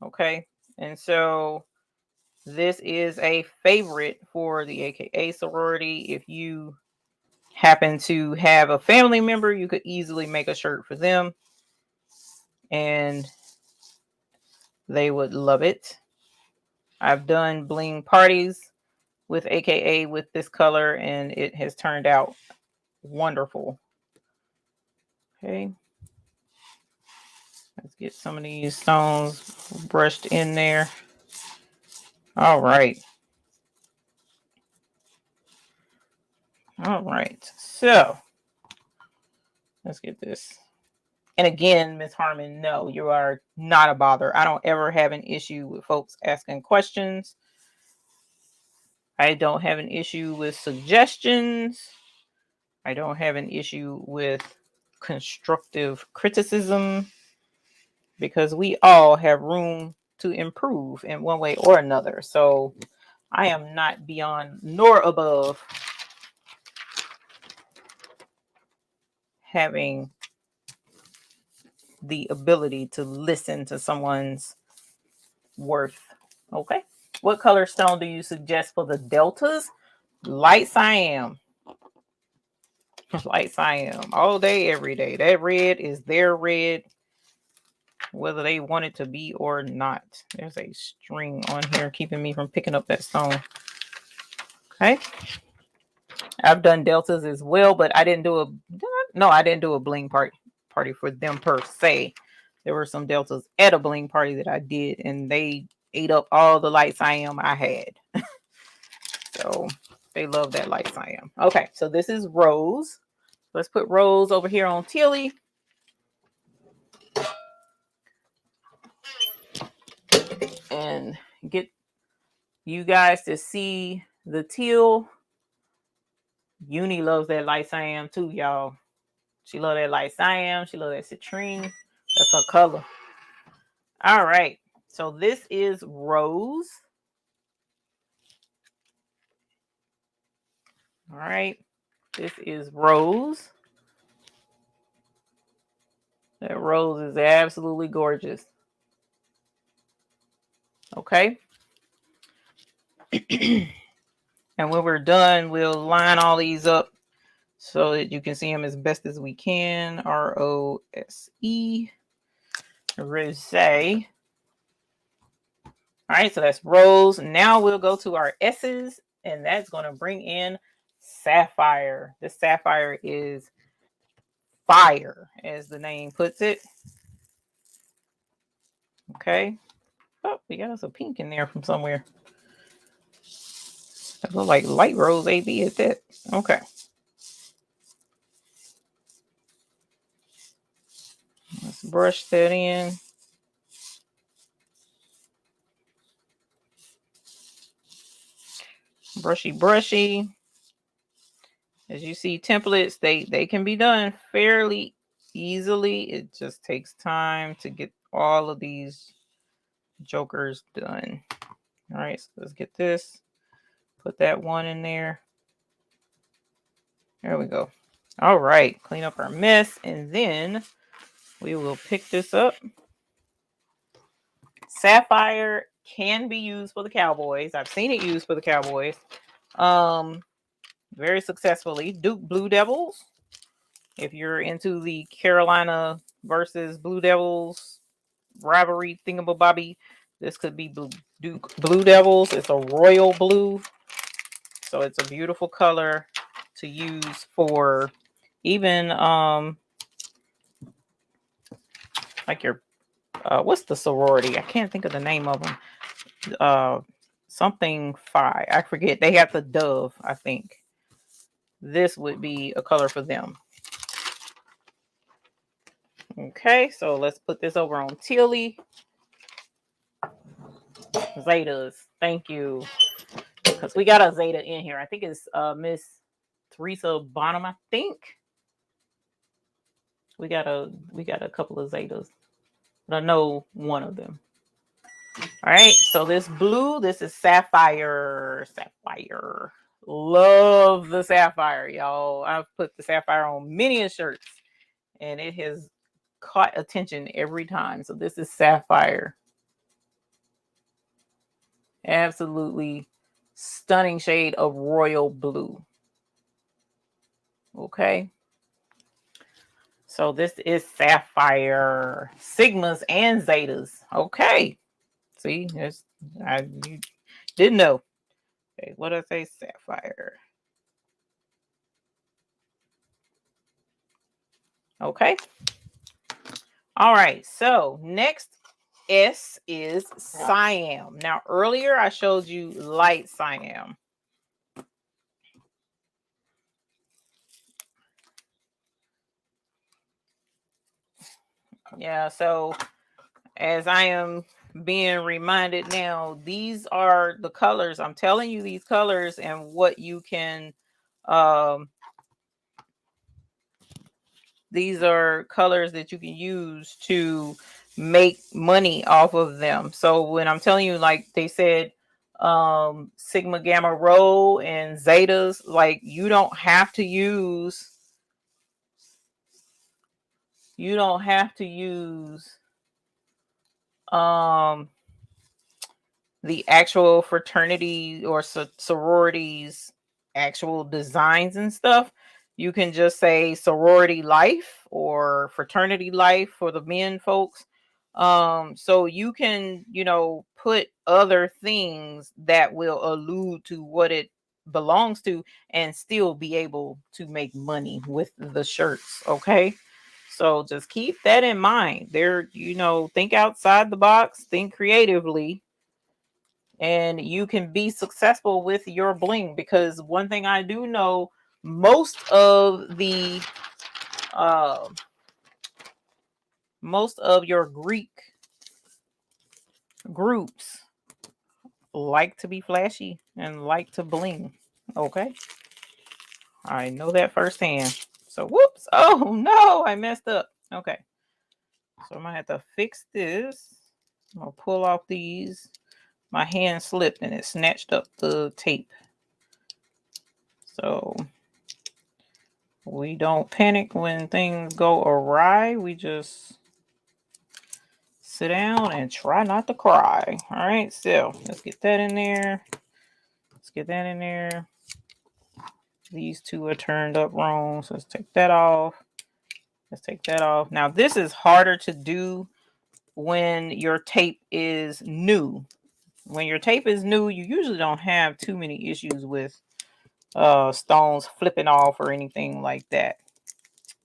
okay. And so this is a favorite for the AKA sorority. If you happen to have a family member, you could easily make a shirt for them and they would love it. I've done bling parties with AKA with this color and it has turned out wonderful. Okay. Let's get some of these stones brushed in there. All right. All right. So let's get this. And again, Miss Harmon, no, you are not a bother. I don't ever have an issue with folks asking questions. I don't have an issue with suggestions. I don't have an issue with constructive criticism because we all have room to improve in one way or another. So I am not beyond nor above having the ability to listen to someone's worth. Okay. What color stone do you suggest for the deltas? Light cyan. Light cyan. All day, every day. That red is their red, whether they want it to be or not. There's a string on here keeping me from picking up that stone. Okay. I've done deltas as well, but I didn't do a bling party for them per se. There were some deltas at a bling party that I did, and they ate up all the light cyan I had. So they love that light cyan. Okay, so this is Rose. Let's put Rose over here on Tilly. And get you guys to see the teal. Uni loves that light cyan too, y'all. She loves that light cyan. She loves that citrine. That's her color. All right. So this is Rose. All right. This is Rose. That Rose is absolutely gorgeous. Okay. And when we're done, we'll line all these up so that you can see them as best as we can. R-O-S-E. Rose. All right, so that's Rose. Now we'll go to our S's, and that's going to bring in Sapphire. The Sapphire is fire, as the name puts it. Okay. Oh, we got us a pink in there from somewhere. That looks like light rose AB at that. Okay. Let's brush that in. Brushy, brushy. As you see, templates, they can be done fairly easily. It just takes time to get all of these jokers done. All right, so let's get this. Put that one in there. There we go. All right, clean up our mess, and then we will pick this up. Sapphire can be used for the Cowboys. I've seen it used for the Cowboys. Very successfully. Duke Blue Devils. If you're into the Carolina versus Blue Devils rivalry thingamabobby, this could be Duke Blue Devils. It's a royal blue. So it's a beautiful color to use for even like your what's the sorority? I can't think of the name of them. Something Phi. I forget. They have the dove, I think. This would be a color for them. Okay, so let's put this over on Tilly. Zetas. Thank you. Because we got a Zeta in here. I think it's Miss Teresa Bonham, I think. We got a couple of Zetas. But I know one of them. All right, so this blue, this is Sapphire. Sapphire. Love the Sapphire, y'all. I've put the Sapphire on many shirts, and it has caught attention every time. So this is Sapphire. Absolutely stunning shade of royal blue. Okay. So this is sapphire, sigmas and zetas. Okay. See, you didn't know. Okay, what did I say? Sapphire. Okay. All right. So next S is cyan. Now earlier I showed you light cyan. Yeah, so as I am being reminded now, these are the colors. I'm telling you these colors and what you can these are colors that you can use to make money off of them. So when I'm telling you, like they said, sigma, gamma, rho and zetas, like you don't have to use um the actual fraternity or sororities actual designs and stuff. You can just say sorority life or fraternity life for the men folks. So you can, put other things that will allude to what it belongs to and still be able to make money with the shirts. Okay. So just keep that in mind. There, think outside the box, think creatively, and you can be successful with your bling. Because one thing I do know, most of uh, your Greek groups like to be flashy and like to bling. Okay, I know that firsthand. So whoops, oh no, I messed up. Okay, so I'm gonna have to fix this. I'm gonna pull off these. My hand slipped and it snatched up the tape. So we don't panic when things go awry. We just sit down and try not to cry. All right, so let's get that in there. Let's get that in there. These two are turned up wrong, so let's take that off. Let's take that off. Now this is harder to do when your tape is new. When your tape is new, you usually don't have too many issues with stones flipping off or anything like that.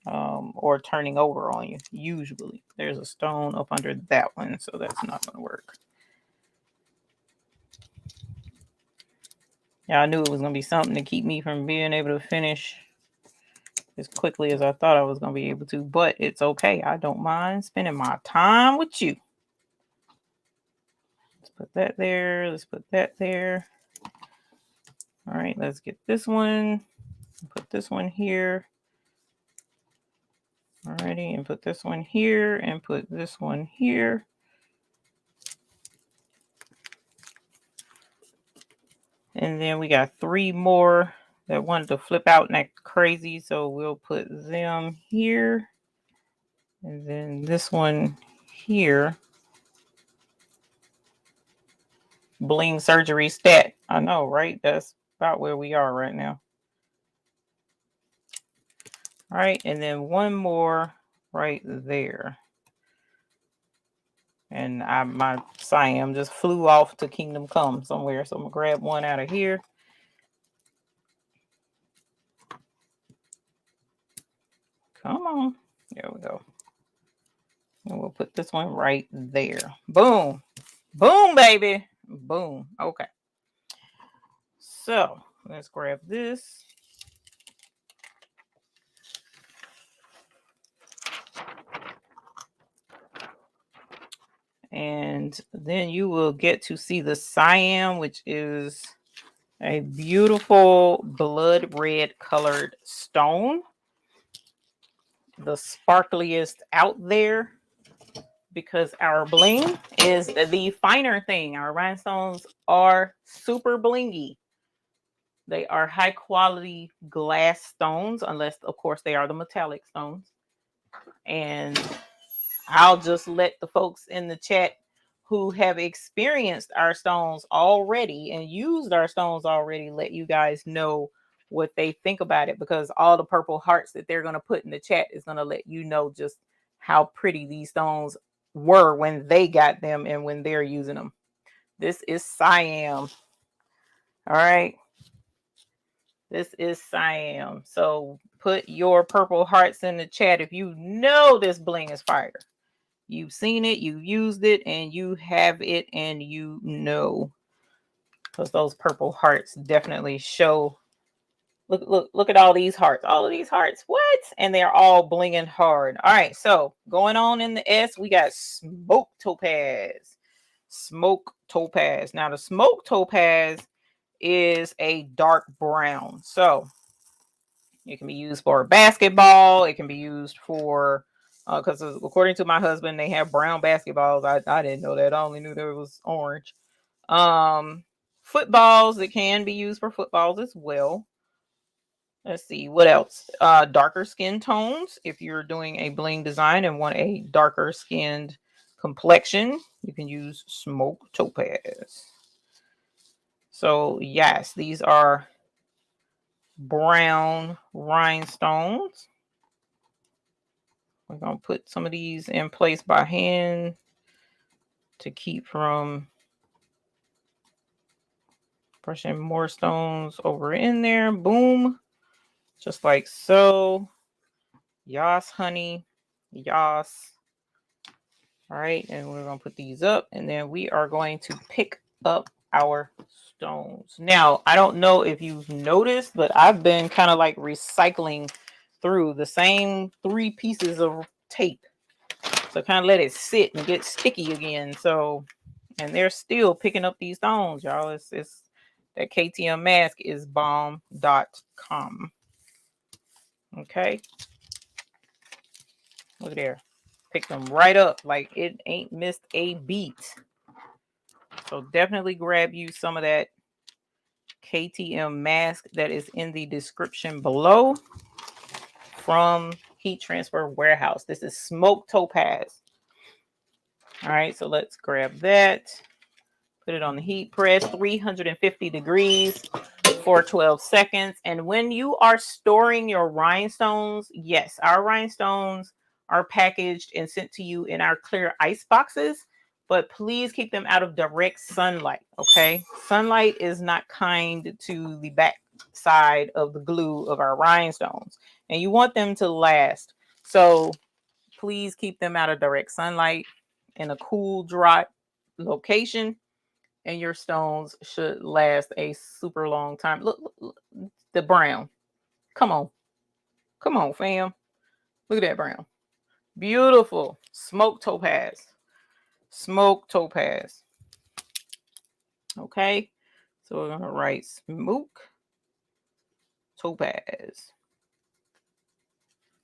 Or turning over on you. Usually there's a stone up under that one, so that's not going to work. Yeah, I knew it was going to be something to keep me from being able to finish as quickly as I thought I was going to be able to, but it's okay. I don't mind spending my time with you. Let's put that there. Let's put that there. All right, let's get this one. Put this one here. Alrighty, and put this one here and put this one here. And then we got 3 more that wanted to flip out and act crazy. So we'll put them here. And then this one here. Bling surgery stat. I know, right? That's about where we are right now. All right, and then one more right there. And my cyan just flew off to Kingdom Come somewhere. So I'm going to grab one out of here. Come on. There we go. And we'll put this one right there. Boom. Boom, baby. Boom. Okay. So let's grab this. And then you will get to see the cyan, which is a beautiful blood red colored stone. The sparkliest out there, because our bling is the finer thing. Our rhinestones are super blingy. They are high quality glass stones, unless of course they are the metallic stones. And I'll just let the folks in the chat who have experienced our stones already and used our stones already let you guys know what they think about it, because all the purple hearts that they're going to put in the chat is going to let you know just how pretty these stones were when they got them and when they're using them. This is Siam. All right. This is Siam. So put your purple hearts in the chat if you know this bling is fire. You've seen it, you've used it, and you have it, and you know. Because those purple hearts definitely show. Look at all these hearts. All of these hearts. What? And they're all blinging hard. All right, so going on in the S, we got smoke topaz. Smoke topaz. Now the smoke topaz is a dark brown. So it can be used for basketball. It can be used for, because according to my husband, they have brown basketballs. I didn't know that. I only knew there was orange. Footballs, it can be used for footballs as well. Let's see, what else? Darker skin tones. If you're doing a bling design and want a darker skinned complexion, you can use smoke topaz. So yes, these are brown rhinestones. We're going to put some of these in place by hand to keep from brushing more stones over in there. Boom. Just like so. Yas, honey. Yas. All right. And we're going to put these up. And then we are going to pick up our stones. Now, I don't know if you've noticed, but I've been kind of like recycling through the same 3 pieces of tape. So kind of let it sit and get sticky again. So, and they're still picking up these stones, y'all. It's that KTM mask is bomb.com. Okay. Look there. Pick them right up like it ain't missed a beat. So definitely grab you some of that KTM mask that is in the description below from Heat Transfer Warehouse. This is Smoke Topaz. All right, so let's grab that. Put it on the heat press, 350 degrees for 12 seconds. And when you are storing your rhinestones, yes, our rhinestones are packaged and sent to you in our clear ice boxes, but please keep them out of direct sunlight, okay? Sunlight is not kind to the back side of the glue of our rhinestones, and you want them to last. So please keep them out of direct sunlight in a cool, dry location, and your stones should last a super long time. Look, the brown. Come on, fam. Look at that brown. Beautiful. Smoke topaz. Smoke topaz. Okay, so we're gonna write smoke topaz.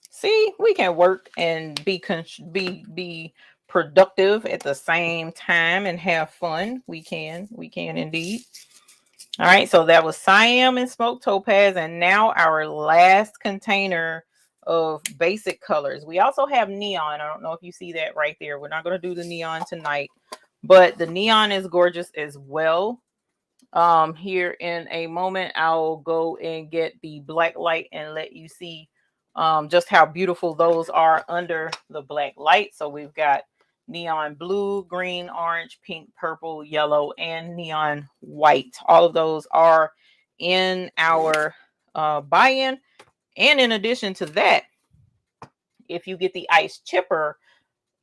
See, we can work and be productive at the same time and have fun. We can indeed. All right, so that was Siam and Smoke Topaz, and now our last container of basic colors. We also have neon. I don't know if you see that right there. We're not going to do the neon tonight, but the neon is gorgeous as well. Here in a moment, I'll go and get the black light and let you see just how beautiful those are under the black light. So we've got neon blue, green, orange, pink, purple, yellow, and neon white. All of those are in our buy-in. And in addition to that, if you get the ice chipper,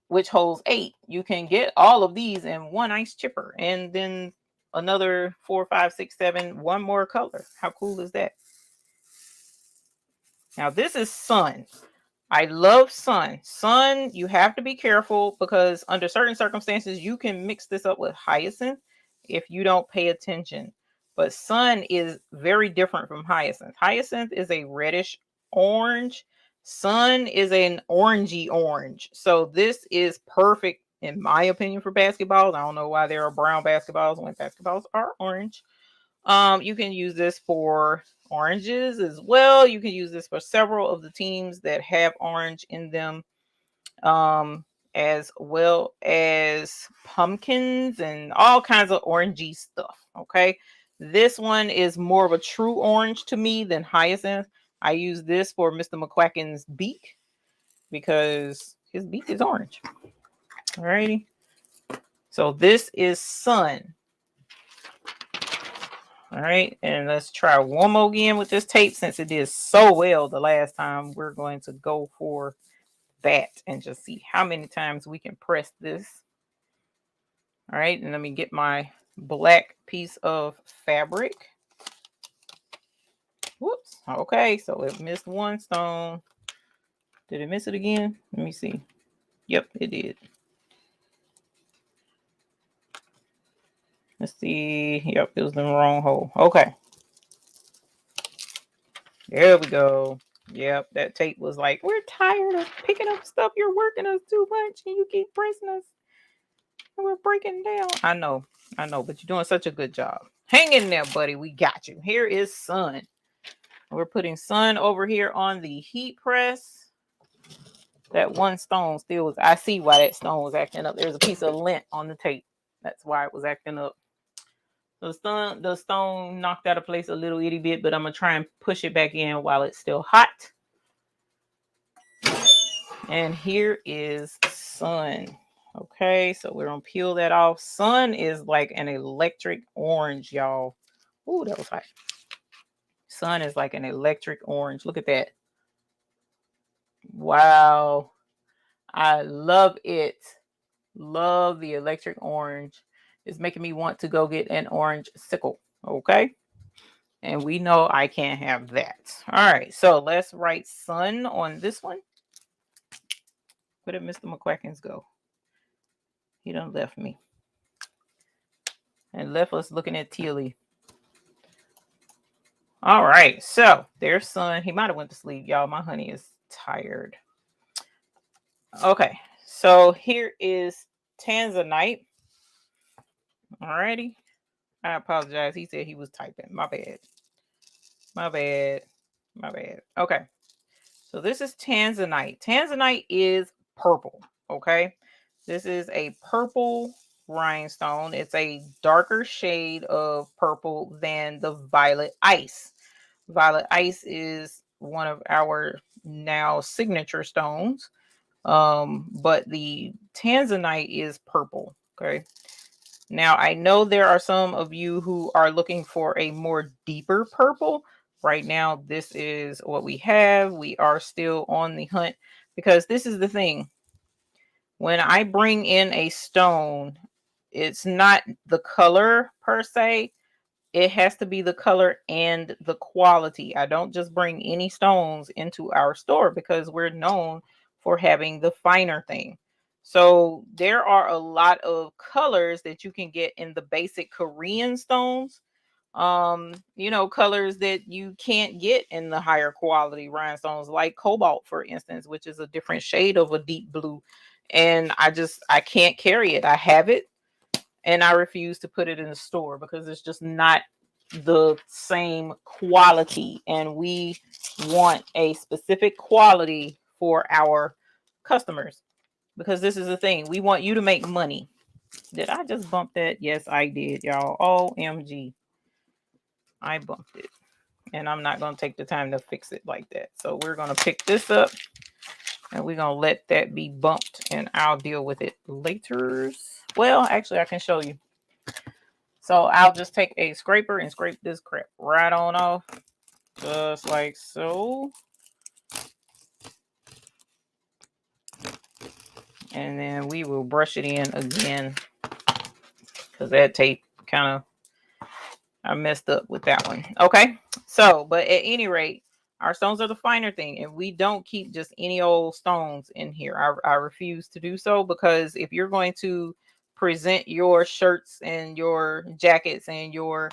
which holds 8, you can get all of these in one ice chipper, and then another 4, 5, 6, 7, one more color. How cool is that? Now this is sun. I love sun. Sun, you have to be careful because under certain circumstances, you can mix this up with hyacinth if you don't pay attention. But sun is very different from hyacinth. Hyacinth is a reddish orange. Sun is an orangey orange. So this is perfect, in my opinion, for basketballs. I don't know why there are brown basketballs when basketballs are orange. You can use this for oranges as well. You can use this for several of the teams that have orange in them. as well as pumpkins and all kinds of orangey stuff. Okay. This one is more of a true orange to me than hyacinth. I use this for Mr. McQuacken's beak because his beak is orange. Alrighty. So this is sun. All right, and let's try one more again with this tape since it did so well the last time. We're going to go for that and just see how many times we can press this. All right, and let me get my black piece of fabric. Whoops. Okay, so it missed one stone. Did it miss it again? Let me see. Yep, it did. Let's see. Yep, it was in the wrong hole. Okay. There we go. Yep, that tape was like, we're tired of picking up stuff. You're working us too much and you keep pressing us. And we're breaking down. I know, but you're doing such a good job. Hang in there, buddy. We got you. Here is sun. We're putting sun over here on the heat press. That one stone still was, I see why that stone was acting up. There's a piece of lint on the tape. That's why it was acting up. The stone knocked out of place a little itty bit, but I'm going to try and push it back in while it's still hot. And here is sun. Okay, so we're going to peel that off. Sun is like an electric orange, y'all. Ooh, that was hot. Sun is like an electric orange. Look at that. Wow. I love it. Love the electric orange. It's making me want to go get an orange sickle. Okay. And we know I can't have that. All right. So let's write sun on this one. Where did Mr. McQuackens go? He done left me. And left us looking at Tealy. All right. So there's sun. He might have went to sleep. Y'all, my honey is tired. Okay. So here is Tanzanite. Alrighty. I apologize. He said he was typing. My bad. My bad. My bad. Okay. So this is Tanzanite. Tanzanite is purple. Okay. This is a purple rhinestone. It's a darker shade of purple than the violet ice. Violet ice is one of our now signature stones. But the Tanzanite is purple. Okay. Now, I know there are some of you who are looking for a more deeper purple. Right now, this is what we have. We are still on the hunt because this is the thing. When I bring in a stone, it's not the color per se. It has to be the color and the quality. I don't just bring any stones into our store because we're known for having the finer thing. So there are a lot of colors that you can get in the basic Korean stones. Colors that you can't get in the higher quality rhinestones, like cobalt, for instance, which is a different shade of a deep blue. And I can't carry it. I have it and I refuse to put it in the store because it's just not the same quality. And we want a specific quality for our customers. Because this is the thing. We want you to make money. Did I just bump that? Yes, I did, y'all. OMG. I bumped it. And I'm not going to take the time to fix it like that. So we're going to pick this up. And we're going to let that be bumped. And I'll deal with it later. Well, actually, I can show you. So I'll just take a scraper and scrape this crap right on off. Just like so. And then we will brush it in again because that tape I messed up with that one. Okay. So, but at any rate, our stones are the finer thing, and we don't keep just any old stones in here. I refuse to do so because if you're going to present your shirts and your jackets and your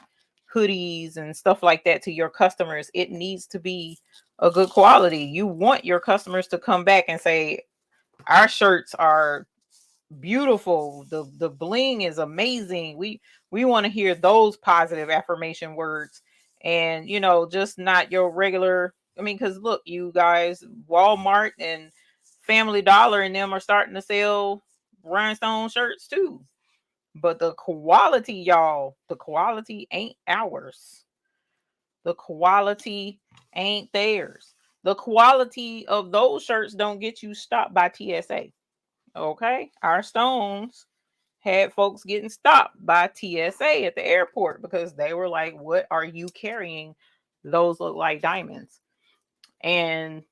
hoodies and stuff like that to your customers, it needs to be a good quality. You want your customers to come back and say, our shirts are beautiful, the bling is amazing. We want to hear those positive affirmation words, and just not your regular. I mean, because look, you guys, Walmart and Family Dollar and them are starting to sell rhinestone shirts too. But the quality, y'all, the quality ain't ours. The quality ain't theirs. The quality of those shirts don't get you stopped by TSA. Okay? Our stones had folks getting stopped by TSA at the airport because they were like, what are you carrying? Those look like diamonds. And,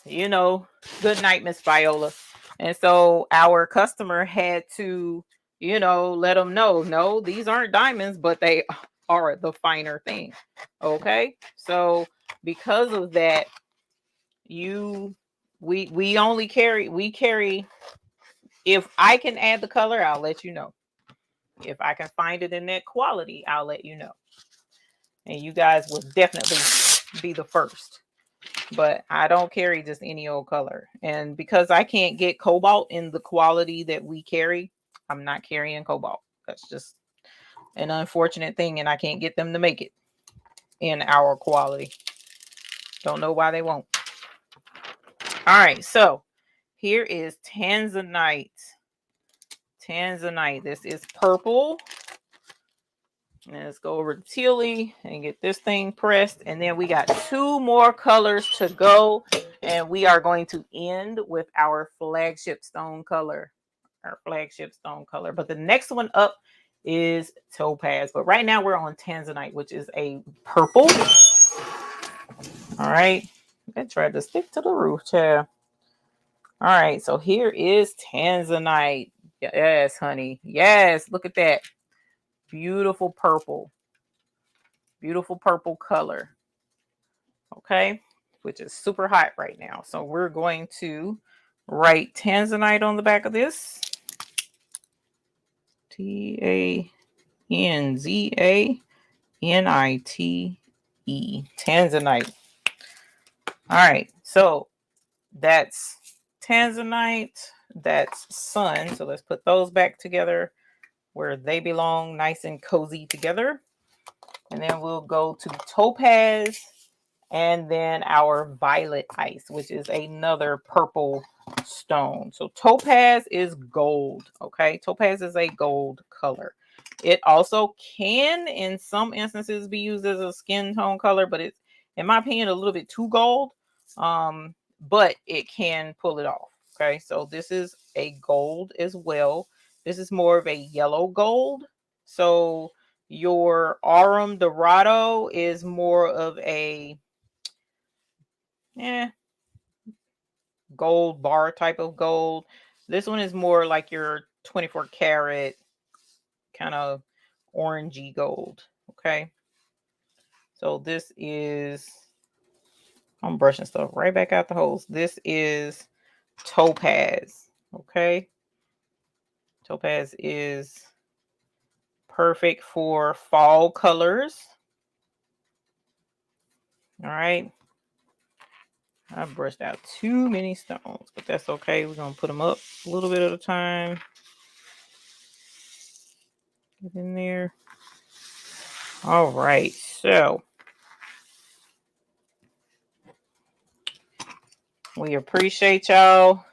you know, good night, Miss Viola. And so our customer had to, you know, let them know, no, these aren't diamonds, but they are the finer thing. Okay. So because of that, we only carry, if I can add the color, I'll let you know. If I can find it in that quality, I'll let you know. And you guys will definitely be the first. But I don't carry just any old color. And because I can't get cobalt in the quality that we carry, I'm not carrying cobalt. That's just an unfortunate thing. And I can't get them to make it in our quality. Don't know why they won't. All right. So here is Tanzanite. Tanzanite. This is purple. And let's go over to Tealy and get this thing pressed. And then we got 2 more colors to go. And we are going to end with our flagship stone color. Our flagship stone color. But the next one up is Topaz. But right now we're on Tanzanite, which is a purple. All right. I tried to stick to the roof, child. All right. So here is Tanzanite. Yes, honey. Yes. Look at that. Beautiful purple. Beautiful purple color. Okay. Which is super hot right now. So we're going to write Tanzanite on the back of this. Tanzanite. Tanzanite. All right. So that's Tanzanite. That's sun. So let's put those back together where they belong, nice and cozy together. And then we'll go to Topaz and then our violet ice, which is another purple stone. So Topaz is gold. Okay. Topaz is a gold color. It also can, in some instances, be used as a skin tone color, but it's, in my opinion, a little bit too gold. But it can pull it off. Okay. So this is a gold as well. This is more of a yellow gold. So your Aurum Dorado is more of a gold bar type of gold. This one is more like your 24 karat kind of orangey gold. Okay. So this is, I'm brushing stuff right back out the holes. This is Topaz. Okay. Topaz is perfect for fall colors. All right. I brushed out too many stones, but that's okay. We're going to put them up a little bit at a time. Get in there. All right. So we appreciate y'all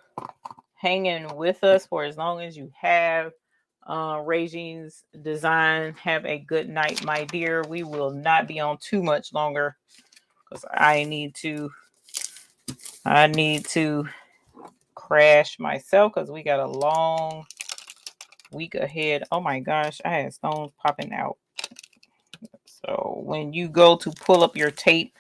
hanging with us for as long as you have. Regine's design. Have a good night, my dear. We will not be on too much longer because I need to crash myself because we got a long week ahead. Oh my gosh, I had stones popping out. So when you go to pull up your tape,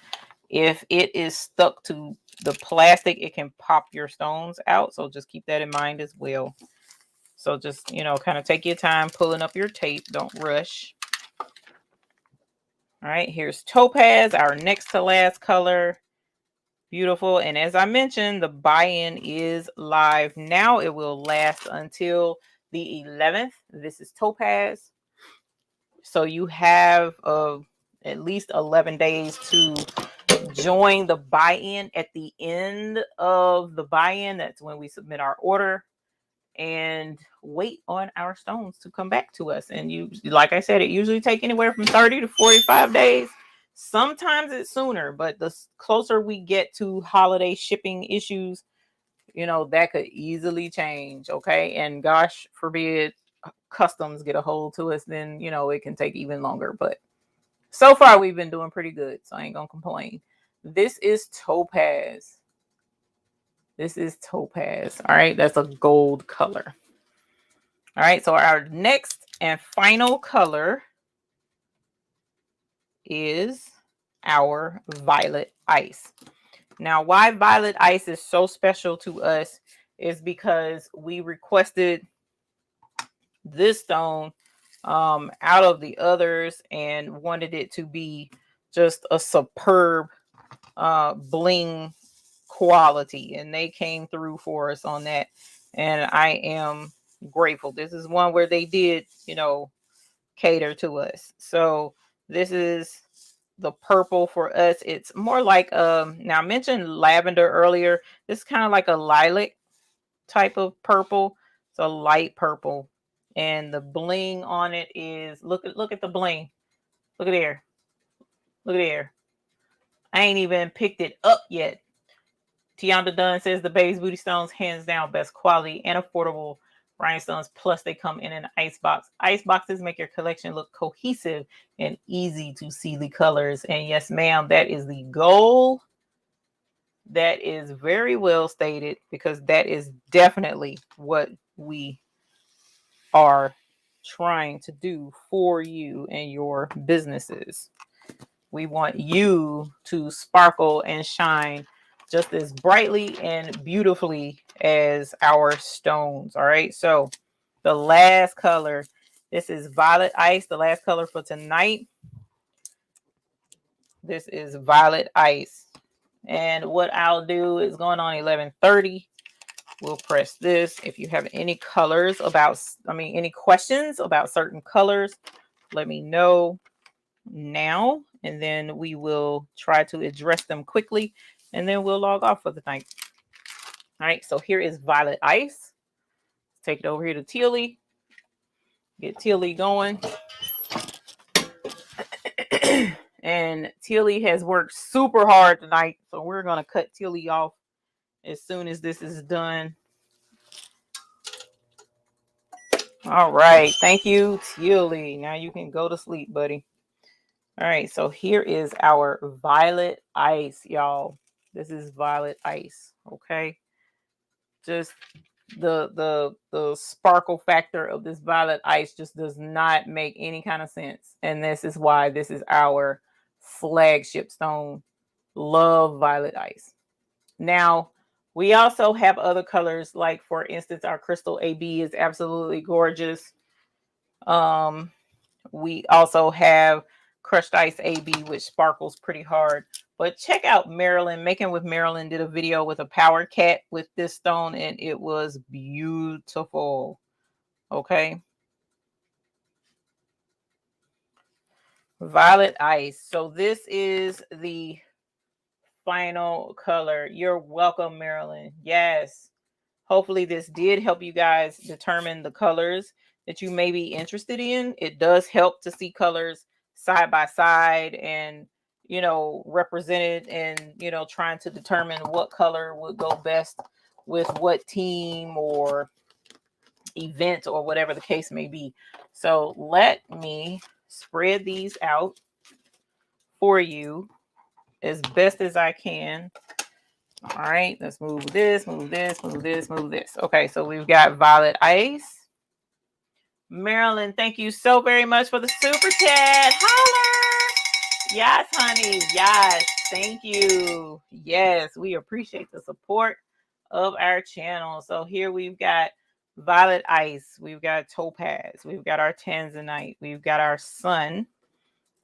if it is stuck to the plastic, it can pop your stones out. So just keep that in mind as well. So just, you know, kind of take your time pulling up your tape. Don't rush. All right, here's Topaz, our next to last color. Beautiful. And as I mentioned, the buy-in is live now. It will last until the 11th. This is Topaz. So you have at least 11 days to join the buy-in. At the end of the buy-in, that's when we submit our order and wait on our stones to come back to us. And you, like I said, it usually takes anywhere from 30 to 45 days. Sometimes it's sooner, but the closer we get to holiday shipping issues, you know, that could easily change. Okay. And gosh forbid customs get a hold to us, then, you know, it can take even longer. But so far we've been doing pretty good. So I ain't going to complain. This is topaz. This is topaz. All right. That's a gold color. All right. So our next and final color is our violet ice. Now, why violet ice is so special to us is because we requested this stone out of the others and wanted it to be just a superb bling quality, and they came through for us on that, and I am grateful. This is one where they did, you know, cater to us. So this is the purple for us. It's more like now I mentioned lavender earlier. This is kind of like a lilac type of purple. It's a light purple, and the bling on it is look at the bling. Look at there. Look at there. I ain't even picked it up yet. Tianda Dunn says the Babe's Booty Stones, hands down, best quality and affordable rhinestones. Plus, they come in an ice box. Ice boxes make your collection look cohesive and easy to see the colors. And yes, ma'am, that is the goal. That is very well stated, because that is definitely what we are trying to do for you and your businesses. We want you to sparkle and shine just as brightly and beautifully as our stones. All right. So the last color, this is violet ice, the last color for tonight. This is violet ice. And what I'll do is going on 11:30. We'll press this. If you have any colors about, any questions about certain colors, let me know now, and then we will try to address them quickly, and then we'll log off for the night. All right, so here is violet ice. Take it over here to Tilly. Get Tilly going. And Tilly has worked super hard tonight, so we're going to cut Tilly off as soon as this is done. All right, thank you, Tilly. Now you can go to sleep, buddy. All right, so here is our violet ice, y'all. This is violet ice, okay? Just the sparkle factor of this violet ice just does not make any kind of sense. And this is why this is our flagship stone. Love violet ice. Now, we also have other colors, like for instance, our crystal AB is absolutely gorgeous. We also have crushed ice AB, which sparkles pretty hard. But check out Marilyn. Making with Marilyn did a video with a power cat with this stone, and it was beautiful. Okay. Violet ice. So this is the final color. You're welcome, Marilyn. Yes. Hopefully this did help you guys determine the colors that you may be interested in. It does help to see colors side by side and, you know, represented, and, you know, trying to determine what color would go best with what team or event or whatever the case may be. So let me spread these out for you as best as I can. All right, let's move this, move this, move this, move this. Okay, so we've got violet ice. Marilyn, thank you so very much for the super chat. Holler! Yes, honey. Yes, thank you. Yes, we appreciate the support of our channel. So here we've got violet ice, we've got topaz, we've got our tanzanite, we've got our sun,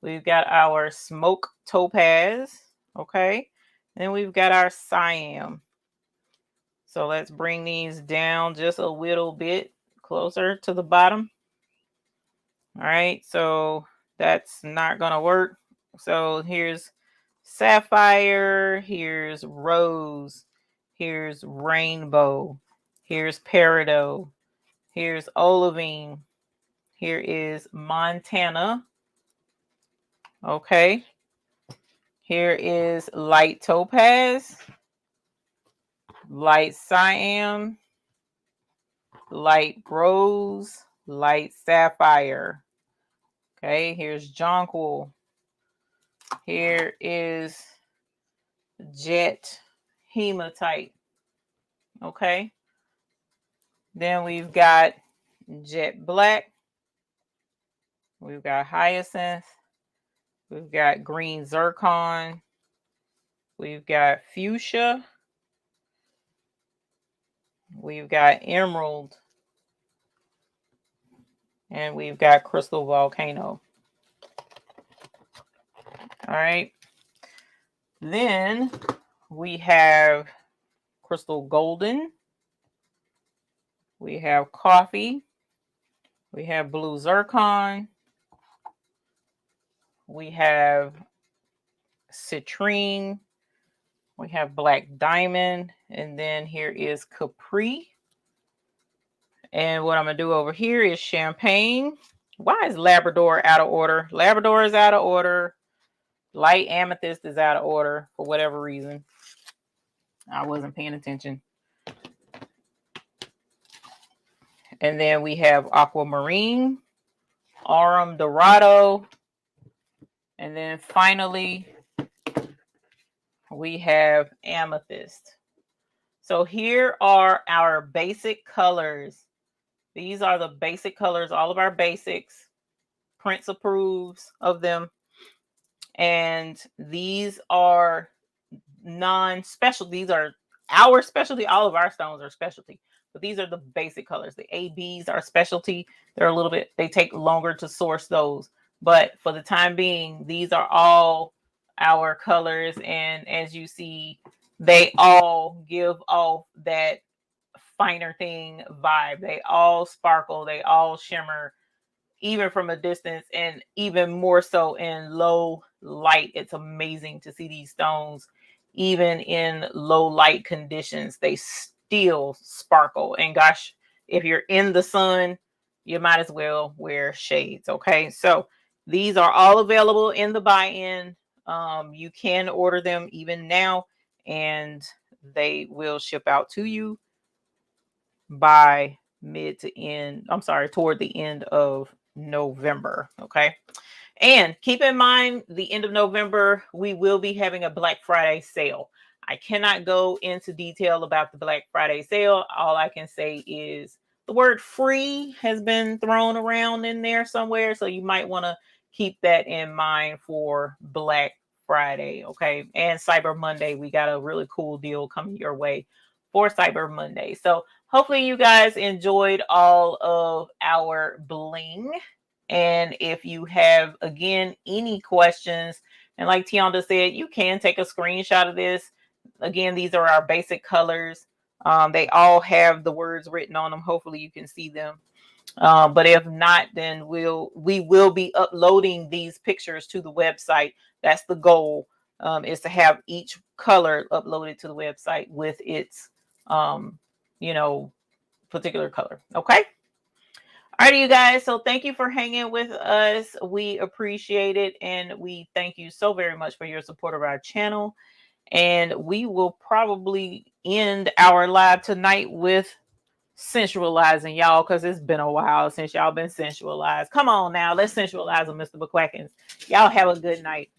we've got our smoke topaz. Okay. Then we've got our cyan. So let's bring these down just a little bit closer to the bottom. All right, so that's not going to work. So here's sapphire, here's rose, here's rainbow, here's peridot, here's olivine, here is Montana. Okay. Here is light topaz. light cyan, light rose, light sapphire. Okay, here's jonquil. Here is jet hematite. Okay. Then we've got jet black. We've got hyacinth. We've got green zircon. We've got fuchsia. We've got emerald. And we've got crystal volcano. All right. Then we have crystal golden. We have coffee. We have blue zircon. We have citrine. We have black diamond. And then here is capri. And what I'm going to do over here is champagne. Why is Labrador out of order? Labrador is out of order. Light amethyst is out of order for whatever reason. I wasn't paying attention. And then we have aquamarine, aurum dorado. And then finally, we have amethyst. So here are our basic colors. These are the basic colors, all of our basics. Prince approves of them. And these are non-special. These are our specialty. All of our stones are specialty. But these are the basic colors. The ABs are specialty. They're a little bit, they take longer to source those. But for the time being, these are all our colors. And as you see, they all give off that finer thing vibe. They all sparkle. They all shimmer, even from a distance, and even more so in low light. It's amazing to see these stones, even in low light conditions, they still sparkle. And gosh, if you're in the sun, you might as well wear shades. Okay, so these are all available in the buy-in. You can order them even now, and they will ship out to you by toward the end of November. Okay. And keep in mind, the end of November, we will be having a Black Friday sale. I cannot go into detail about the Black Friday sale. All I can say is the word free has been thrown around in there somewhere. So you might want to keep that in mind for Black Friday. Okay. And Cyber Monday, we got a really cool deal coming your way for Cyber Monday. So hopefully you guys enjoyed all of our bling. And if you have, again, any questions, and like Tianda said, you can take a screenshot of this. Again, these are our basic colors. They all have the words written on them. Hopefully you can see them. But if not, then we will be uploading these pictures to the website. That's the goal, is to have each color uploaded to the website with its, particular color. Okay. All right, you guys. So thank you for hanging with us. We appreciate it. And we thank you so very much for your support of our channel. And we will probably end our live tonight with sensualizing y'all, because it's been a while since y'all been sensualized. Come on now. Let's sensualize them, Mr. McQuackins. Y'all have a good night.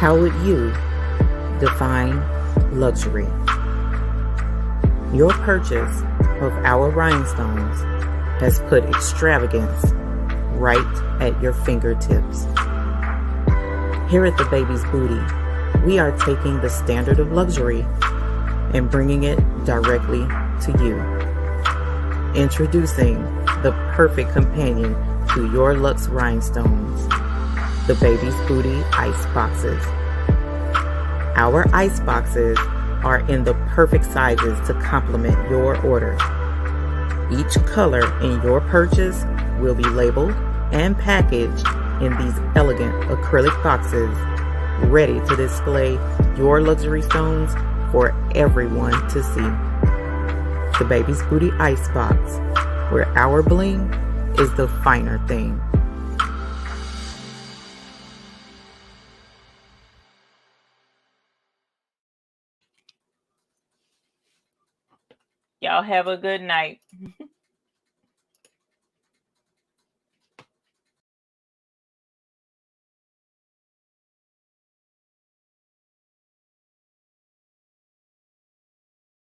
How would you define luxury? Your purchase of our rhinestones has put extravagance right at your fingertips. Here at the Baby's Booty, we are taking the standard of luxury and bringing it directly to you. Introducing the perfect companion to your luxe rhinestones, the Baby's Booty ice boxes. Our ice boxes are in the perfect sizes to complement your order. Each color in your purchase will be labeled and packaged in these elegant acrylic boxes, ready to display your luxury stones for everyone to see. The Baby's Booty Icebox, where our bling is the finer thing. Y'all have a good night.